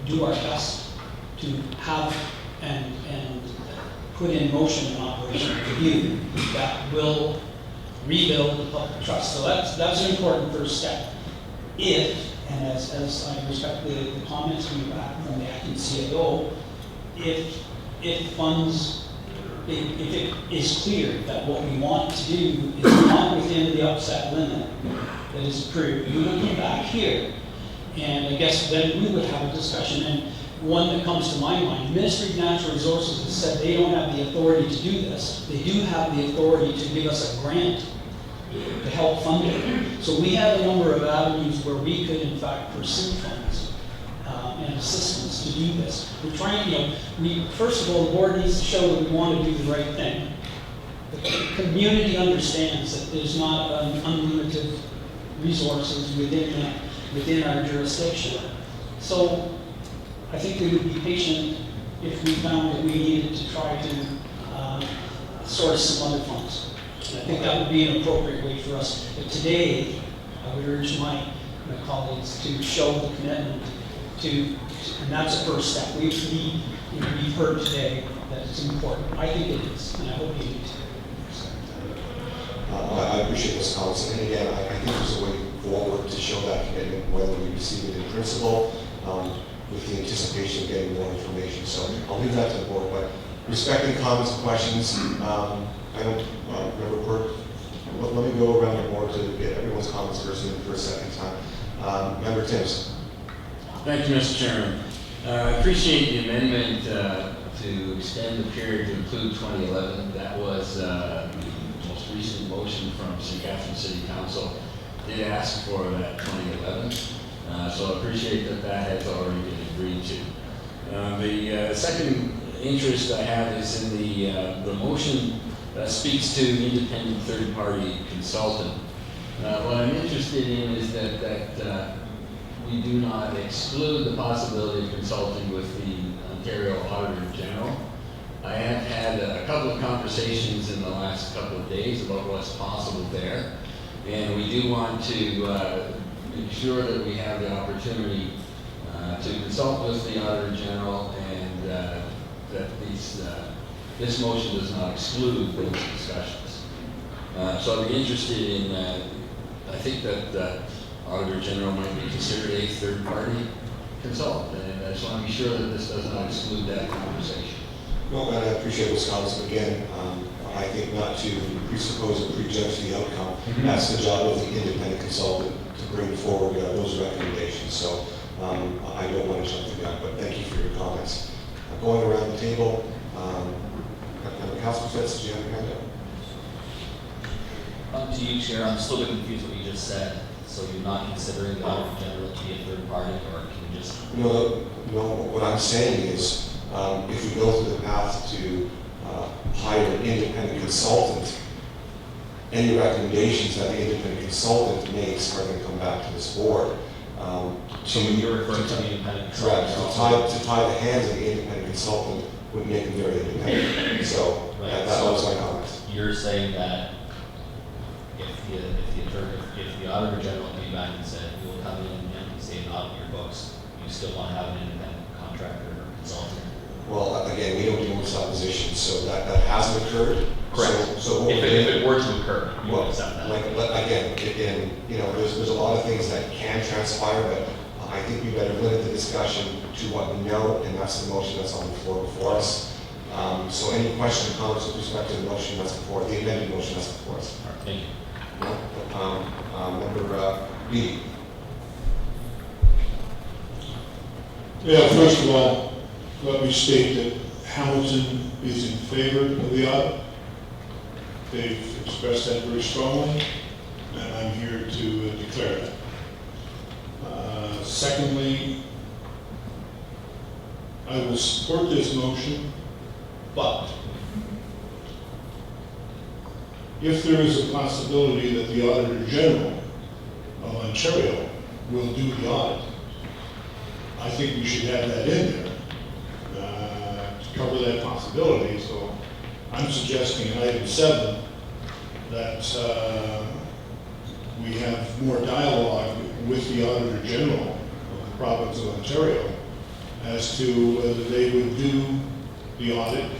do our best to have and put in motion an operation review that will rebuild the public trust. So that's an important first step. If, and as I respect the comments coming back from the acting CAO, if funds, if it is clear that what we want to do is not within the upset limit that is approved, we will come back here. And I guess then we would have a discussion. And one that comes to my mind, the Ministry of Natural Resources has said they don't have the authority to do this. They do have the authority to give us a grant to help fund it. So we have a number of avenues where we could in fact pursue funds and assistance to do this. We're trying, first of all, the board needs to show that we want to do the right thing. The community understands that there's not unlimited resources within our jurisdiction. So I think we would be patient if we found that we needed to try to source some other funds. And I think that would be an appropriate way for us. But today, I would urge my colleagues to show the commitment and that's a first step. We've heard today that it's important. I think it is, and I hope you do too. I appreciate those comments. And again, I think there's a way forward to show that commitment, whether we receive it in principle, with the anticipation of getting more information. So I'll leave that to the board. But respecting comments and questions, I don't remember. Let me go around the board to get everyone's comments first and for a second time. Member Timms. Thank you, Mr. Chairman. I appreciate the amendment to extend the period to include 2011. That was the most recent motion from St. Catharines City Council. Did ask for that 2011. So I appreciate that has already been agreed to. The second interest I have is in the motion that speaks to independent third-party consultant. What I'm interested in is that we do not exclude the possibility of consulting with the Ontario Auditor General. I have had a couple of conversations in the last couple of days about what's possible there, and we do want to ensure that we have the opportunity to consult with the Auditor General, and that this motion does not exclude those discussions. So I'd be interested in, I think that the Auditor General might be considered a third-party consultant, and I just want to be sure that this does not exclude that conversation. Well, I appreciate those comments, but again, I think not to presuppose or prejudge the outcome. That's the job of the independent consultant to bring forward those recommendations. So I don't want to jump the gun, but thank you for your comments. Going around the table, Councilor Fitz, do you have your hand up? To you, Chair, I'm still a bit confused what you just said. So you're not considering the Auditor General to be a third party, or can you just? No, what I'm saying is, if we go through the path to hire an independent consultant, any recommendations that the independent consultant makes are going to come back to this board. So you're referring to the independent consultant? Correct. To tie the hands of the independent consultant would make them very independent. So that was my comment. You're saying that if the Auditor General came back and said, we will come in and NPCA and audit your books, you still want to have an independent contractor or consultant? Well, again, we don't deal with suppositions, so that hasn't occurred. Correct. So if it were to occur, you would accept that. Again, there's a lot of things that can transpire, but I think we better limit the discussion to what we know, and that's the motion that's on the floor before us. So any questions or comments with respect to the motion that's before, the amended motion that's before us? All right, thank you. Member B. Yeah, first of all, let me state that Hamilton is in favor of the audit. They've expressed that very strongly, and I'm here to declare that. Secondly, I will support this motion, but if there is a possibility that the Auditor General of Ontario will do the audit, I think we should have that in there to cover that possibility. So I'm suggesting in item 7 that we have more dialogue with the Auditor General of the province of Ontario as to whether they would do the audit.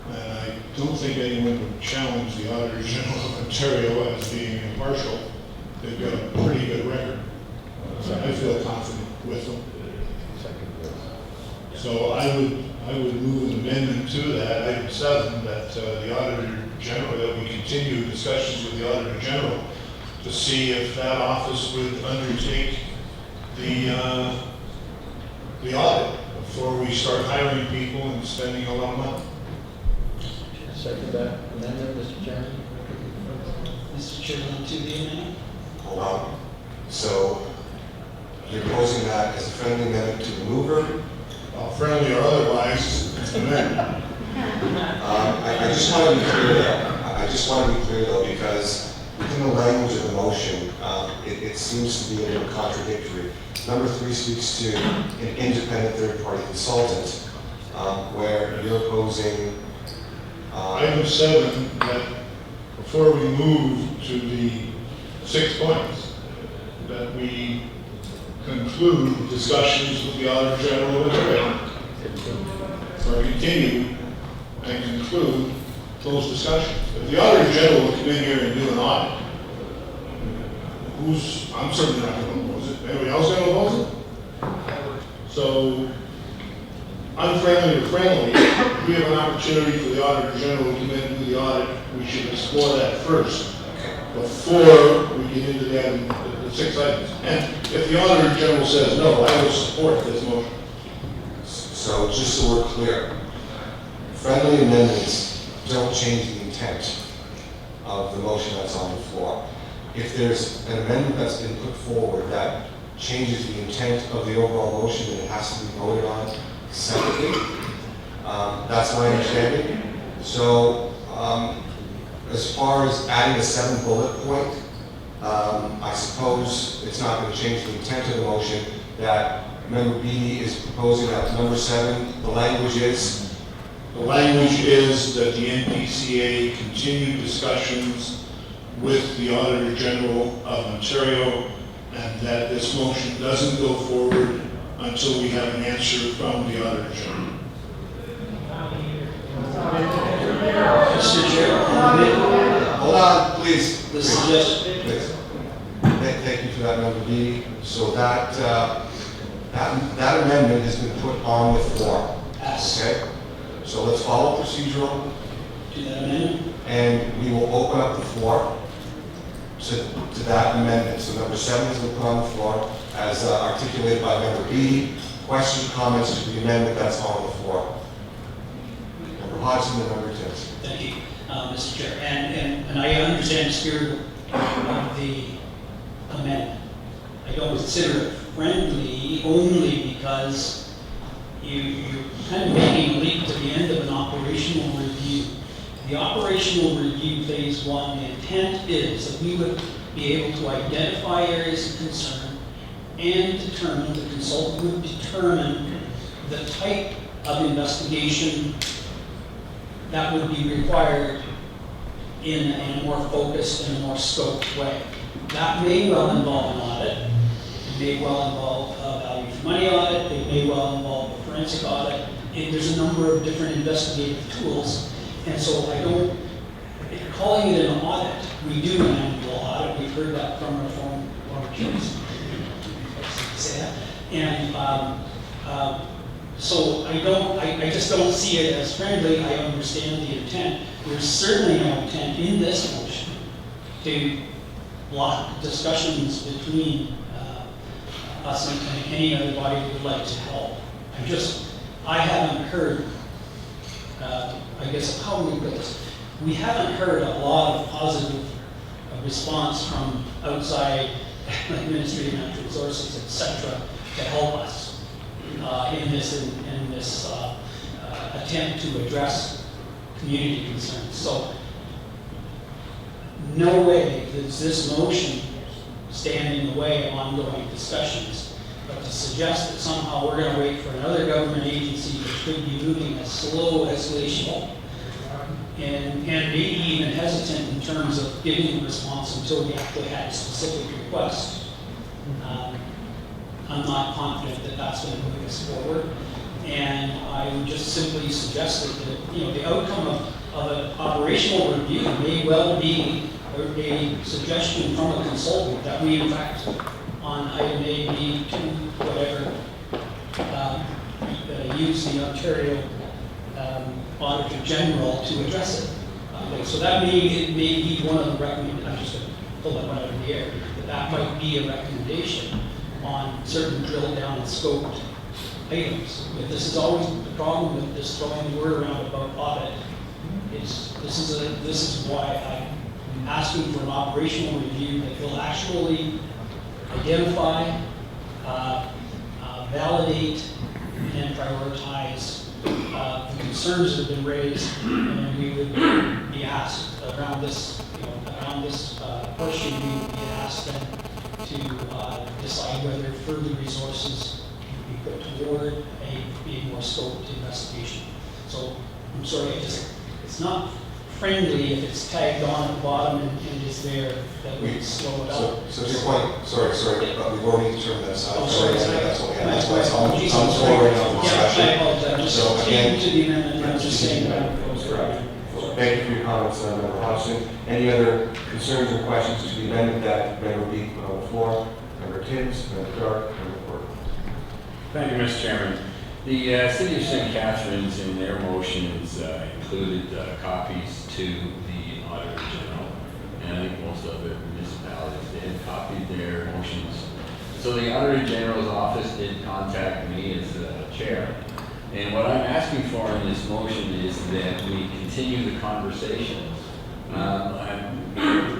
And I don't think anyone would challenge the Auditor General of Ontario as being impartial. They've got a pretty good record. So I feel confident with them. So I would move an amendment to that, item 7, that the Auditor General, that we continue discussions with the Auditor General to see if that office would undertake the audit before we start hiring people and spending a lot of money. Second that amendment, Mr. Chairman. Mr. Chairman, to the amendment? Hold on. So you're proposing that as a friendly amendment to the mover? Friendly or otherwise, it's an amendment. I just want to be clear though. I just want to be clear though, because within the language of the motion, it seems to be a little contradictory. Number 3 speaks to an independent third-party consultant, where you're opposing. Item 7, that before we move to the 6 points, that we conclude discussions with the Auditor General of Ontario, or continue and conclude those discussions. If the Auditor General will come in here and do an audit, I'm certainly not going to oppose it. Anybody else going to oppose it? So, unfriendly or friendly, if we have an opportunity for the Auditor General to come in and do the audit, we should explore that first before we get into the 6 items. And if the Auditor General says no, I will support this motion. So just so we're clear, friendly amendments don't change the intent of the motion that's on the floor. If there's an amendment that's been put forward that changes the intent of the overall motion, then it has to be voted on separately. That's my understanding. So as far as adding a 7th bullet point, I suppose it's not going to change the intent of the motion that Member B is proposing that number 7, the language is? The language is that the NPCA continue discussions with the Auditor General of Ontario, and that this motion doesn't go forward until we have an answer from the Auditor General. Mr. Chair, hold on, please. The suggestion. Please. Thank you for that, Member B. So that amendment has been put on the floor. Yes. Okay. So let's follow procedural. to that amendment. And we will open up the floor to that amendment. So number 7 has been put on the floor as articulated by Member Beattie. Questions, comments to the amendment that's on the floor. Member Hodgson and Member Tibbs. Thank you, Mr. Chair. And I understand the spirit of the amendment. I don't consider it friendly only because you're kind of making a leap to the end of an operational review. The operational review phase 1, the intent is that we would be able to identify areas of concern and determine, the consultant would determine the type of investigation that would be required in a more focused and a more scoped way. That may well involve an audit, it may well involve a value for money audit, it may well involve a forensic audit. There's a number of different investigative tools, and so I don't, calling it an audit, we do an annual audit, we've heard that from our former chiefs. Say that. And so I just don't see it as friendly. I understand the intent. There's certainly no intent in this motion to block discussions between us and any other body who would like to help. I haven't heard, I guess, how we put this. We haven't heard a lot of positive response from outside, like Ministry of Natural Resources, etc., to help us in this attempt to address community concerns. So, no way does this motion stand in the way of ongoing discussions, but to suggest that somehow we're going to wait for another government agency that could be moving at slow escalation and maybe even hesitant in terms of giving a response until we actually had a specific request. I'm not confident that that's going to move us forward, and I would just simply suggest that the outcome of an operational review may well be a suggestion from a consultant that we, in fact, on item A, B, 2, whatever, use the Ontario Auditor General to address it. So that may be one of the recommendations. I'm just going to pull that one out of the air. That might be a recommendation on certain drilled down and scoped items. But this is always the problem with this throwing the word around about audit. This is why I'm asking for an operational review that will actually identify, validate, and prioritize the concerns that have been raised, and we would be asked around this, portion, we would be asked then to decide whether further resources be put toward a more scoped investigation. So I'm sorry, it's not friendly if it's tagged on at the bottom and is there, that would slow it up. So to your point, sorry, but we've already determined that aside. Oh, sorry, That's what we have. that's That's why why it's on the floor right now for discussion. I apologize, I'm just So again, speaking to the amendment, I'm just saying that. correct. Thank you for your comments, Member Hodgson. Any other concerns or questions to the amendment that Member B put on the floor? Member Tibbs, Member Clark, Member Porter. Thank you, Mr. Chairman. The City of St. Catharines in their motions included copies to the Auditor General, and I think most other municipalities, they had copied their motions. So the Auditor General's office did contact me as chair, and what I'm asking for in this motion is that we continue the conversation. I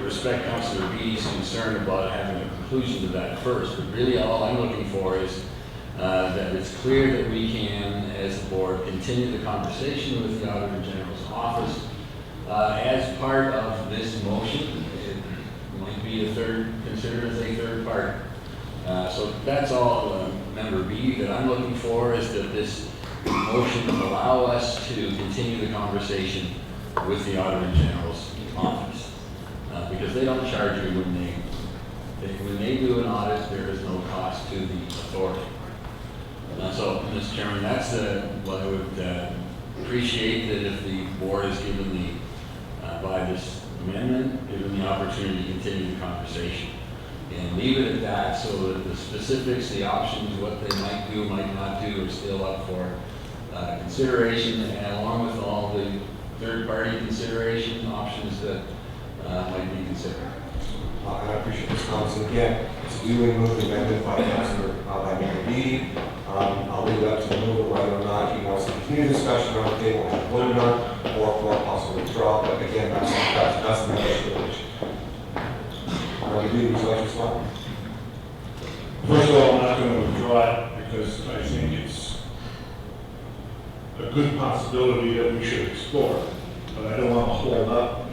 respect Councillor B's concern about having a conclusion to that first, but really all I'm looking for is that it's clear that we can, as a board, continue the conversation with the Auditor General's office. As part of this motion, it might be considered as a third part. So that's all, Member B, that I'm looking for, is that this motion allow us to continue the conversation with the Auditor General's office. Because they don't charge you when they do an audit, there is no cost to the authority. So, Mr. Chairman, that's what I would appreciate, that if the board is given by this amendment, given the opportunity to continue the conversation. And leave it at that, so that the specifics, the options, what they might do, might not do, are still up for consideration, and along with all the third-party consideration options that might be considered. And I appreciate this comments. And again, it's a duly moved amendment by Councilor by Member Beatty. I'll leave it up to the mover whether or not he wants to continue discussion around the table and voted on, or for a possible withdrawal. But again, that's the member's wish. Member Beatty, would you like to respond? First of all, I'm not going to withdraw it because I think it's a good possibility that we should explore, but I don't want to hold up.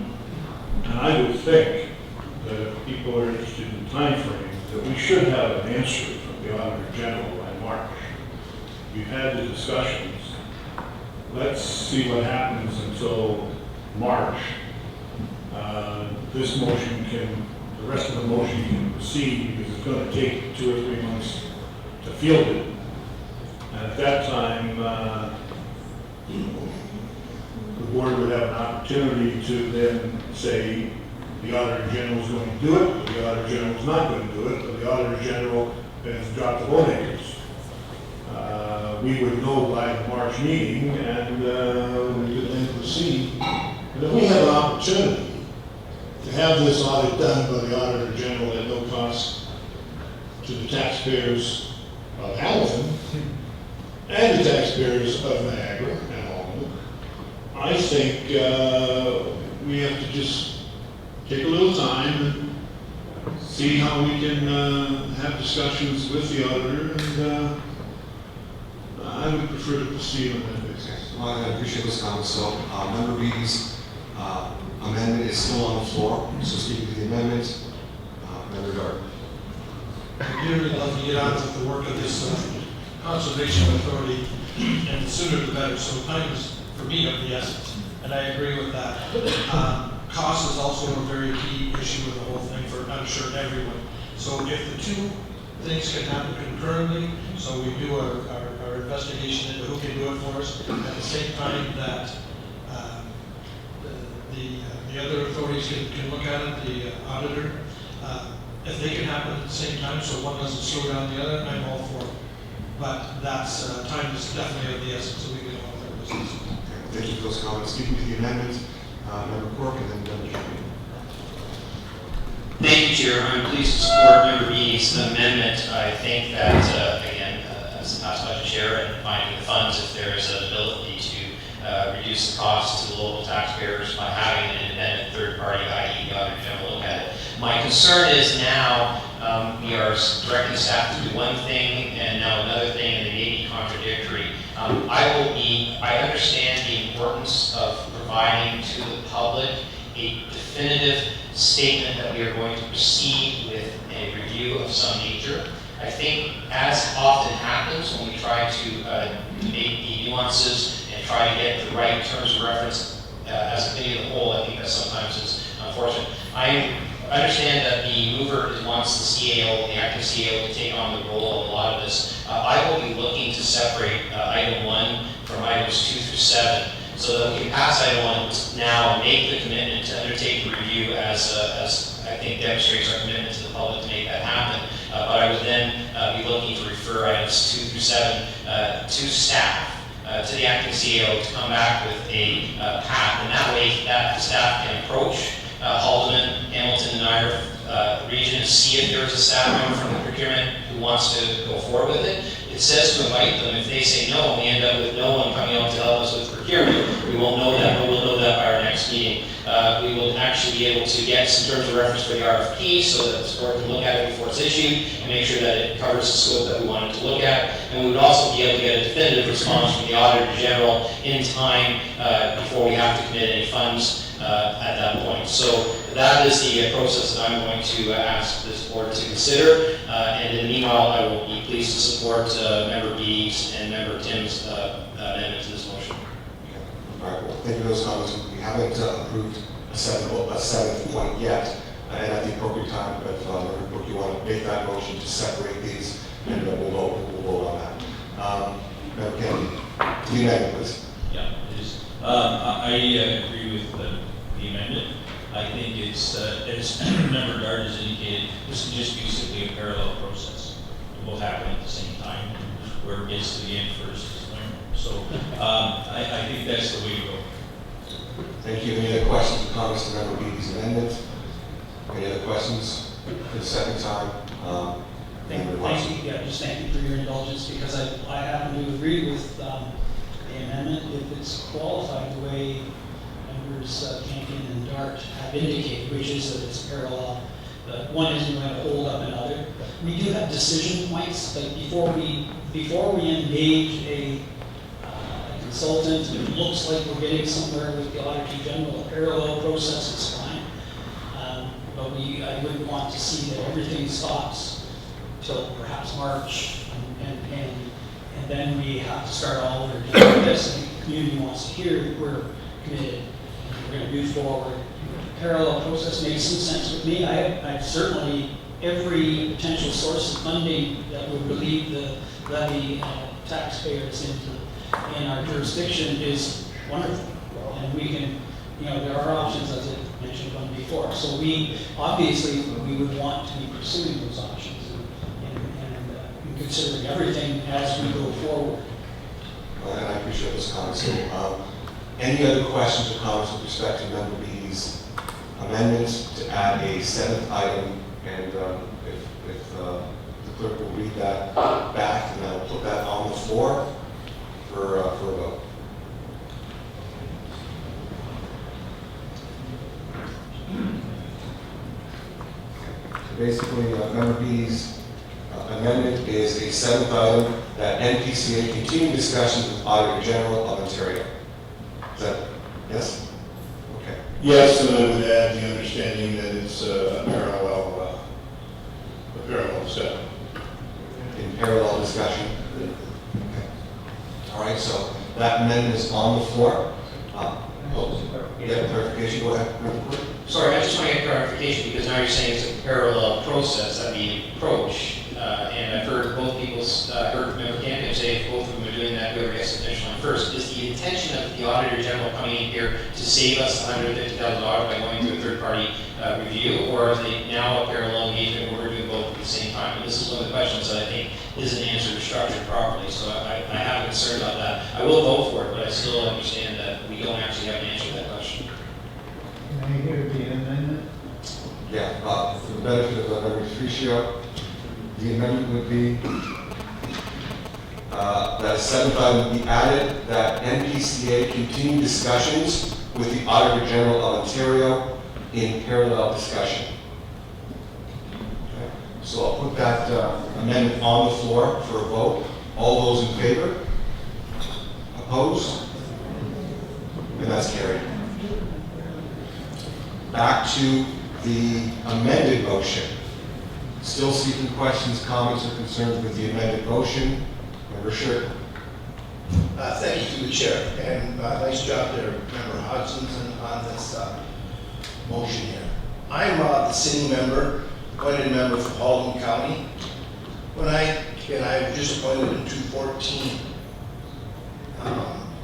And I would think that if people are interested in time frame, that we should have an answer from the Auditor General by March. We've had the discussions. Let's see what happens until March. This motion the rest of the motion can proceed because it's going to take 2 or 3 months to field it. And at that time, the board would have an opportunity to then say the Auditor General is going to do it, or the Auditor General is not going to do it, or the Auditor General has dropped the vote acres. We would know by the March meeting, and we could then proceed. And if we have an opportunity to have this audit done by the Auditor General at no cost to the taxpayers of Hamilton and the taxpayers of Niagara and Alden, I think we have to just take a little time and see how we can have discussions with the auditor, and I would prefer to proceed on that basis. Well, I appreciate those comments. So, Member Beatty's amendment is still on the floor. So, speaking to the amendment, Member Dart. I'd really love to get on with the work of this conservation authority, and the sooner the better. So time is, for me, of the essence, and I agree with that. Cost is also a very key issue with the whole thing for, I'm sure, everyone. So if the two things can happen concurrently, so we do our investigation into who can do it for us, at the same time that the other authorities can look at it, the auditor, if they can happen at the same time, so one doesn't slow down the other, I'm all for it. But that's, time is definitely of the essence, so we can all have our business. Thank you for those comments. Speaking to the amendment, Member Cork, and then Member Sherman. Thank you, Chair. I'm pleased to support Member Beatty's amendment. I think that, again, as the past budget chair, and finding the funds, if there is an ability to reduce the cost to the local taxpayers by having an independent third party, i.e. the Auditor General, look at it. My concern is now we are directing staff to do one thing and now another thing, and they may be contradictory. I understand the importance of providing to the public a definitive statement that we are going to proceed with a review of some nature. I think, as often happens when we try to debate the nuances and try to get the right terms of reference as a committee of the whole, I think that sometimes is unfortunate. I understand that the mover wants the CAO, the active CAO, to take on the role of a lot of this. I will be looking to separate item 1 from items 2 through 7, so that we can pass item 1 now and make the commitment to undertake the review as I think demonstrates our commitment to the public to make that happen. But I would then be looking to refer items 2 through 7 to staff, to the acting CEO, to come back with a path, and that way that the staff can approach Haldeman, Hamilton, and Niagara region and see if there is a staff member from the procurement who wants to go forward with it. It says to invite them. If they say no, and we end up with no one coming out to help us with procurement, we won't know that, but we'll know that by our next meeting. We will actually be able to get some terms of reference for the RFP so that the board can look at it before it's issued and make sure that it covers the scope that we wanted to look at. And we would also be able to get a definitive response from the Auditor General in time before we have to commit any funds at that point. So that is the process that I'm going to ask this board to consider. And in the meanwhile, I will be pleased to support Member B's and Member Tim's amendment to this motion. All right, well, thank you for those comments. We haven't approved a seventh point yet, and at the appropriate time, but Member Brook, you want to make that motion to separate these, and we'll vote on that. Member Kennedy, the amendment, please. Yeah, it is. I agree with the amendment. I think it's, as Member Dart has indicated, this can just be simply a parallel process. It will happen at the same time. Whoever gets to the end first is the winner. So I think that's the way to go. Thank you. Any other questions or comments to Member Beatty's amendment? Any other questions for the second time? Thank you, yeah, just thank you for your indulgence, because I happen to agree with the amendment if it's qualified the way members Campion and Dart have indicated, which is that it's parallel. But one isn't going to hold up another. We do have decision points, but before we engage a consultant, and it looks like we're getting somewhere with the Auditor General, a parallel process is fine. But I wouldn't want to see that everything stops till perhaps March, and then we have to start all over again. This, and the community wants to hear that we're committed, and we're going to move forward. Parallel process makes some sense with me. I've certainly, every potential source of funding that would relieve the levy taxpayers in our jurisdiction is wonderful. And we can, there are options, as I mentioned one before. So we would want to be pursuing those options and considering everything as we go forward. And I appreciate those comments. Any other questions or comments with respect to Member B's amendments to add a 7th item? And if the clerk will read that back, and I'll put that on the floor for a vote. So basically, Member B's amendment is a 7th item that NPCA continue discussions with Auditor General of Ontario. Is that, yes? Okay. Yes, and I would add the understanding that it's a parallel step. In parallel discussion. Okay. All right, so that amendment is on the floor. Yeah, clarification, go ahead. Sorry, I just want to get clarification, because now you're saying it's a parallel process, that the approach, and I've heard both people's, heard Member Campion say if both of them are doing that, whoever gets additional first. Is the intention of the Auditor General coming in here to save us $150,000 by going through a third-party review, or is it now a parallel engagement where we're doing both at the same time? And this is one of the questions that I think isn't answered or structured properly, so I have a concern about that. I will vote for it, but I still understand that we don't actually have an answer to that question. Can I hear the amendment? Yeah, for the benefit of Member Tricio, the amendment would be that a 7th item would be added, that NPCA continue discussions with the Auditor General of Ontario in parallel discussion. Okay. So I'll put that amendment on the floor for a vote. All those in favor? Opposed? And that's carried. Back to the amended motion. Still seeking questions, comments, or concerns with the amended motion. Member Sherk. Thank you to the chair, and nice job there, Member Hudson, on this motion here. I'm the sitting member, appointed member for Halton County. When I was just appointed in 2014.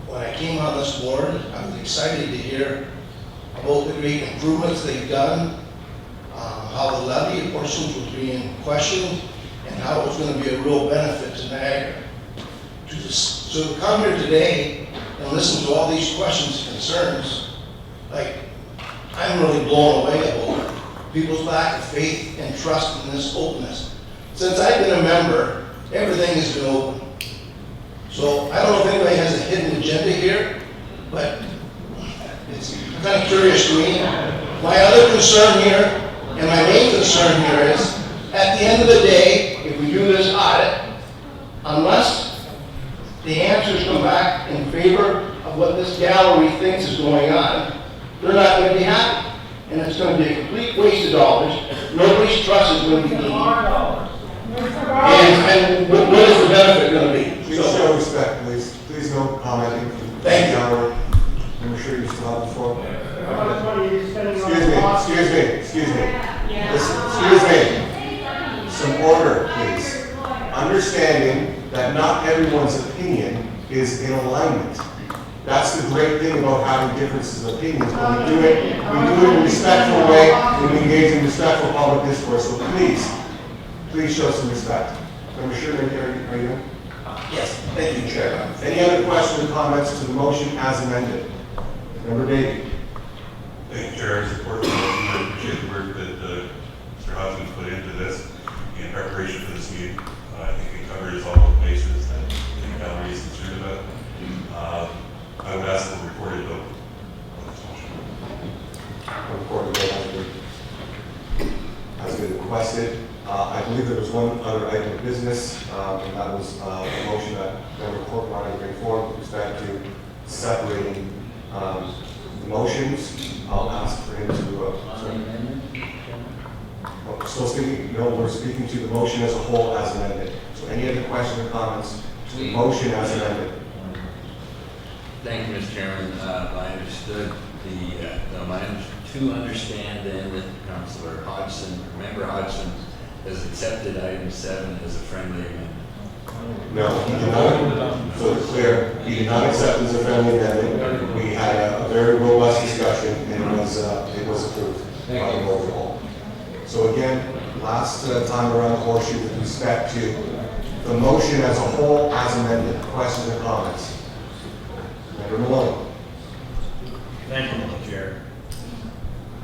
When I came on this board, I was excited to hear about the great improvements they've done, how the levy portions was being questioned, and how it was going to be a real benefit to Niagara. So to come here today and listen to all these questions and concerns, like, I'm really blown away about people's lack of faith and trust in this openness. Since I've been a member, everything has been open. So I don't know if anybody has a hidden agenda here, but it's kind of curious to me. My other concern here, and my main concern here is, at the end of the day, if we do this audit, unless the answers come back in favor of what this gallery thinks is going on, they're not going to be happy. And it's going to be a complete waste of dollars. Nobody's trust is going to be gained. And what is the benefit going to be? Please show respect, please. Please no commenting. Thank you. I'm sure you still have the floor. Excuse me. Listen, excuse me. Some order, please. Understanding that not everyone's opinion is in alignment. That's the great thing about having differences of opinions. When we do it in a respectful way, and we engage in respectful public discourse. So please show some respect. Member Sherman, are you? Yes, thank you, Chair. Any other questions or comments to the motion as amended? Member Davey. Thank you, Chair. I support the motion. I appreciate the work that Mr. Hodgson put into this in preparation for this meeting. I think it covers all the bases that the gallery is concerned about. I would ask for a recorded vote on this motion. Recorded vote has been requested. I believe there was one other item of business, and that was a motion that Member Corcoran wanted to bring forward with respect to separating the motions. I'll ask for him to. Still speaking, no, we're speaking to the motion as a whole as amended. So any other questions or comments to the motion as amended? Thank you, Mr. Chairman. I understood to understand then that Councillor Hodgson, Member Hodgson, has accepted item 7 as a friendly amendment. No, he did not. So it's clear, he did not accept it as a friendly amendment. We had a very robust discussion, and it was approved by the vote of the whole. So again, last time around the horseshoe with respect to the motion as a whole as amended. Questions or comments? Member Malone. Thank you, Mr. Chair.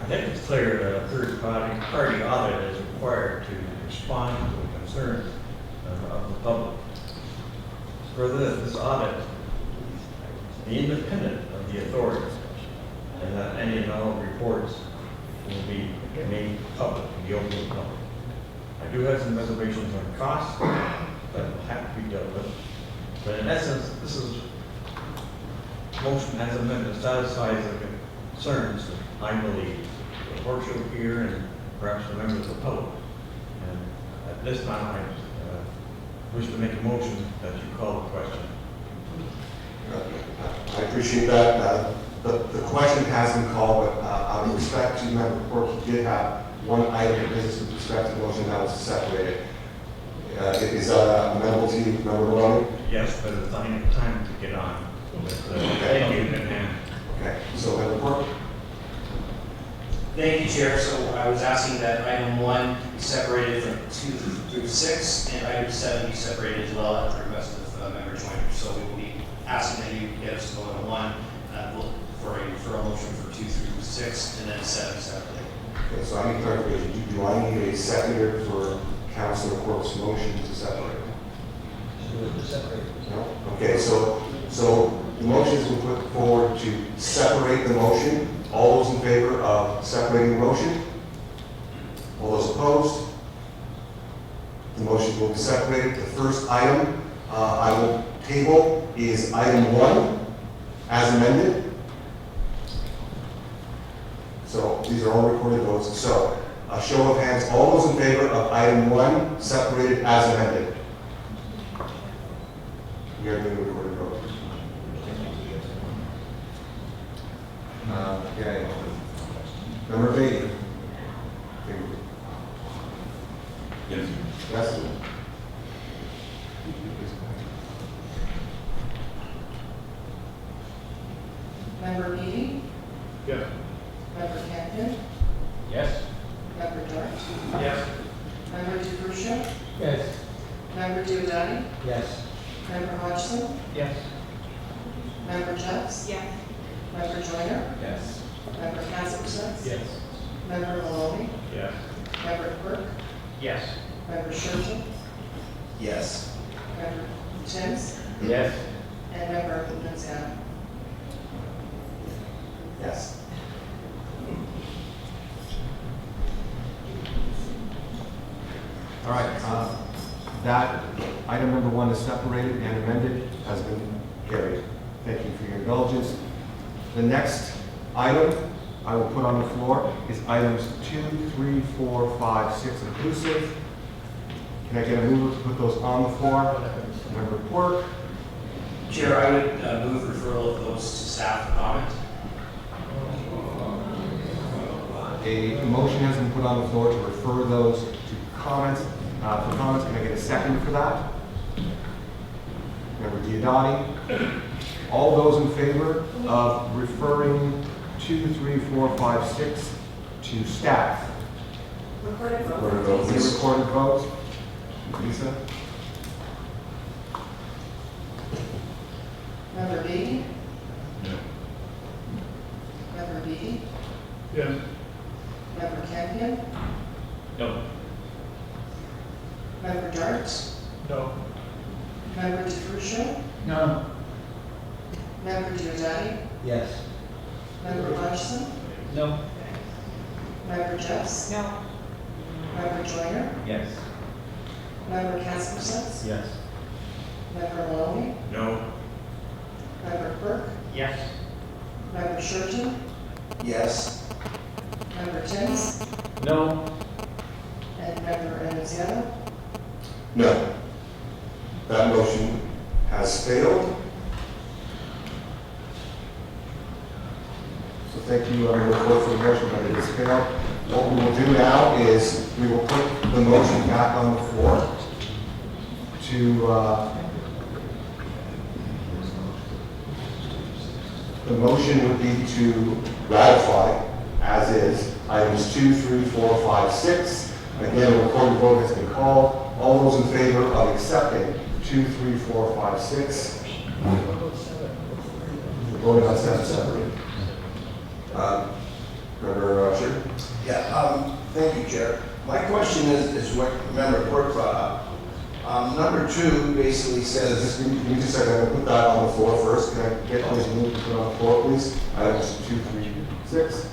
I think it's clear that a third-party audit is required to respond to the concerns of the public. Further, this audit be independent of the authority, and that any and all reports will be made public, be open to the public. I do have some reservations on costs that will have to be dealt with, but in essence, this is motion as amended satisfies the concerns, I believe, the workshop here and perhaps the members of the public. And at this time, I wish to make a motion that you call the question. I appreciate that. The question has been called, but out of respect to Member Quirk, he did have one item of business with respect to the motion that was separated. Is that amenable to you, Member Maloney? Yes, but it's not enough time to get on. Thank you. Okay, so Member Quirk? Thank you, Chair. So I was asking that item 1 be separated from 2 through 6, and item 7 be separated as well at the request of Member Joyner. So we will be asking that you get us to vote on 1 for a referral motion for 2 through 6, and then 7 separately. Okay, so I need clarification. Do I need a seconder for Councilor Quirk's motion to separate? No? Okay, so the motion has been put forward to separate the motion. All those in favor of separating the motion? All those opposed? The motion will be separated. The first item I will table is item 1 as amended. So these are all recorded votes. So a show of hands, all those in favor of item 1 separated as amended? We are doing a recorded vote. Okay. Member Beatty. Yes. Yes. Member Beatty? Yes. Member Campion? Yes. Member Dart? Yes. Member DeCrucia? Yes. Member Diodati? Yes. Member Hodgson? Yes. Member Jeffs? Yes. Member Joyner? Yes. Member Kazaksas? Yes. Member Maloney? Yes. Member Quirk? Yes. Member Sherton? Yes. Member Timms? Yes. And Member Lozano? Yes. All right. That item number 1 is separated and amended, has been carried. Thank you for your indulgence. The next item I will put on the floor is items 2, 3, 4, 5, 6 inclusive. Can I get a mover to put those on the floor? Member Quirk. Chair, I would move referral of those to staff for comment. A motion has been put on the floor to refer those to comments. For comments, can I get a second for that? Member Diodati. All those in favor of referring 2, 3, 4, 5, 6 to staff? Recorded vote. Recorded vote. Please. Recorded vote. Lisa? Member Beatty? No. Yes. Member Campion, No. Member Dart, No. Member DeFrucio, No. Member Diodati, Yes. Member Hodgson, No. Member Jeffs, No. Member Joyner, Yes. Member Casper Yes. Member Maloney, No. Member Quirk, Yes. Member Shurton, Yes. Member Timms, No. and Member Enziano. No. That motion has failed. So thank you, report for the motion, but it has failed. What we will do now is we will put the motion back on the floor to, the motion would be to ratify, as is, items 2, 3, 4, 5, 6. Again, a recorded vote has been called. All those in favor of accepting 2, 3, 4, 5, 6? We're voting on 7 separately. Member Sher? Yeah, thank you, Chair. My question is what Member Quirk brought up. Number 2 basically says, Just give me just a second, I'm going to put that on the floor first. Can I get those moved to put on the floor, please? Items 2, 3, 6.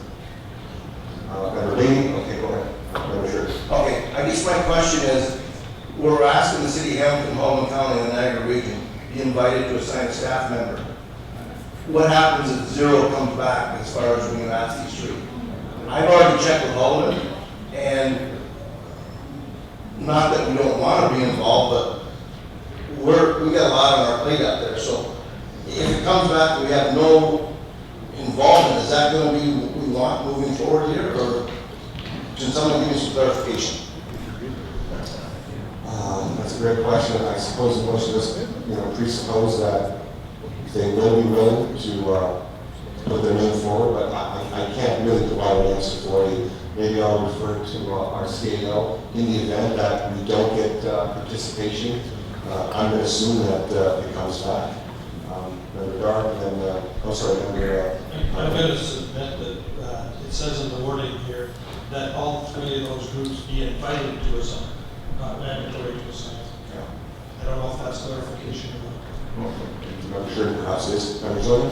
Member Lee? Okay, go ahead. Member Sher? okay, I guess my question is, we're asking the City of Hamilton, Halton County, and the Niagara region be invited to assign a staff member. What happens if 0 comes back as far as when you ask these 3? I've already checked with Halton, and not that we don't want to be involved, but we got a lot on our plate up there, so if it comes back and we have no involvement, is that going to be what we want moving forward here, or can someone give me some clarification? That's a great question. I suppose the motion does, presuppose that they will be willing to put their name forward, but I can't really provide an answer for you. Maybe I'll refer to our CAO in the event that we don't get participation. I'm going to assume that it comes back. Member Dark, and then, Member. I'm going to submit that it says in the wording here that all 3 of those groups be invited to assign, not mandatory to assign. I don't know if that's clarification or not. Member Sher, perhaps it is. Member Zola?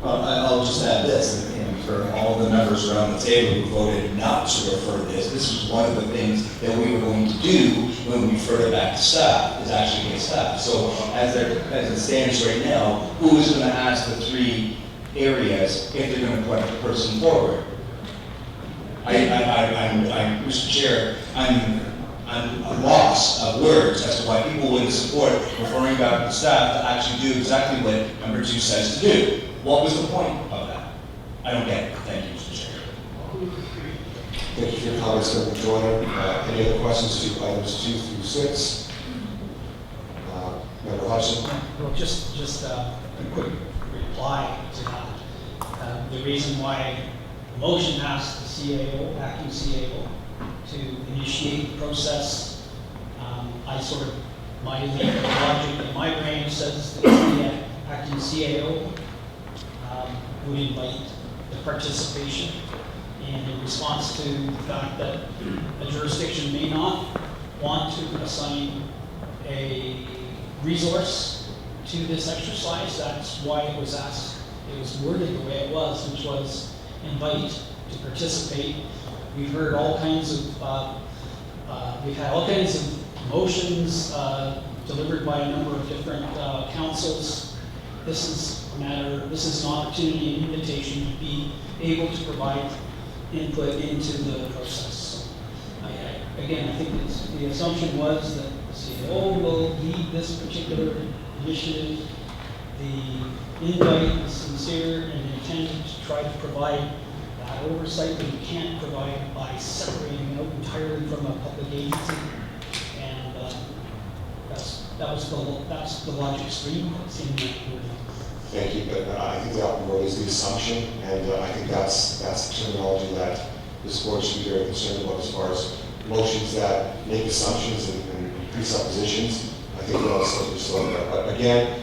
I'll just add this, and for all the members around the table who voted not to refer this was one of the things that we were going to do when we refer it back to staff, is actually get staff. So as it stands right now, who is going to ask the 3 areas if they're going to put the person forward? Mr. Chair, I'm a loss of words as to why people wouldn't support referring back to staff to actually do exactly what number 2 says to do. What was the point of that? I don't get it. Thank you, Mr. Chair. Thank you for your comments, Member Joyner. Any other questions to items 2 through 6? Member Hodgson? Well, just a quick reply to that. The reason why the motion asked the CAO, acting CAO, to initiate the process, my logic in my brain says that the acting CAO would invite the participation, and in response to the fact that a jurisdiction may not want to assign a resource to this exercise, that's why it was asked, it was worded the way it was, which was invite to participate. We've heard all kinds of, we've had all kinds of motions delivered by a number of different councils. This is an opportunity, an invitation to be able to provide input into the process. Again, I think the assumption was that the CAO will lead this particular initiative. The invite is sincere and intended to try to provide that oversight that you can't provide by separating out entirely from a public agency. And that's the logic stream that's in that wording. Thank you, but I think the operative word is the assumption, and I think that's the terminology that this board should be very concerned about as far as motions that make assumptions and presuppositions. I think we're all slippery slope there. But again,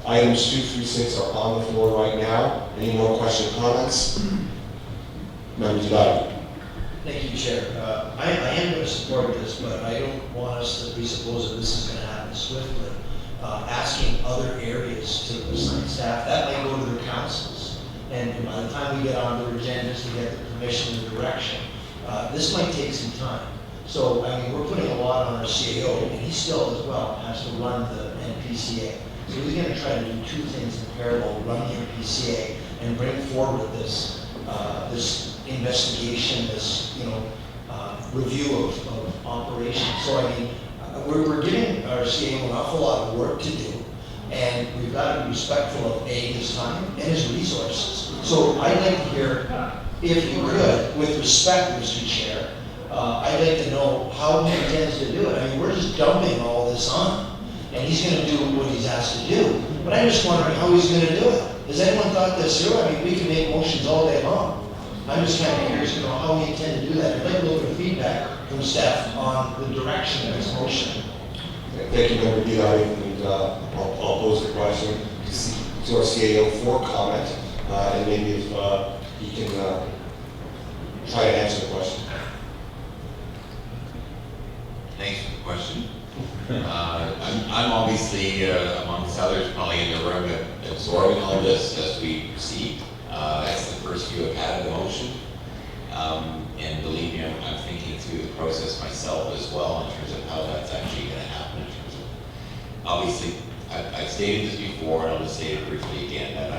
Items 2 through 6 are on the floor right now. Any more questions or comments? Member Delegates. Thank you, Chair. I am going to support this, but I don't want us to presuppose that this is going to happen swiftly. Asking other areas to assign staff, that might go to their councils. And by the time we get on their agendas to get the permission and direction, this might take some time. So, I mean, we're putting a lot on our CAO, and he still as well has to run the NPCA. So he's going to try to do two things in parallel, run the NPCA and bring forward this, this investigation, this, review of operations. So, I mean, we're giving our CAO an awful lot of work to do, and we've got to be respectful of his time and his resources. So I'd like to hear, if you could, with respect, Mr. Chair, I'd like to know how he intends to do it. I mean, we're just dumping all this on, and he's going to do what he's asked to do. But I'm just wondering how he's going to do it. Has anyone thought this through? I mean, we can make motions all day long. I'm just kind of curious to know how we intend to do that. I'd like a little bit of feedback from staff on the direction of this motion. Thank you, Member Delegates, and I'll pose the question to our CAO for comment, and maybe if he can try to answer the question. Thanks for the question. I'm obviously, amongst others, probably in the room absorbing all this as we proceed. That's the first view I've had of the motion. And believe me, I'm thinking through the process myself as well in terms of how that's actually going to happen. In terms of, obviously, I've stated this before, and I'll just state it briefly again, that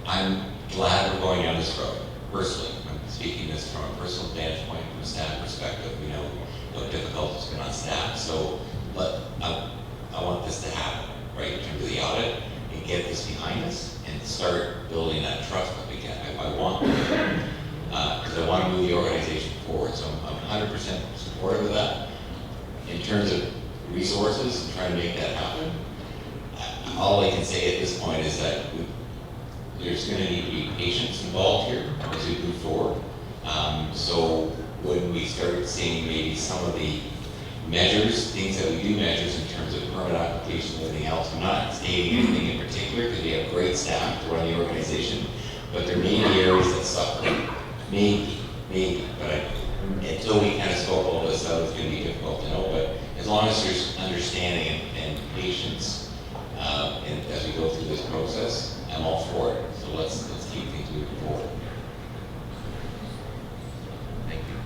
I'm glad we're going down this road. Personally, I'm speaking this from a personal vantage point, from a staff perspective. We know how difficult it's been on staff, so I want this to happen, right, in terms of the audit, and get this behind us and start building that trust up again. I want to, because I want to move the organization forward, so I'm 100% supportive of that. In terms of resources and trying to make that happen, all I can say at this point is that there's going to need to be patience involved here as we move forward. So when we start seeing maybe some of the measures, things that we do measures in terms of permit application and everything else, I'm not stating anything in particular because we have great staff to run the organization, but there may be areas that suffer. Maybe, but until we kind of scope all this out, it's going to be difficult to know. But as long as there's understanding and patience, and as we go through this process, I'm all for it. So let's keep things moving forward. Thank you.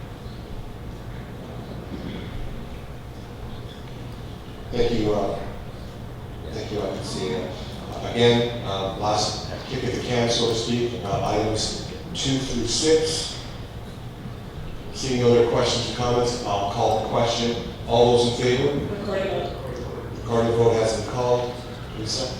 Thank you, I can see it. Again, last kick at the can, so to speak, items 2 through 6. Seeing no other questions or comments, I'll call the question. All those in favor? Recording vote has been called. Lisa?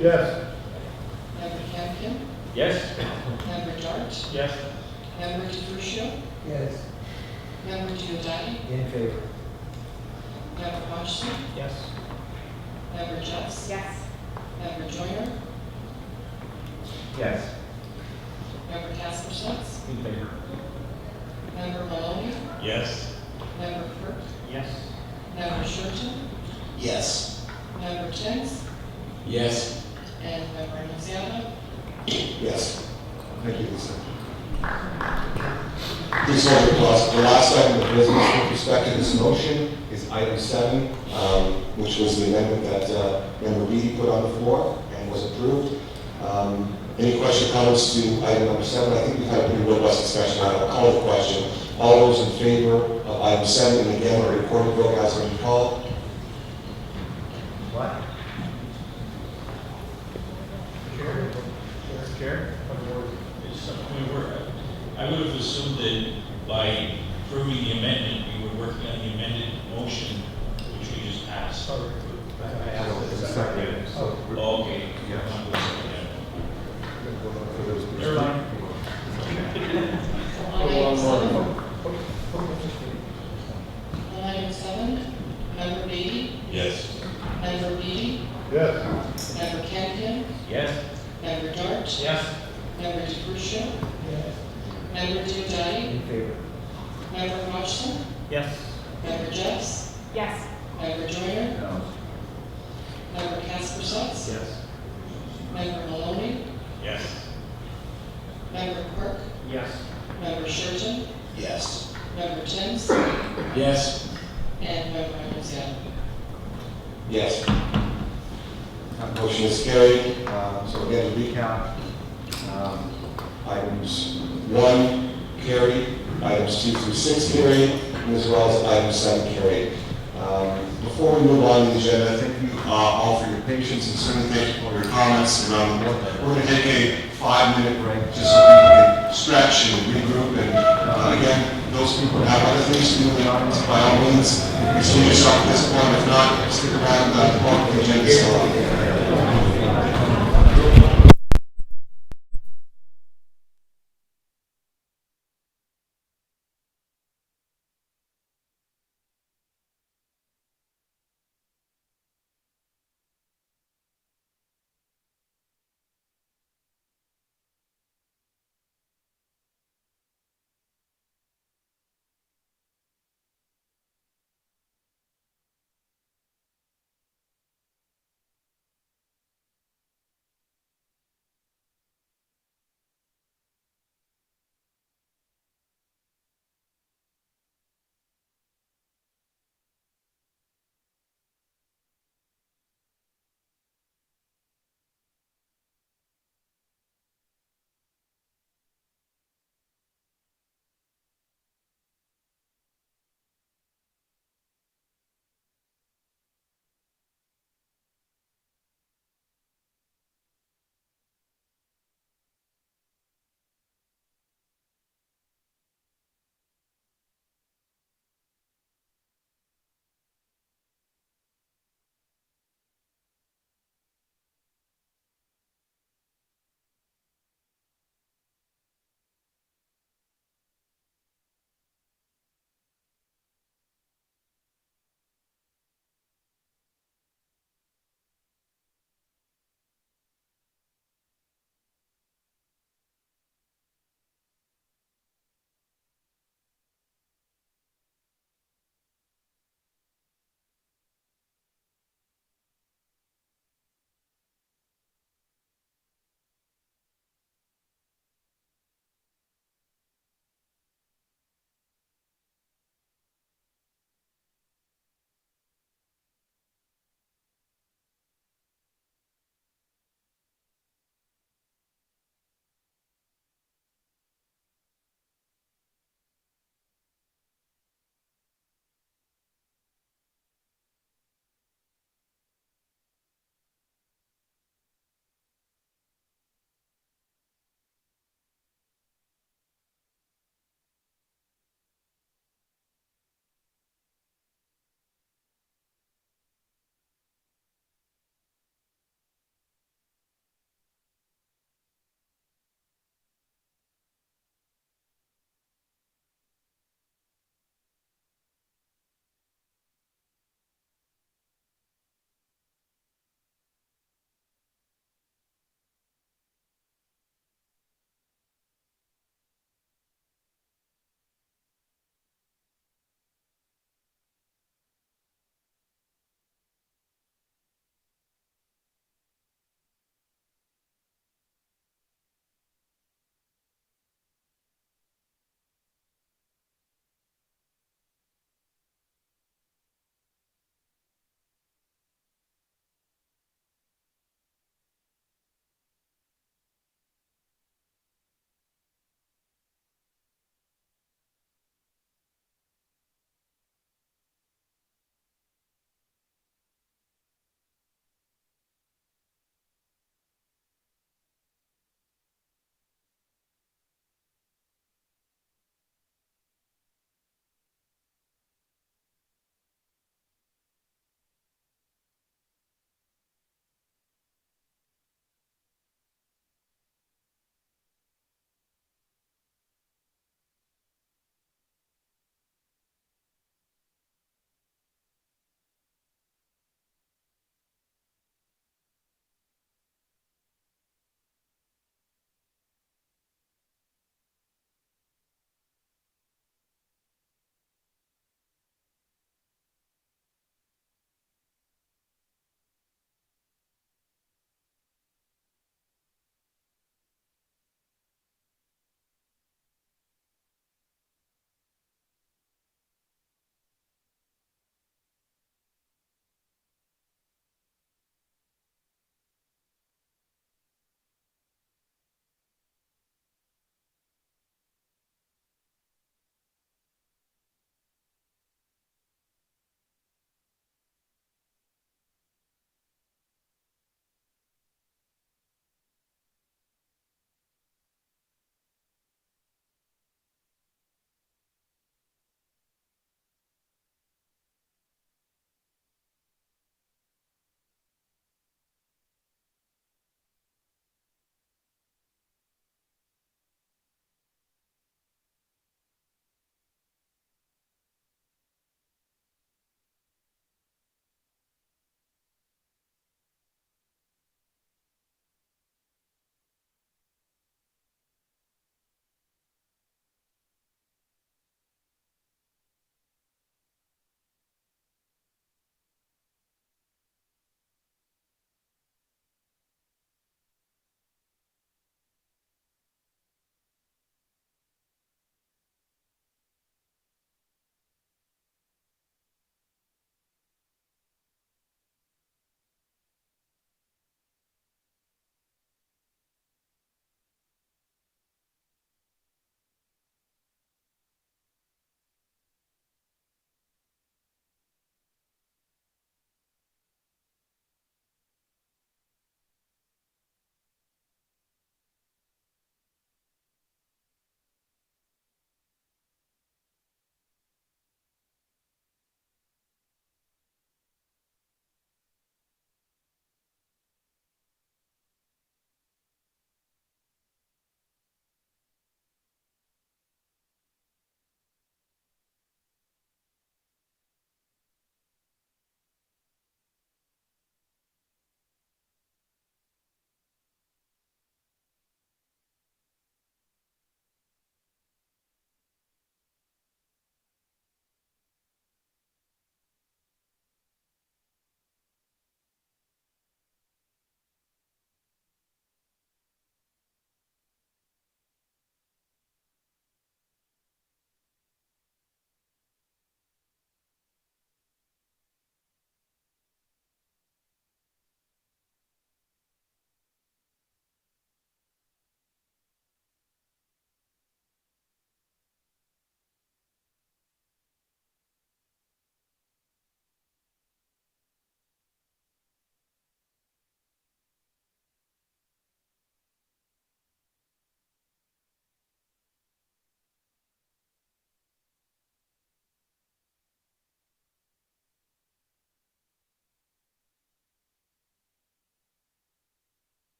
Yes. Member Campion, Yes? Member Dart, Yes. Member DeFrucio, Yes. Member Diodati, In favor. Member Hodgson, Yes. Member Jeffs, Yes. Member Joyner, Yes. Member Casper-Sutz, In favor. Member Maloney, Yes. Member Kirk, Yes. Member Shurton, Yes. Member Tims, Yes. and Member Annunziata. Yes. Thank you, Lisa. Please hold your applause. The last item of business with respect to this motion is item 7, which was the amendment that Member Beatty put on the floor and was approved. Any question, comments to item number 7? I think we've had a pretty robust discussion. I'll call the question. All those in favor of item 7, and again, a recorded vote has been called. What? Chair? Chair? I would have assumed that by approving the amendment, we were working on the amended motion, which we just passed. Sorry, I asked this. Oh, okay. Yeah. Never mind. On item 7, member Beatty, Yes. member Beatty, Yes. member Campion, Yes. member Dart, Yes. member DeCrucia, member Diodati, In favor. member Hodgson, Yes. member Jeffs, Yes. member Joyner, No. member Casper Sutz, Yes. member Maloney, Yes. member Quirk, Yes. member Shurton, Yes. member Timms, Yes. and member Annunziata. Yes. Motion is carried. So again, to recap, items 1 carried, items 2 through 6 carried, and as well as item 7 carried. Before we move on to the agenda, thank you all for your patience and certainly thank you for your comments. We're going to take a 5-minute break just so we can stretch and regroup. And again, those people who have other things to do in the audience, by all means, excuse yourself at this point. If not, stick around the agenda is still on.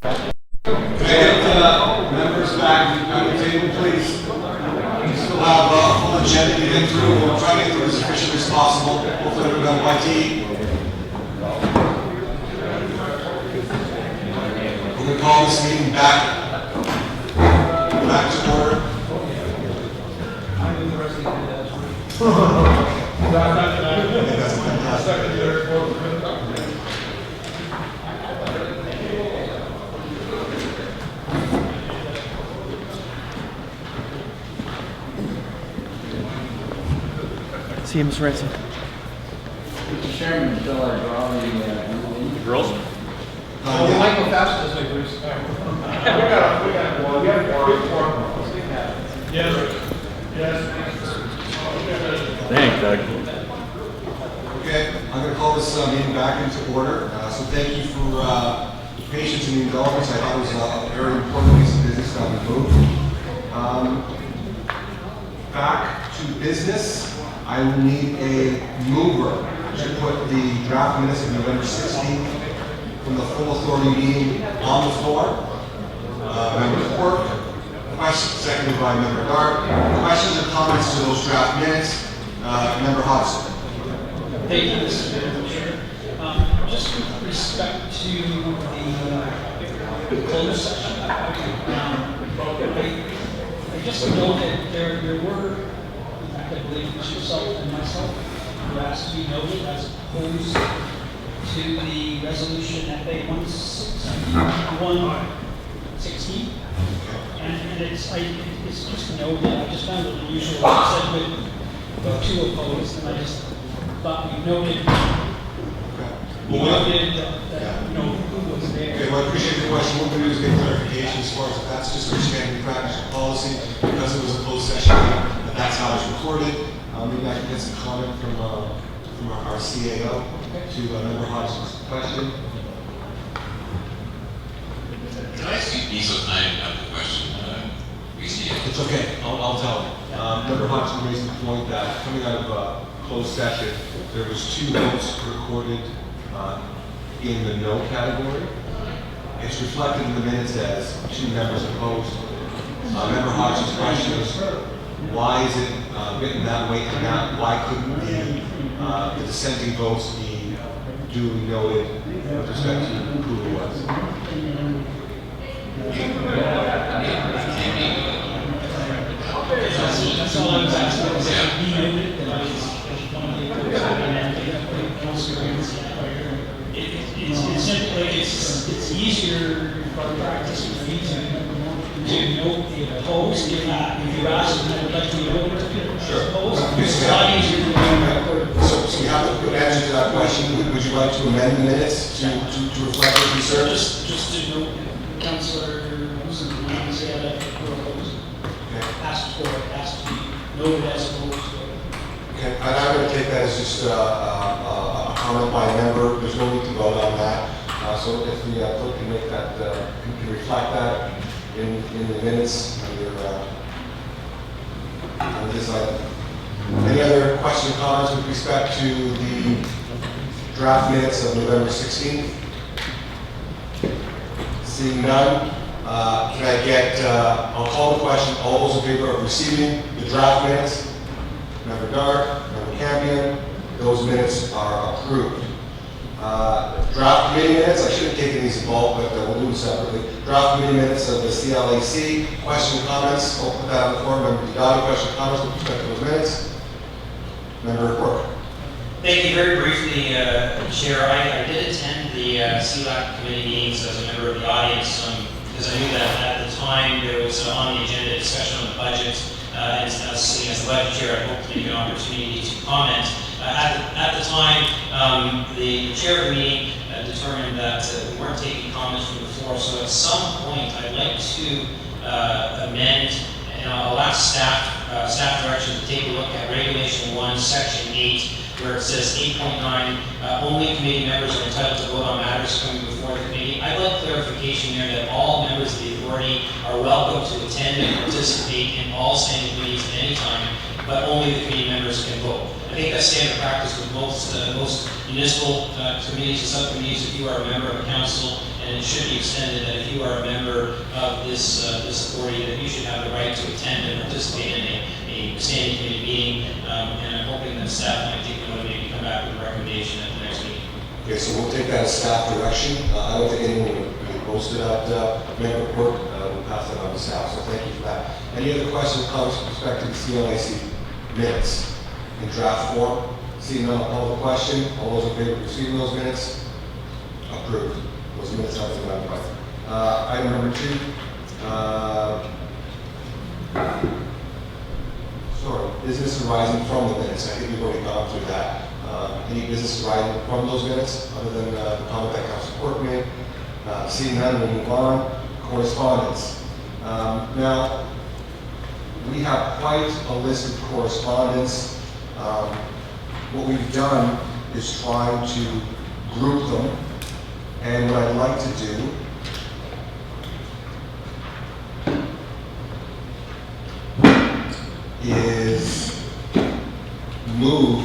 Can I get members back at the table, please? We still have a full agenda to get through. We'll try to get through as efficiently as possible. Hopefully we're done by tea. We're going to call this meeting back to order. That's fantastic. See you, Mr. Ransom. Mr. Chairman, until I draw the Girls? Michael Faust does my Bruce. Thanks, Doug. Okay, I'm going to call this meeting back into order. So thank you for your patience and the indulgence. I thought it was a very important piece of business that we moved. Back to business. I will need a mover to put the draft minutes of November 16th from the full authority meeting on the floor. Member Quirk, question seconded by Member Dart. Questions or comments to those draft minutes? Member Hodgson. Thank you, Mr. Chair. Just with respect to the closed session, I just know that there were, in fact, I believe it was yourself and myself, who asked to be noted as opposed to the resolution FA 116. And it's just noted, I just found it unusual. I said with two opposed, and I just thought we noted, who was there. Okay, well, I appreciate the question. What we're going to do is get clarification as far as that's just our standard practice or policy. Because it was a closed session, that's how it's recorded. Maybe I can get some comment from our CAO to Member Hodgson's question. Can I ask you a piece of time to have the question? It's okay. I'll tell you. Member Hodgson raised the point that coming out of closed session, there was 2 votes recorded in the no category. It's reflected in the minutes as 2 members opposed. Member Hodgson's question is, why is it written that way and not, why couldn't the dissenting votes be duly noted with respect to who it was? That's all I was asking, was that be noted, that I was one of the it's simply, it's easier for practice for me to note the opposed, if you ask them, I would like to know opposed. It's a lot easier to do. So we have a good answer to that question. Would you like to amend the minutes to reflect your concerns? Just to note, Councillor Wilson, when he said that we're opposed, asked for it, asked to be noted as opposed. Okay, and I'm going to take that as just a comment by a member. There's no need to vote on that. So if the clerk can make that, can reflect that in the minutes under this item. Any other questions or comments with respect to the draft minutes of November 16th? Seeing none, can I get, I'll call the question, all those in favor of receiving the draft minutes? Member Dart, Member Campion, those minutes are approved. Draft committee minutes, I should have taken these in bulk, but we'll do them separately. Draft committee minutes of the CLAC, question comments, I'll put that on the floor. Member Vidal, question comments with respect to those minutes? Member Quirk. Thank you. Very briefly, Chair, I did attend the CLAC committee meetings as a member of the audience because I knew that at the time there was on the agenda discussion on the budget. And as sitting as the budget chair, I hope to make an opportunity to comment. At the time, the chair of the meeting determined that we weren't taking comments from the floor. So at some point, I'd like to amend, and I'll ask staff direction to take a look at Regulation 1, Section 8, where it says 8.9, only committee members are entitled to vote on matters coming before the committee. I'd like clarification there that all members of the authority are welcome to attend and participate in all standing committees at any time, but only the committee members can vote. I think that's standard practice with most municipal committees and subcommittees. If you are a member of the council and it should be extended that if you are a member of this authority, that you should have the right to attend and participate in a standing committee meeting, and I'm hoping that staff might take note of maybe come back with a recommendation at the next meeting. Okay, so we'll take that as staff direction. I don't think anyone would be opposed to that member report. We'll pass that on to staff, so thank you for that. Any other questions, comments with respect to the CLIC minutes in draft form? Seeing none, I'll call the question. All those in favor of receiving those minutes? Approved. Those minutes have been ratified. Item number 2. Business arising from the minutes. I think we've already gone through that. Any business arising from those minutes, other than the comment that Councilor Quirk made? Seeing none, we'll move on. Correspondence. Now, we have quite a list of correspondence. What we've done is try to group them, and what I'd like to do is move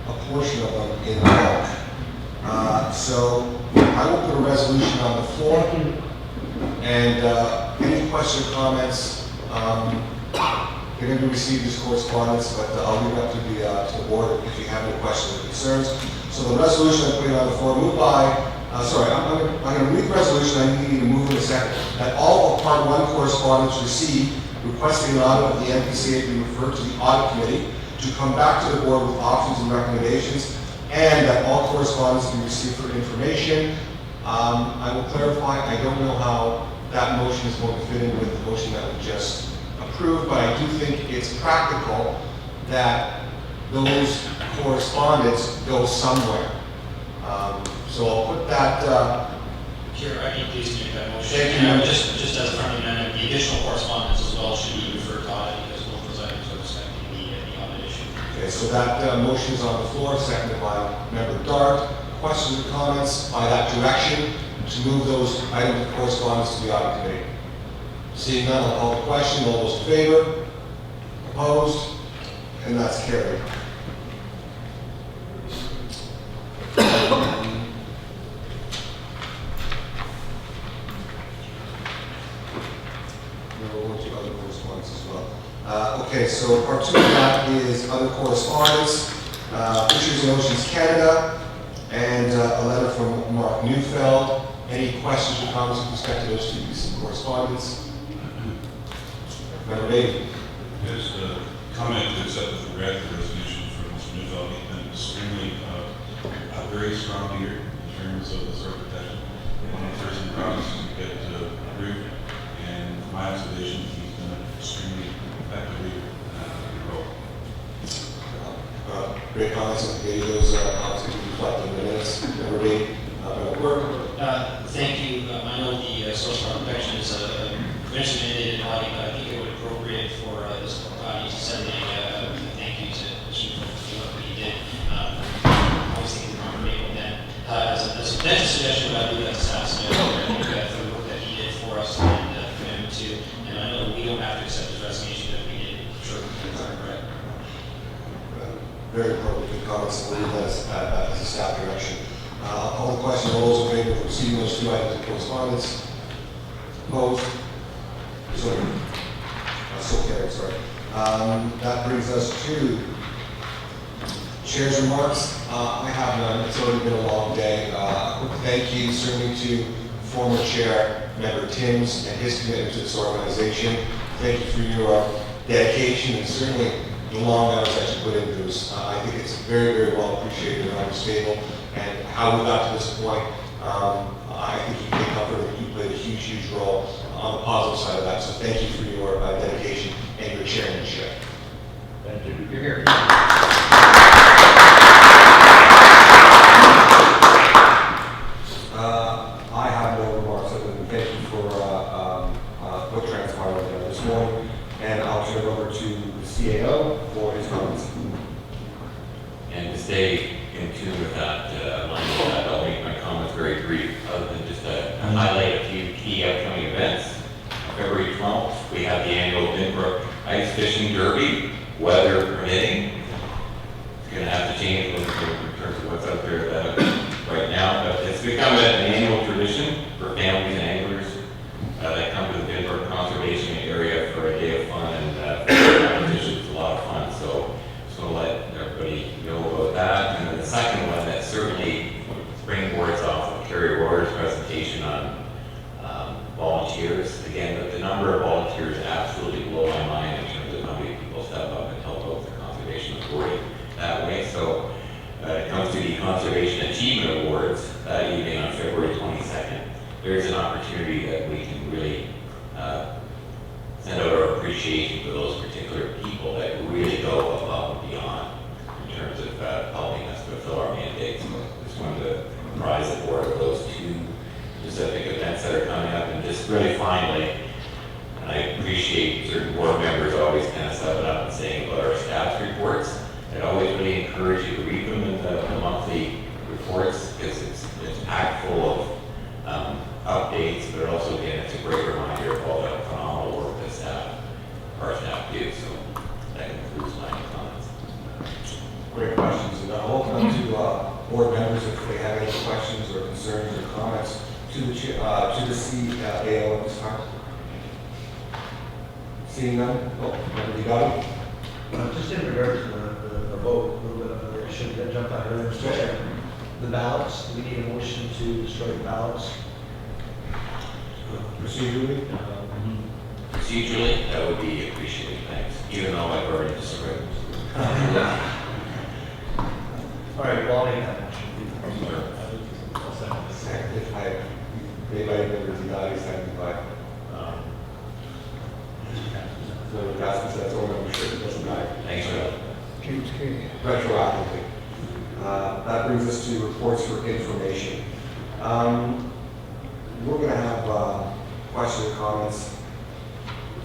a portion of them in bulk. So I will put a resolution on the floor, and any questions or comments, you're going to receive this correspondence, but I'll leave it up to the board if you have any questions or concerns. So the resolution I'm putting on the floor, moved by, I'm going to read the resolution, I need to move in a second, that all of Part 1 correspondence received requesting an audit of the NPCA be referred to the audit committee to come back to the board with options and recommendations, and that all correspondence be received for information. I will clarify, I don't know how that motion is going to fit in with the motion that we just approved, but I do think it's practical that those correspondence go somewhere. So I'll put that. Chair, I can please make that motion. Thank you. And just as a friendly amendment, the additional correspondence as well should be referred to audit because both those items are respecting the audit issue. Okay, so that motion is on the floor, seconded by Member Dart. Questions or comments by that direction to move those items of correspondence to the audit committee? Seeing none, I'll call the question. All those in favor? Opposed? And that's carried. We'll go to other correspondence as well. Okay, so part 2 of that is other correspondence. Fisheries and Oceans Canada, and a letter from Mark Neufeld. Any questions or comments with respect to those 2 pieces of correspondence? Member Bailey. Just a comment to accept with regret the resolution from Mr. Neufeld. He's been extremely, a very strong leader in terms of the soil protection. One of the first in the province to get approved, and from my observation, he's been an extremely effective leader in the role. Great comments, and maybe those comments can be reflected in the minutes. Member Bailey, thank you. I know the source of protection is a provincially mandated body, but I think it would be appropriate for this body to send a thank you to the chief for the work that he did. Obviously, he's not able then. As a potential suggestion, I do that to staff for the work that he did for us and commitment to. And I know we don't have to accept his resignation, but we did. Sure, correct. very appropriate, good comments, and we'll leave that as a staff direction. I'll call the question. All those in favor of receiving those 2 items of correspondence? Opposed? So carried, sorry. That brings us to Chair's remarks. I have none. It's already been a long day. A quick thank you certainly to former Chair Member Timms and his commitment to this organization. Thank you for your dedication and certainly the long hours that you put into this. I think it's very, very well appreciated around this table, and how we got to this point. I think you can take comfort that you played a huge, huge role on the positive side of that. So thank you for your dedication and your chairmanship. Thank you. You're here. I have no remarks other than thank you for what transpired this morning, and I'll turn it over to the CAO for his comments. And to stay in tune with that line of that, I'll make my comments very brief, other than just to highlight a few key upcoming events. February 12th, we have the annual Binbrook Ice Fishing Derby, weather permitting. It's going to have to change in terms of what's out there right now, but it's become an annual tradition for number of volunteers absolutely blow my mind in terms of how many people step up and help out the conservation authority that way. So it comes to the Conservation Achievement Awards that evening on February 22nd. There's an opportunity that we can really send out our appreciation for those particular people that really go above and beyond in terms of helping us fulfill our mandates. So just wanted to prize the board of those two specific events that are coming up. And just really finally, and I appreciate certain board members always kind of stepping up and saying about our staff's reports. I'd always really encourage you to read them in the monthly reports because it's packed full of updates, but also again it's a great reminder of all the phenomenal work that our staff do. So that concludes my comments. Great questions, and I'll open up to board members if they have any questions or concerns or comments to the CAO at this time. Seeing none, you got it? Just in regard to the vote, a little bit of an issue that jumped out earlier, Mr. Chair. The ballots, we need a motion to destroy the ballots. Procedurally? Procedurally, that would be appreciated, thanks. Even though I've already destroyed. All right, well, I'll make that motion. Seconded by, made by members of the audience, seconded by, so that's all membership, it doesn't matter. Thanks, Joe. James King. Retroactively. That brings us to reports for information. We're going to have questions and comments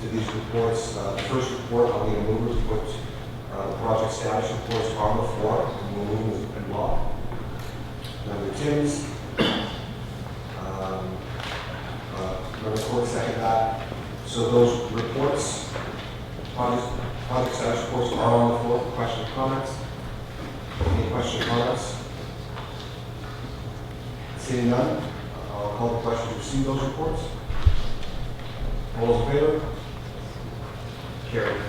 to these reports. The first report, I'll need a mover to put the project status reports on the floor, and we'll move and block. Member Timms, Member Court, second that. So those reports, project status reports are on the floor. Questions or comments? Any questions or comments? Seeing none, I'll call the question to receive those reports. All those in favor? Carried.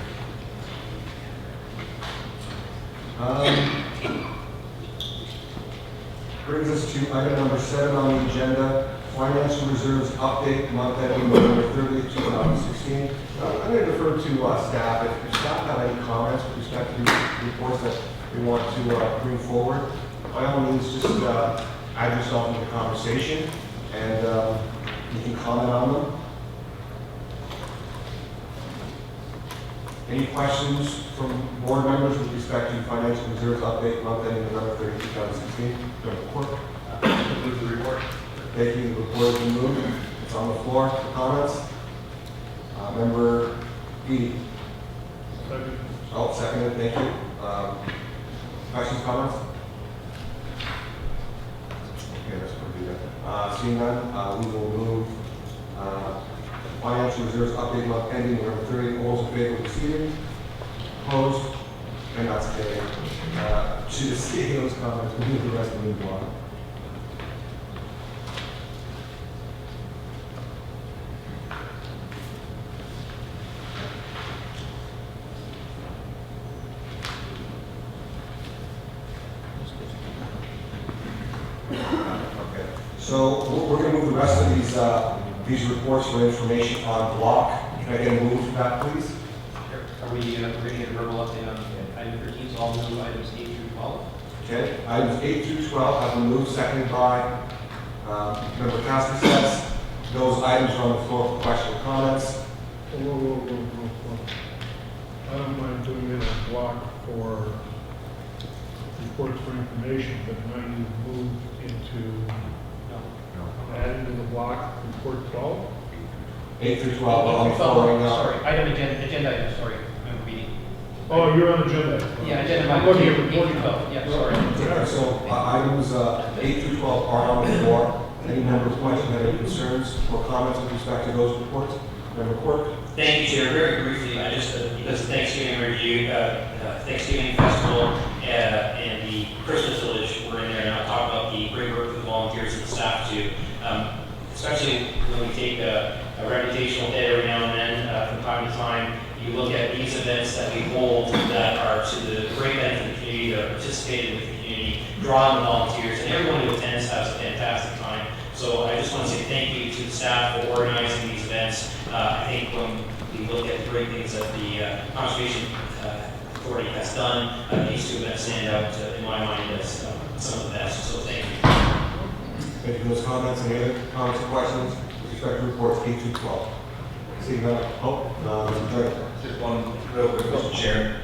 Brings us to item number 7 on the agenda, financial reserves update, month ending November 30th, 2016. I'm going to defer to staff. If staff have any comments with respect to these reports that we want to bring forward, by all means, just add yourself into the conversation and you can comment on them. Any questions from board members with respect to financial reserves update month ending November 30, 2016? Member Court. Move the report. Thank you. The report has been moved. It's on the floor for comments. Member Edie. Second. Oh, seconded. Thank you. Questions, comments? Okay, that's what we do that. Seeing none, we will move financial reserves update month ending November 30. All those in favor of receiving? Opposed? And that's carried. To the CEO's comments, we move the rest of the block. Okay. So we're going to move the rest of these reports for information on block. Can I get a move for that, please? Are we going to get a verbal update on item 13, so I'll move items 8 through 12? Okay, items 8 through 12 have been moved, seconded by Member Casper. Those items are on the floor for question or comments. Whoa. I don't mind doing it in block for reports for information, but now you've moved into adding to the block report 12? 8 through 12 are on the floor right now. Sorry, agenda item, sorry, member meeting. Oh, you're on agenda. Yeah, agenda I'm item looking at 8 report through 12, yeah, sorry. Okay, so items 8 through 12 are on the floor. Any member of question have any concerns or comments with respect to those reports? Member Quirk? Thank you, Chair. Very briefly, I just, because of Thanksgiving review, Thanksgiving Festival and the Christmas Village were in there, and I'll talk about the great work that the volunteers and the staff do. Especially when we take a reputational hit every now and then, from time to time, you look at these events that we hold that are to the great benefit of the community, that are participating with the community, drawing the volunteers, and everyone who attends has a fantastic time. So I just want to say thank you to the staff for organizing these events. I think when we look at the great things that the Conservation Authority has done, these two events stand out in my mind as some of the best, so thank you. Thank you for those comments. Any other comments or questions with respect to reports 8 through 12? Seeing none, Mr. Director. Just one real quick, Mr. Chair.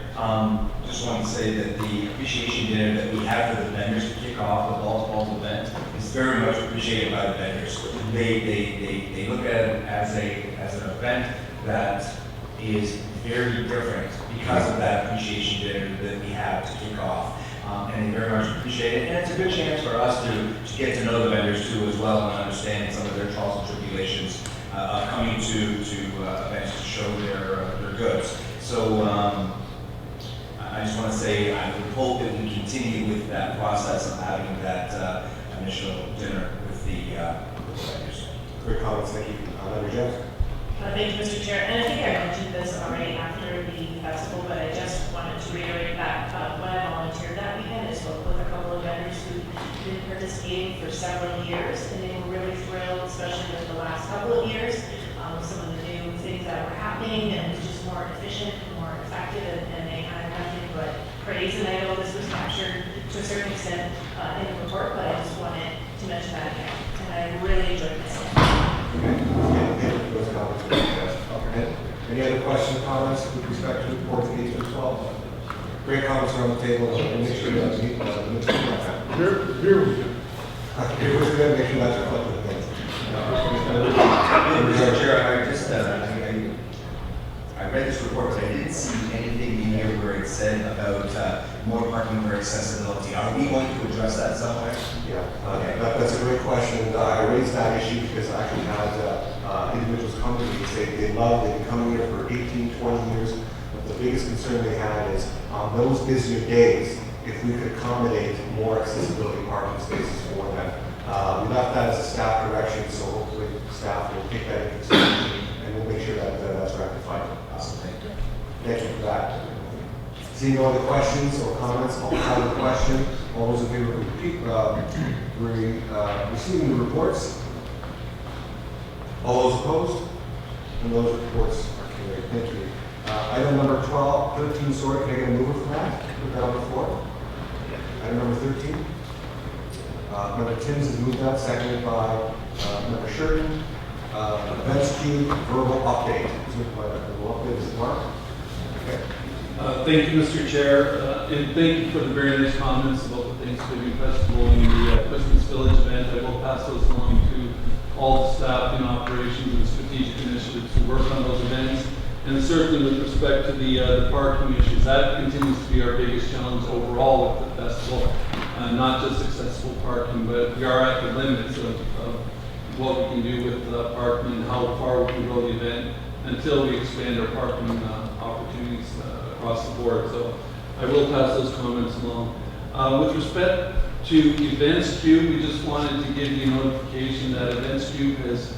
Just want to say that the appreciation dinner that we have for the vendors to kick off the Balls event is very much appreciated by the vendors. They look at it as an event that is very different because of that appreciation dinner that we have to kick off. And they very much appreciate it. And it's a good chance for us to get to know the vendors too as well and understand some of their trials and tribulations coming to events to show their goods. So I just want to say I would hope that we continue with that process of having that initial dinner with the vendors. Great comments, thank you. Member Jones. Thank you, Mr. Chair. And I think I mentioned this already after the festival, but I just wanted to reiterate that when I volunteered that weekend, I spoke with a couple of vendors who've been participating for several years, and they were really thrilled, especially with the last couple of years, some of the new things that were happening, and it was just more efficient, more effective, and they had nothing but praise. And I know this was captured to a certain extent in the report, but I just wanted to mention that again. And I really enjoyed myself. Any other questions or comments with respect to reports 8 through 12? Great comments are on the table. Make sure you have the time. Here we go. Here was good. Make sure that's reflected in the minutes. Mr. Chair, I read this report, but I didn't see anything in here where it said about more parking for accessibility. Are we going to address that somewhere? Yeah, that's a great question. I raised that issue because I actually had individuals come to me and say they've been coming here for 18, 20 years. But the biggest concern they had is on those busier days, if we could accommodate more accessibility parking spaces for them. We left that as a staff direction, so hopefully staff will take that into consideration and we'll make sure that that's rectified. Thank you for that. Seeing no other questions or comments, I'll call the question. All those in favor of receiving the reports? All those opposed? And those reports are carried. Thank you. Item number 13, sorry, can I get a mover for that? Put that on the floor. Item number 13. Member Timms has moved that, seconded by Member Shurton. Events queue, verbal update. Verbal update is Mark. Okay. Thank you, Mr. Chair, and thank you for the very nice comments about the Thanksgiving Festival and the Christmas Village event. I will pass those along to all the staff in operations and strategic initiatives who work on those events. And certainly with respect to the parking issues, that continues to be our biggest challenge overall with the festival. Not just accessible parking, but we are at the limits of what we can do with parking and how far we can grow the event until we expand our parking opportunities across the board. So I will pass those comments along. With respect to Events Cube, we just wanted to give you notification that Events Cube has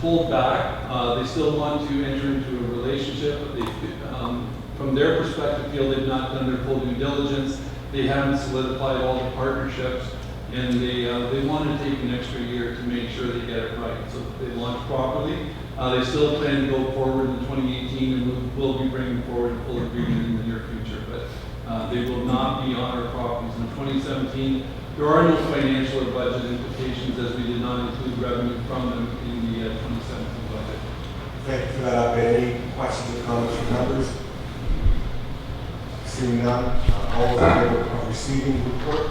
pulled back. They still want to enter into a relationship, but they, from their perspective, feel they've not done their full due diligence. They haven't solidified all the partnerships, and they want to take an extra year to make sure they get it right, so that they launch properly. They still plan to go forward in 2018, and we'll be bringing forward a full agreement in the near future, but they will not be on our properties. In 2017, there are no financial or budget implications, as we did not include revenue from them in the 2017 budget. Thank you for that update. Any questions or comments from members? Seeing none, all those in favor of receiving the report?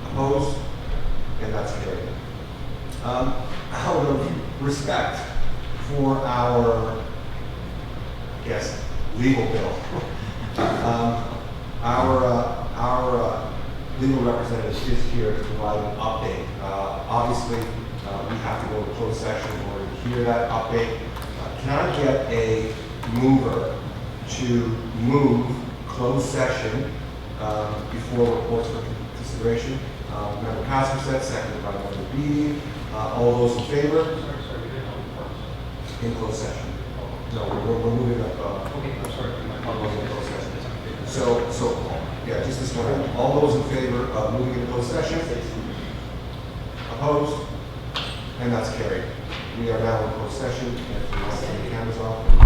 Opposed? And that's carried. Out of respect for our, I guess, legal bill, our legal representative is here to provide an update. Obviously, we have to go to closed session in order to hear that update. Can I get a mover to move closed session before reports for consideration? Member Casper, seconded by Member Beatty. All those in favor? In closed session. No, we're moving up. Okay, I'm sorry. In closed session. So yeah, just this one. All those in favor of moving into closed session? Opposed? And that's carried. We are now in closed session, if you want to turn the cameras off.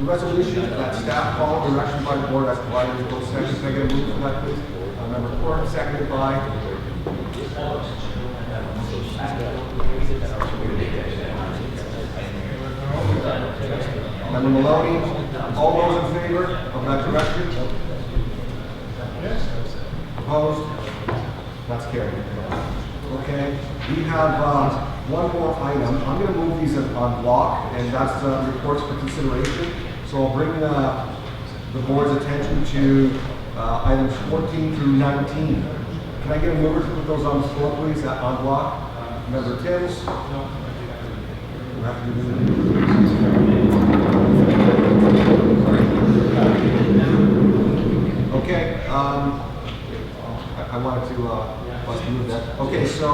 The resolution that staff follow direction by the board as provided in closed session. Can I get a move for that, please? Member Quirk, seconded by Member Maloney. All those in favor of that direction? Opposed? That's carried. Okay, we have one more item. I'm going to move these on block, and that's reports for consideration. So I'll bring the board's attention to items 14 through 19. Can I get a mover to put those on the floor, please, on block? Member Timms? No. We have to do okay. I wanted to move that. Okay, so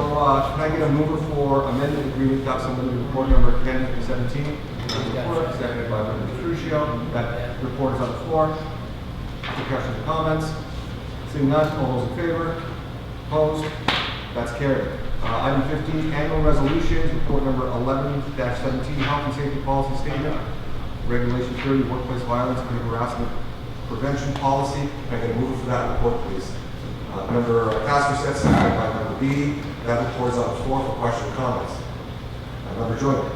can I get a mover for amendment agreement with Limited report number 1017? Seconded by Member Crucio. That report is on the floor. Any questions or comments? Seeing none, all those in favor? Opposed? That's carried. Item 15, annual resolutions, report number 11-17, health and safety policy statement, regulation 30, workplace violence and harassment prevention policy. Can I get a mover for that report, please? Member Casper, seconded by Member B. That report is on the floor for question and comments. Member Joyner.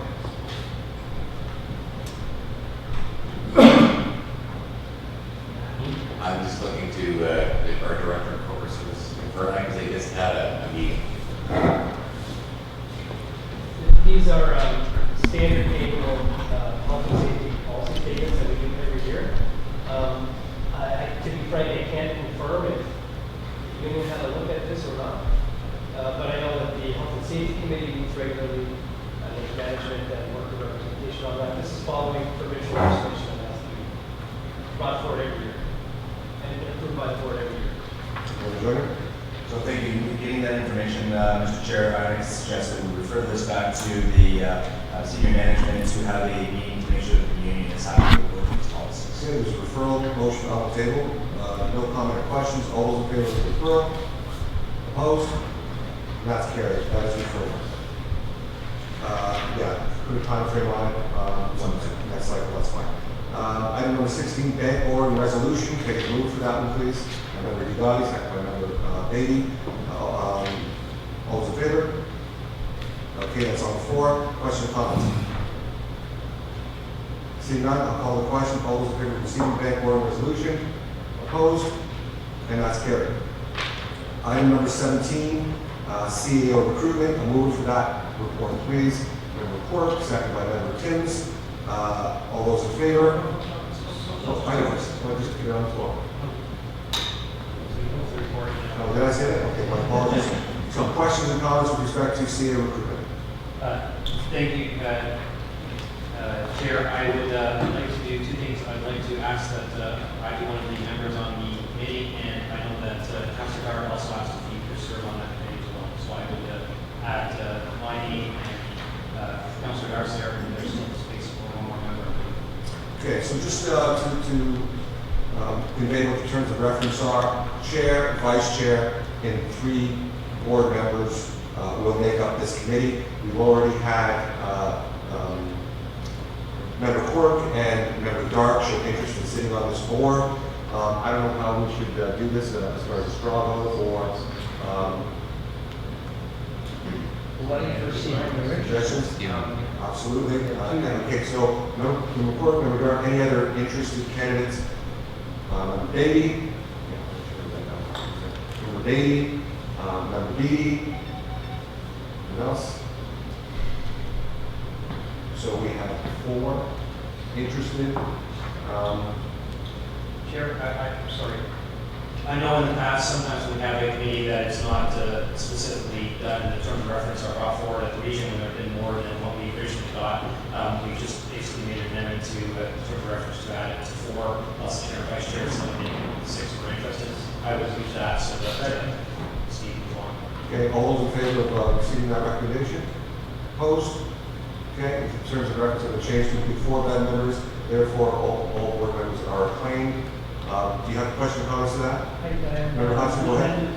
I'm just looking to our Director of Corporate Services confirm because they just had a meeting. These are standard annual health and safety policy statements that we do every year. To be frank, I can't confirm if the union had a look at this or not. But I know that the Health and Safety Committee meets regularly. I think management and worker representation on that. This is following provincial legislation that has to be brought forward every year and approved by the board every year. Member Joyner. So thank you for getting that information, Mr. Chair. I suggest that we refer this back to the senior management to have a meeting to make sure that the union is happy with these policies. Okay, there's a referral motion on the table. No comment or questions. All those in favor of the referral? Opposed? That's carried. That is referred. Yeah, put a time frame on it. Next cycle, that's fine. Item number 16, bank board and resolution. Take a move for that one, please. Member Udali, second by Member Beatty. All those in favor? Okay, that's on the floor. Question or comments? Seeing none, I'll call the question. All those in favor of receiving bank board and resolution? Opposed? And that's carried. Item number 17, CEO recruitment. A move for that report, please. Member Quirk, second by Member Timms. All those in favor? Items. I'll just get it on the floor. Oh, did I say that? Okay, my apologies. So questions and comments with respect to CEO recruitment? Thank you, Chair. I would like to do two things. I'd like to ask that I be one of the members on the committee, and I know that Councilor Garrett also asked if he could serve on that committee as well. So I would add my name and Councilor Garrett's there, and there's still space for one more member. Okay, so just to convey what the terms of reference are, chair, vice chair, and 3 board members will make up this committee. We've already had Member Quirk and Member Dark show interest in sitting on this board. I don't know how we should do this as far as a straw vote or suggestions. Absolutely. Okay, so Member Quirk, Member Dark, any other interested candidates? Member Beatty, Member Beatty, Member Beatty. Anyone else? So we have 4 interested. Chair, I'm sorry. I know in the past, sometimes we have a committee that is not specifically done in the terms of reference or brought forward at the region when there have been more than what we originally thought. We just basically made an amendment to the terms of reference to add it to 4, plus the chair and vice chair, so maybe 6 were interested. I would move that so that Steve can go on. Okay, all those in favor of receiving that recommendation? Opposed? Okay, in terms of reference of the change to include 4 band members, therefore all board members are acclaimed. Do you have a question or comments to that? Member Hudson, go ahead.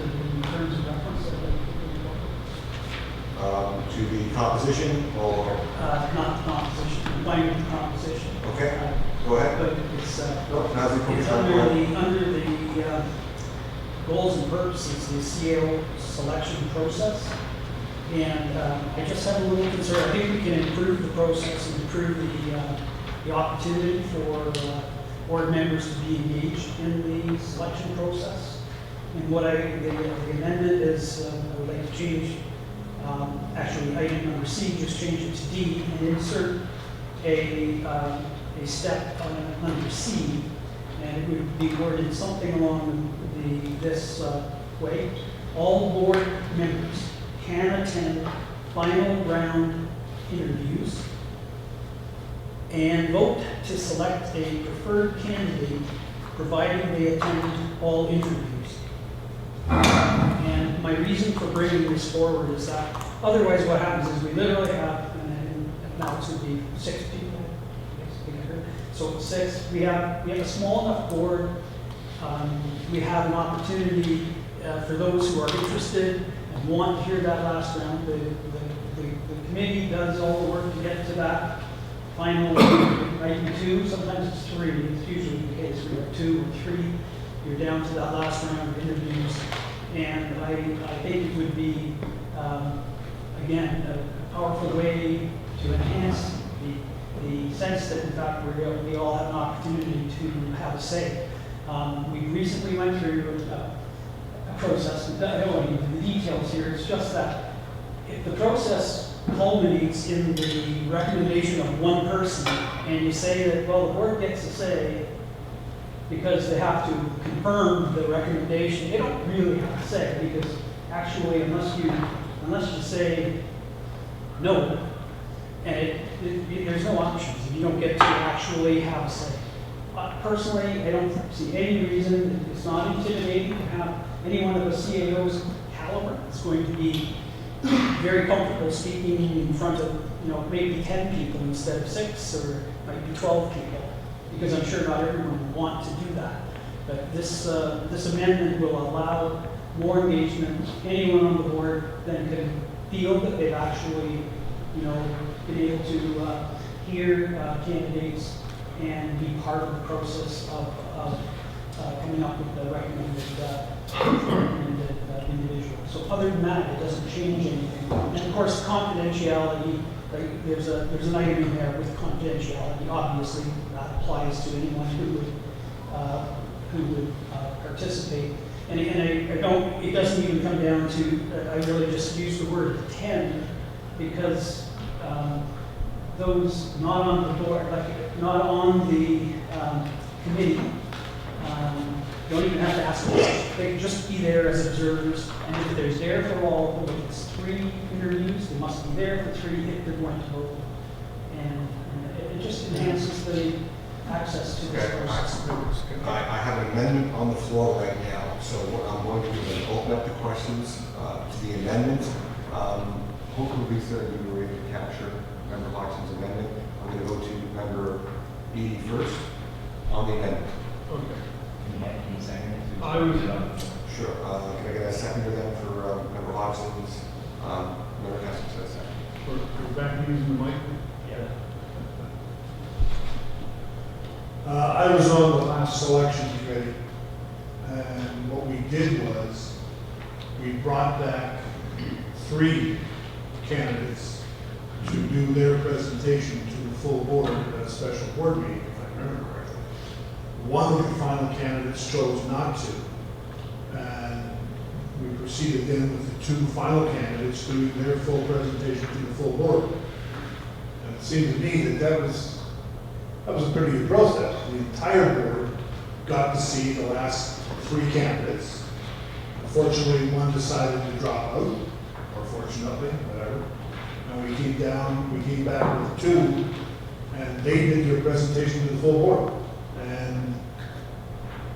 to the composition or? Not composition, employment composition. Okay, go ahead. But it's, Now's the appropriate it's time. under the goals and purposes, the CAO selection process. And I just have a little concern. I think we can improve the process and improve the opportunity for board members to be engaged in the selection process. And what the amendment is, I would like to change, actually item number C, just change it to D and insert a step under C, and it would be worded something along this way. All board members can attend final round interviews and vote to select a preferred candidate, providing they attend all interviews. And my reason for bringing this forward is that otherwise what happens is we literally have, and now it's going to be 6 people. So 6, we have a small enough board. We have an opportunity for those who are interested and want to hear that last round. The committee does all the work to get to that final item 2. Sometimes it's 3. It's usually the case. We have 2 or 3. You're down to that last round of interviews. And I think it would be, again, a powerful way to enhance the sense that, in fact, we all have an opportunity to have a say. We recently went through a process, and I don't want to get into the details here, it's just that if the process culminates in the recommendation of one person, and you say that, well, the board gets a say, because they have to confirm the recommendation, they don't really have a say, because actually, unless you say no, and there's no options, you don't get to actually have a say. Personally, I don't see any reason, it's not intimidating to have anyone of a CAO's caliber. It's going to be very comfortable speaking in front of, maybe 10 people instead of 6, or might be 12 people, because I'm sure not everyone will want to do that. But this amendment will allow more engagement. Anyone on the board then can feel that they've actually, been able to hear candidates and be part of the process of coming up with the recommended individual. So other than that, it doesn't change anything. And of course, confidentiality, there's an item in there with confidentiality. Obviously, that applies to anyone who would participate. And I don't, it doesn't even come down to, I really just use the word attend, because those not on the board, not on the committee, don't even have to ask questions. They can just be there as observers, and if they're there for all, if it's 3 interviews, they must be there for 3 if they're going to vote. And it just enhances the access to this process. I have an amendment on the floor right now, so what I'm going to do is open up the questions to the amendment. Hopefully, Lisa, you were able to capture Member Hodgson's amendment. I'm going to go to Member Beatty first on the amendment. Okay. Can you second it? I would. Sure. Can I get a seconder then for Member Hodgson's? Member Hodgson says second. We're back to using the mic? Yeah. I was on the last selection committee, and what we did was we brought back 3 candidates to do their presentation to the full board at a special board meeting, if I remember correctly. One of the final candidates chose not to, and we proceeded then with the 2 final candidates doing their full presentation to the full board. And it seemed to me that was a pretty good process. The entire board got to see the last 3 candidates. Unfortunately, one decided to drop out, or fortunately, whatever. And we came back with 2, and they did their presentation to the full board. And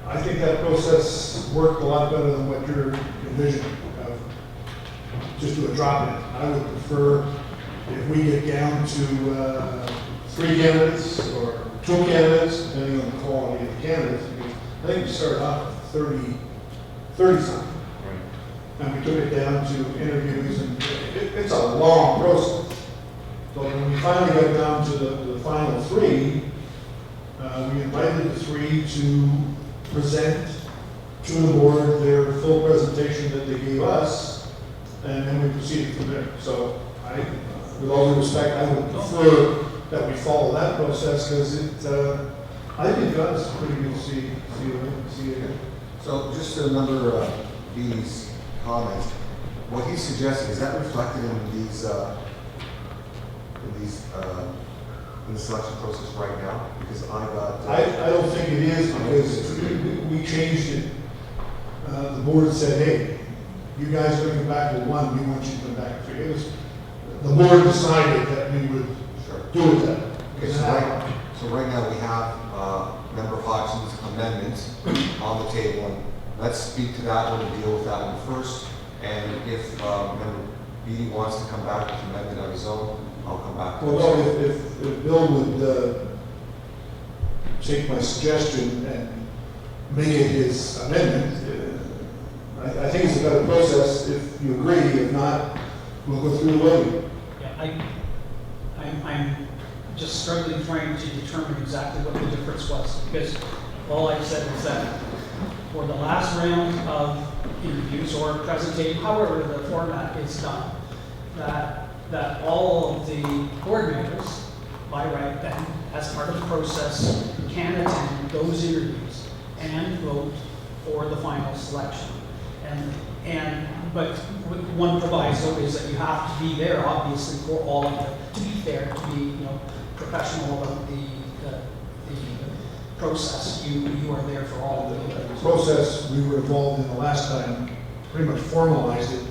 I think that process worked a lot better than what you're envisioning of just do a drop-in. I would prefer if we get down to 3 candidates or 2 candidates, depending on the quality of the candidates. Because I think we started off with 30 something. and we took it down to interviews, and it's a long process. So when we finally got down to the final three, we invited the three to present to the board their full presentation that they gave us, and then we proceeded from there. So with all due respect, I would prefer that we follow that process, because I think that's pretty good to see it. So just to remember B's comments, what he's suggesting, is that reflected in these in the selection process right now? Because I got. I don't think it is, because we changed it. The board said, hey, you guys are going to come back with one, we want you to come back with three. It was, the board decided that we would do it that way. Okay, so right now we have Member Hodgson's amendment on the table, and let's speak to that one and deal with that one first. And if Member Beatty wants to come back with an amendment of his own, I'll come back to it. Well, if Bill would take my suggestion and make it his amendment, I think it's a better process if you agree. If not, we'll go through the voting. Yeah, I'm just struggling trying to determine exactly what the difference was, because all I said is that for the last round of interviews or presentation, however the format is done, that all of the board members, by right then, as part of the process, can attend those interviews and vote for the final selection. But one proviso is that you have to be there, obviously, for all of them, to be fair, to be professional about the process. You are there for all of The process we were involved in the last time pretty much formalized it,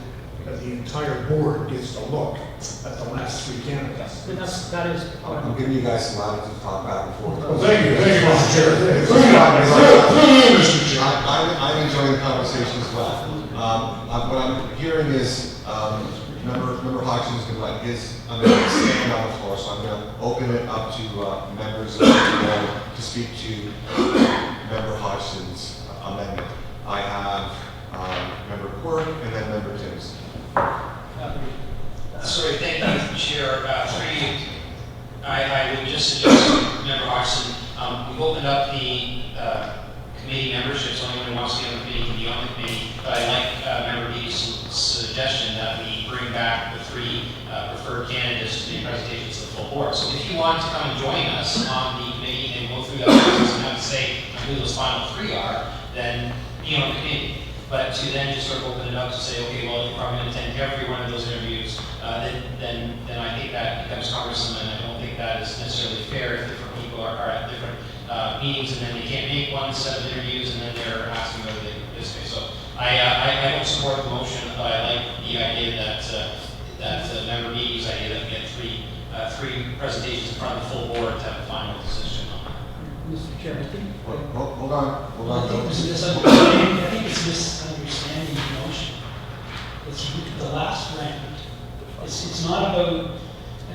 that the entire board gets to look at the last three candidates. That is. I'm giving you guys some latitude to talk back and forth. Well, thank you, Mr. Chair. Mr. Chair. I'm enjoying the conversation as well. What I'm hearing is Member Hodgson is going to let his amendment stand on the floor, so I'm going to open it up to members of the board to speak to Member Hodgson's amendment. I have Member Quirk and then Member Timms. Sorry, thank you, Chair. I would just suggest, Member Hodgson, we've opened up the committee membership, so anyone who wants to be on the committee can be on the committee. But I like Member Beatty's suggestion that we bring back the three preferred candidates to make presentations to the full board. So if you want to come and join us on the committee and go through that process and have to say who those final three are, then be on the committee. But to then just sort of open it up to say, okay, well, you're probably going to attend every one of those interviews, then I think that becomes cumbersome, and I don't think that is necessarily fair if different people are at different meetings and then they can't make one set of interviews and then they're asking whether they can participate. So I don't support the motion, but I like the idea that Member Beatty's idea that we get three presentations in front of the full board to have a final decision on. Mr. Chair, I think. Hold on. I think it's misunderstanding the motion. It's the last round. It's not about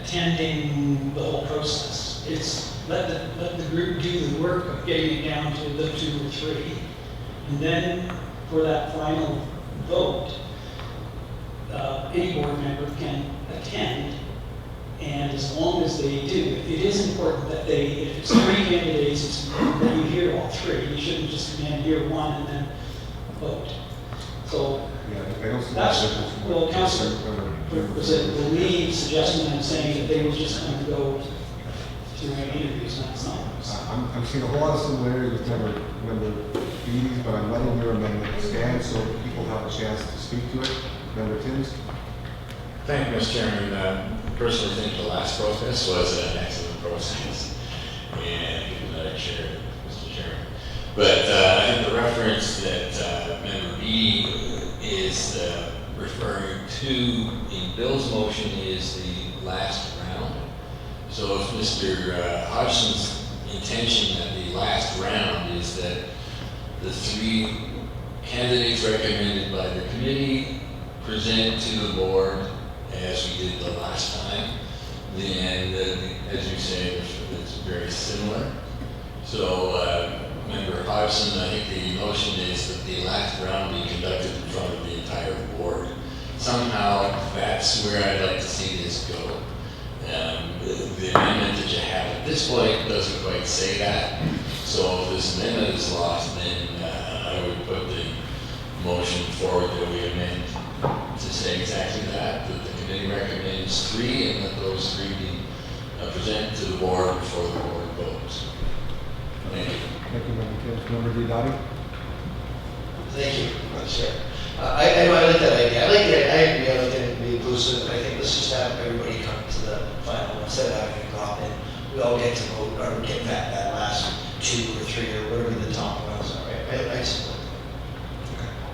attending the whole process. It's let the group do the work of getting it down to the 2 or 3, and then for that final vote, any board member can attend. And as long as they do, it is important that if it's 3 candidates, it's important that you hear all 3. You shouldn't just come in, hear one, and then vote. So that's, well, Councilor, was it Lee suggesting and saying that they were just going to go to interviews, and that's not. I'm seeing a whole lot of similarity with Member Beatty's, but I'm letting your amendment stand so people have a chance to speak to it. Member Timms? Thank you, Mr. Chairman. I personally think the last process was an excellent process, and I share it, Mr. Chairman. But I think the reference that Member B is referring to in Bill's motion is the last round. So if Mr. Hodgson's intention that the last round is that the 3 candidates recommended by the committee present to the board as we did the last time, then, as you say, it's very similar. So, Member Hodgson, I think the motion is that the last round be conducted in front of the entire board. Somehow, that's where I'd like to see this go. The amendment that you have at this point doesn't quite say that. So if this amendment is lost, then I would put the motion forward that we amend to say exactly that the committee recommends 3 and that those 3 be presented to the board before the board votes. Thank you. Thank you, Member Tibbs. Member Diodati? Thank you, Madam Chair. I like that idea. I agree. I like it to be inclusive. I think let's just have everybody come to the final instead of having a drop in. We all get to vote or get that last 2 or 3 or whatever the top ones are. I support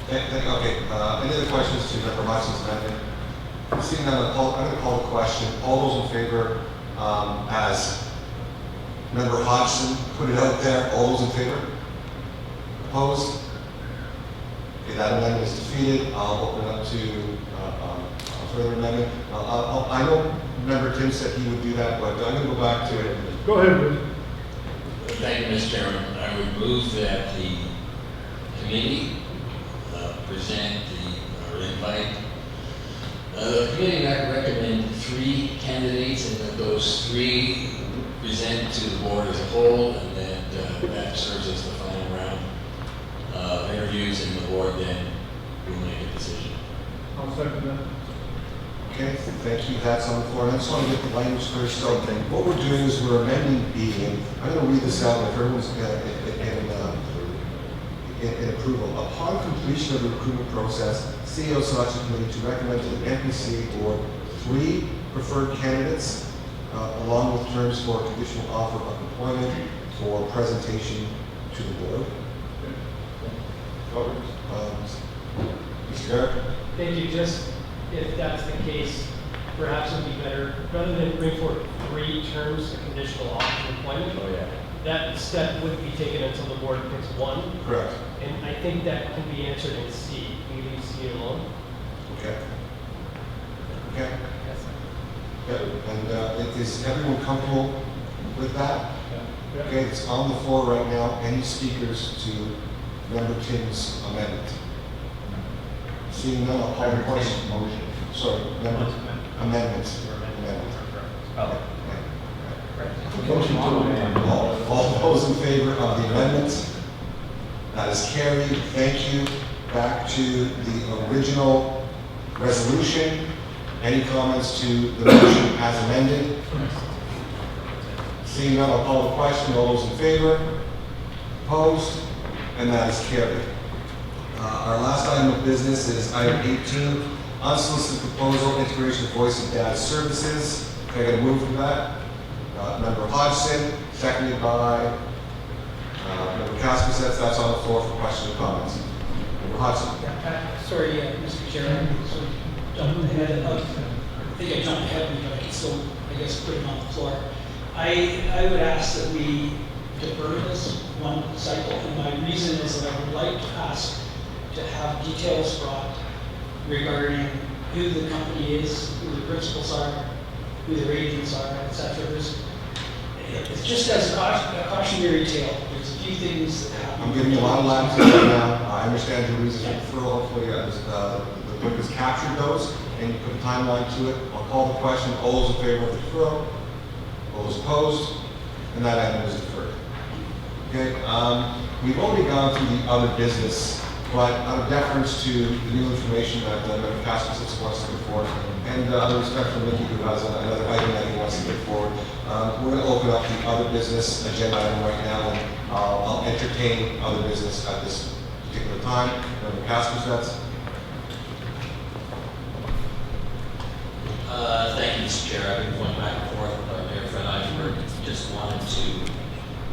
that. Okay. Any other questions to Member Hodgson's amendment? Seeing none, I'm going to call the question. All those in favor, as Member Hodgson put it out there, all those in favor? Opposed? Okay, that amendment is defeated. I'll open it up to a further amendment. I know Member Tim said he would do that, but I'm going to go back to it. Go ahead, Bruce. Thank you, Mr. Chairman. I would move that the committee present or invite. The committee recommend 3 candidates, and that those 3 present to the board as a whole, and then that serves as the final round of interviews, and the board then will make a decision. I'll second that. Okay, thank you. That's on the floor. And I just want to get the language clear. So what we're doing is we're amending B, and I'm going to read this out if everyone's in approval. Upon completion of the recruitment process, CEO selection committee to recommend to the NPCA board 3 preferred candidates, along with terms for a conditional offer of employment for presentation to the board. Mr. Garrett? Thank you. Just if that's the case, perhaps it would be better, rather than bring forward 3 terms of conditional offer of employment. Oh, yeah. That step wouldn't be taken until the board picks 1. Correct. And I think that can be answered in C. Can you leave C alone? Okay. Okay. Yes. Yeah. And is everyone comfortable with that? Yeah. Okay, it's on the floor right now. Any speakers to Member Tim's amendment? Seeing none, I'll call the question. Motion. Sorry, amendment. Amendment. Oh. Motion to amend. All those in favor of the amendment? That is carried. Thank you. Back to the original resolution. Any comments to the motion as amended? Seeing none, I'll call the question. All those in favor? Opposed? And that is carried. Our last item of business is item 18, unsolicited proposal, integration of voice and data services. Can I get a move for that? Member Hodgson, seconded by Member Kaspers. That's on the floor for questions or comments. Member Hodgson. Sorry, Mr. Chairman, so jumped ahead. I think I jumped ahead, but I can still, I guess, put it on the floor. I would ask that we defer this 1 cycle, and my reason is that I would like to ask to have details brought regarding who the company is, who the principals are, who their agents are, etc. It's just as a cautionary tale. There's a few things that happen. I'm giving you a lot of latitude right now. I understand your reasons for referral. Hopefully, the book has captured those, and you put a timeline to it. I'll call the question. All those in favor of the deferral? All those opposed? And that item is deferred. Okay. We've already gone through the other business, but out of deference to the new information that Member Kaspers wants to put forward, and out of respect for Mickey, who has another item that he wants to put forward, we're going to open up the other business agenda item right now, and I'll entertain other business at this particular time. Member Kaspers, Thank you, Mr. Chair. I've been going back and forth with our Mayor Fred Eichenberg. Just wanted to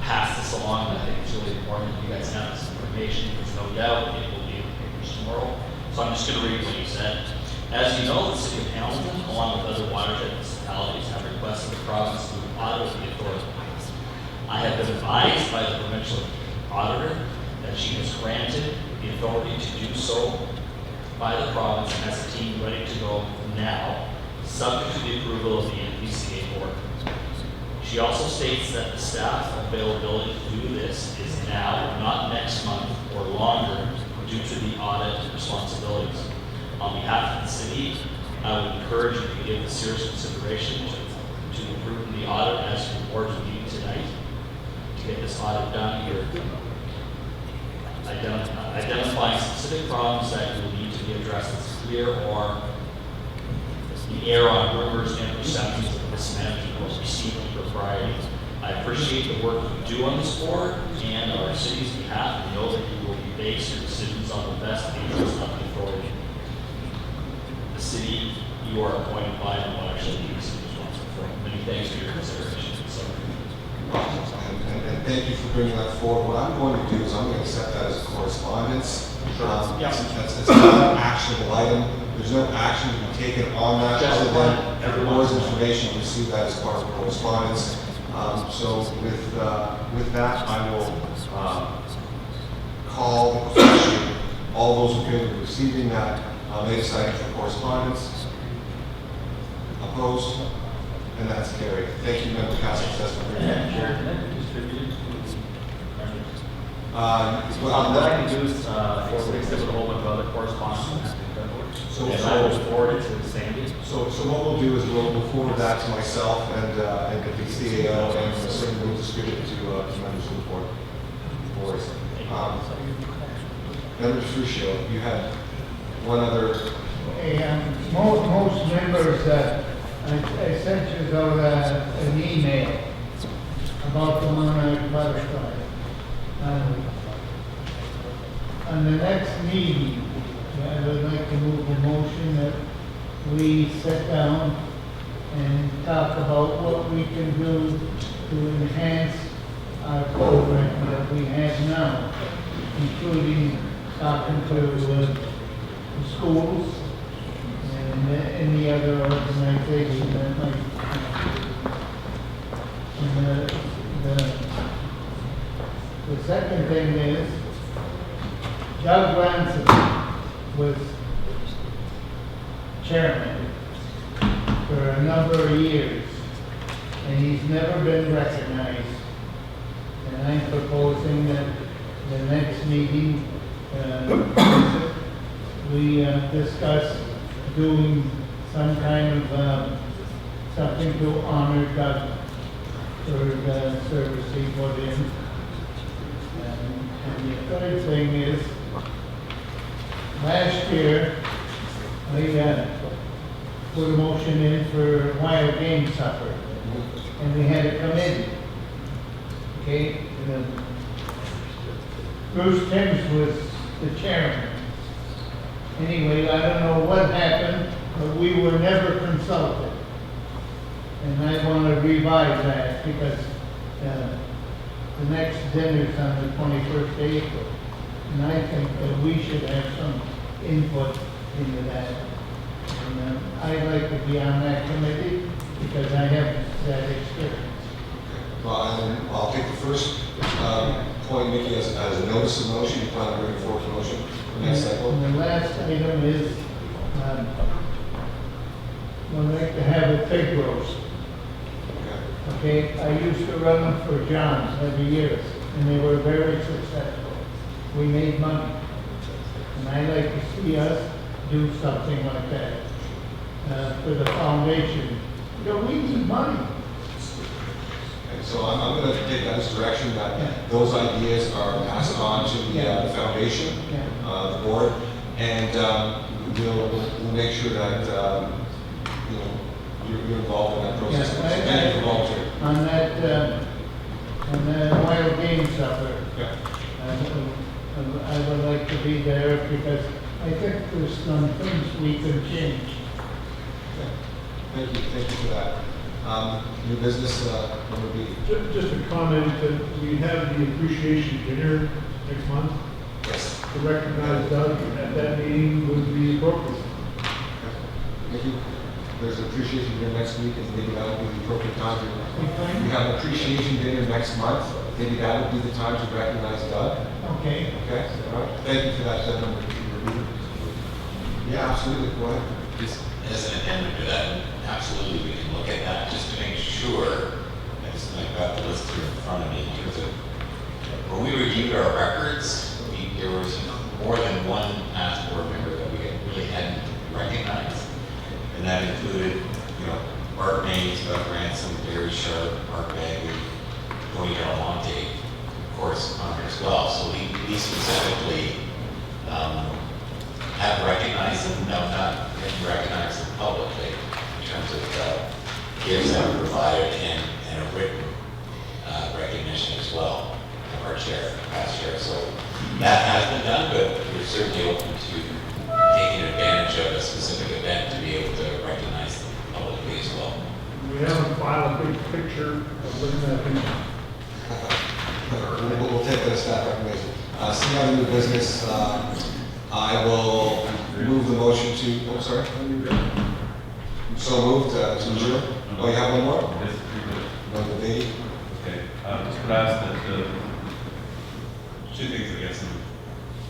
pass this along. I think it's really important that you guys have this information. There's no doubt it will be in the papers tomorrow. So I'm just going to read what you said. As you know, the City of Hamilton, along with other watershed municipalities, have requested the province to audit the authority. I have been advised by the provincial auditor that she has granted the authority to do so by the province and has a team ready to go now, subject to the approval of the NPCA board. She also states that the staff availability to do this is now, not next month or longer, due to the audit responsibilities. On behalf of the city, I would encourage you to give the serious consideration to approving the audit as reported to you tonight. To get this audit done here, identifying specific problems that will need to be addressed as clear or the error on rumors and perceptions of mismanagement was received with propriety. I appreciate the work you do on this board and our city's behalf, and know that you will base your decisions on the best interests of the authority. The city you are appointed by and will actually be responsible for. Many thanks for your consideration. And thank you for bringing that forward. What I'm going to do is I'm going to accept that as a correspondence. It's not an actionable item. There's no action to be taken on that other than the board's information. Receive that as part of correspondence. So with that, I will call the question. All those in favor of receiving that latest item for correspondence? Opposed? And that's carried. Thank you, Member Cassidy, for bringing that. What I can do is forward exhibit a whole bunch of other correspondence. And I will forward it to Sandy. So what we'll do is we'll forward that to myself and the CAO, and certainly we'll distribute it to members of the board. Member Fruscio, you had one other. Most members, I sent you out an email about the Monarch butterfly. On the next meeting, I would like to move a motion that we sit down and talk about what we can do to enhance our program that we have now, including talking to schools and any other organization that might. And the second thing is, Doug Ransom was chairman for a number of years, and he's never been recognized. And I'm proposing that the next meeting, we discuss doing some kind of something to honor Doug for the service he put in. And the third thing is, last year, I put a motion in for wild game supper, and we had a committee. Okay, Bruce Timms was the chairman. Anyway, I don't know what happened, but we were never consulted. And I want to revive that because the next dinner's on the 21st of April. And I think that we should have some input into that. And I'd like to be on that committee because I have that experience. Well, I'll take the first point, Mickey, as a notice of motion. You plan on bringing forward the motion for next cycle. And the last item is, we'd like to have a pig roast. Okay, I used to run them for John's every year, and they were very successful. We made money. And I'd like to see us do something like that for the foundation. You know, we need money. Okay, so I'm going to take that as direction that those ideas are passed on to the foundation, the board, and we'll make sure that you're involved in that process. Thank you for volunteering. On that wild game supper. I would like to be there because I think there's some things we can change. Thank you for that. New business, number B. Just a comment that we have the appreciation dinner next month. Yes. To recognize Doug at that meeting would be appropriate. Thank you. There's an appreciation dinner next week, and maybe that would be the appropriate time to. We have an appreciation dinner next month. Maybe that would be the time to recognize Doug. Okay. Okay. All right. Thank you for that number. Yeah, absolutely. Go ahead. Just as an amendment to that, absolutely, we can look at that just to make sure, as and I've got the list here in front of me, because when we reviewed our records, there was more than one past board member that we really hadn't recognized. And that included, Art Mays, Doug Ransom, Barry Sharp, Mark Bagley, Tony Delamonte, of course, on there as well. So we specifically have recognized them, no, not recognized them publicly in terms of gifts that were provided and a written recognition as well of our chair, past chair. So that has been done, but we're certainly open to taking advantage of a specific event to be able to recognize them publicly as well. We haven't filed a big picture of looking at things. We'll take that as staff recommendation. Seeing on new business, I will move the motion to, oh, sorry. So moved to adjourn. Oh, you have one more? Number 80. Okay, just would ask that, two things, I guess, in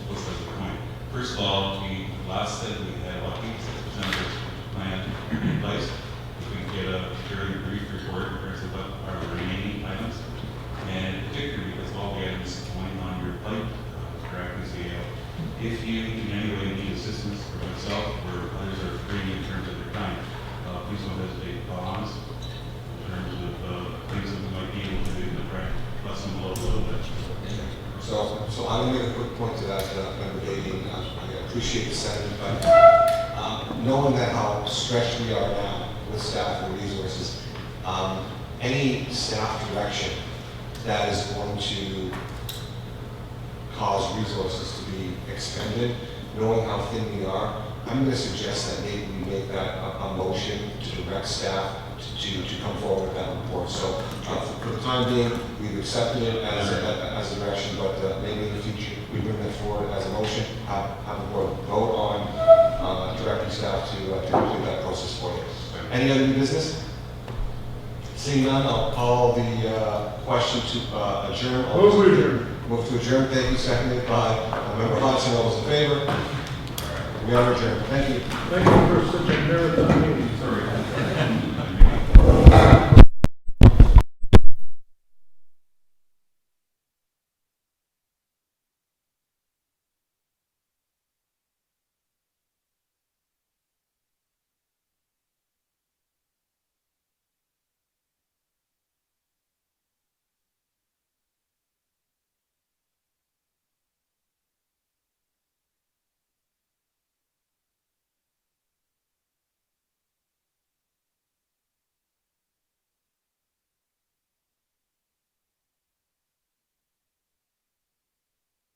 both sides of the coin. First of all, we last said we had what, 6% of this plan in place. If we can get a fairly brief report in terms of what are the remaining items. And particularly because all the items going on your plate, correct, NPCA. If you in any way need assistance for myself or others are free in terms of their time, please don't hesitate to call on us in terms of things that we might be able to do to try to lessen the load a little bit. So I'm going to make a quick point to that, Member Davey. I appreciate the sentiment, but knowing that how stretched we are now with staff and resources, any staff direction that is going to cause resources to be expended, knowing how thin we are, I'm going to suggest that maybe we make that a motion to direct staff to come forward with that report. So for the time being, we've accepted it as a direction, but maybe in the future we bring that forward as a motion, have the board vote on directing staff to complete that process for you. Any other new business? Seeing none, I'll call the question to adjourn. Move to adjourn. Move to adjourn. Thank you. Seconded by Member Hodson. All those in favor? We are adjourned. Thank you. Thank you for such a marathon meeting. Sorry.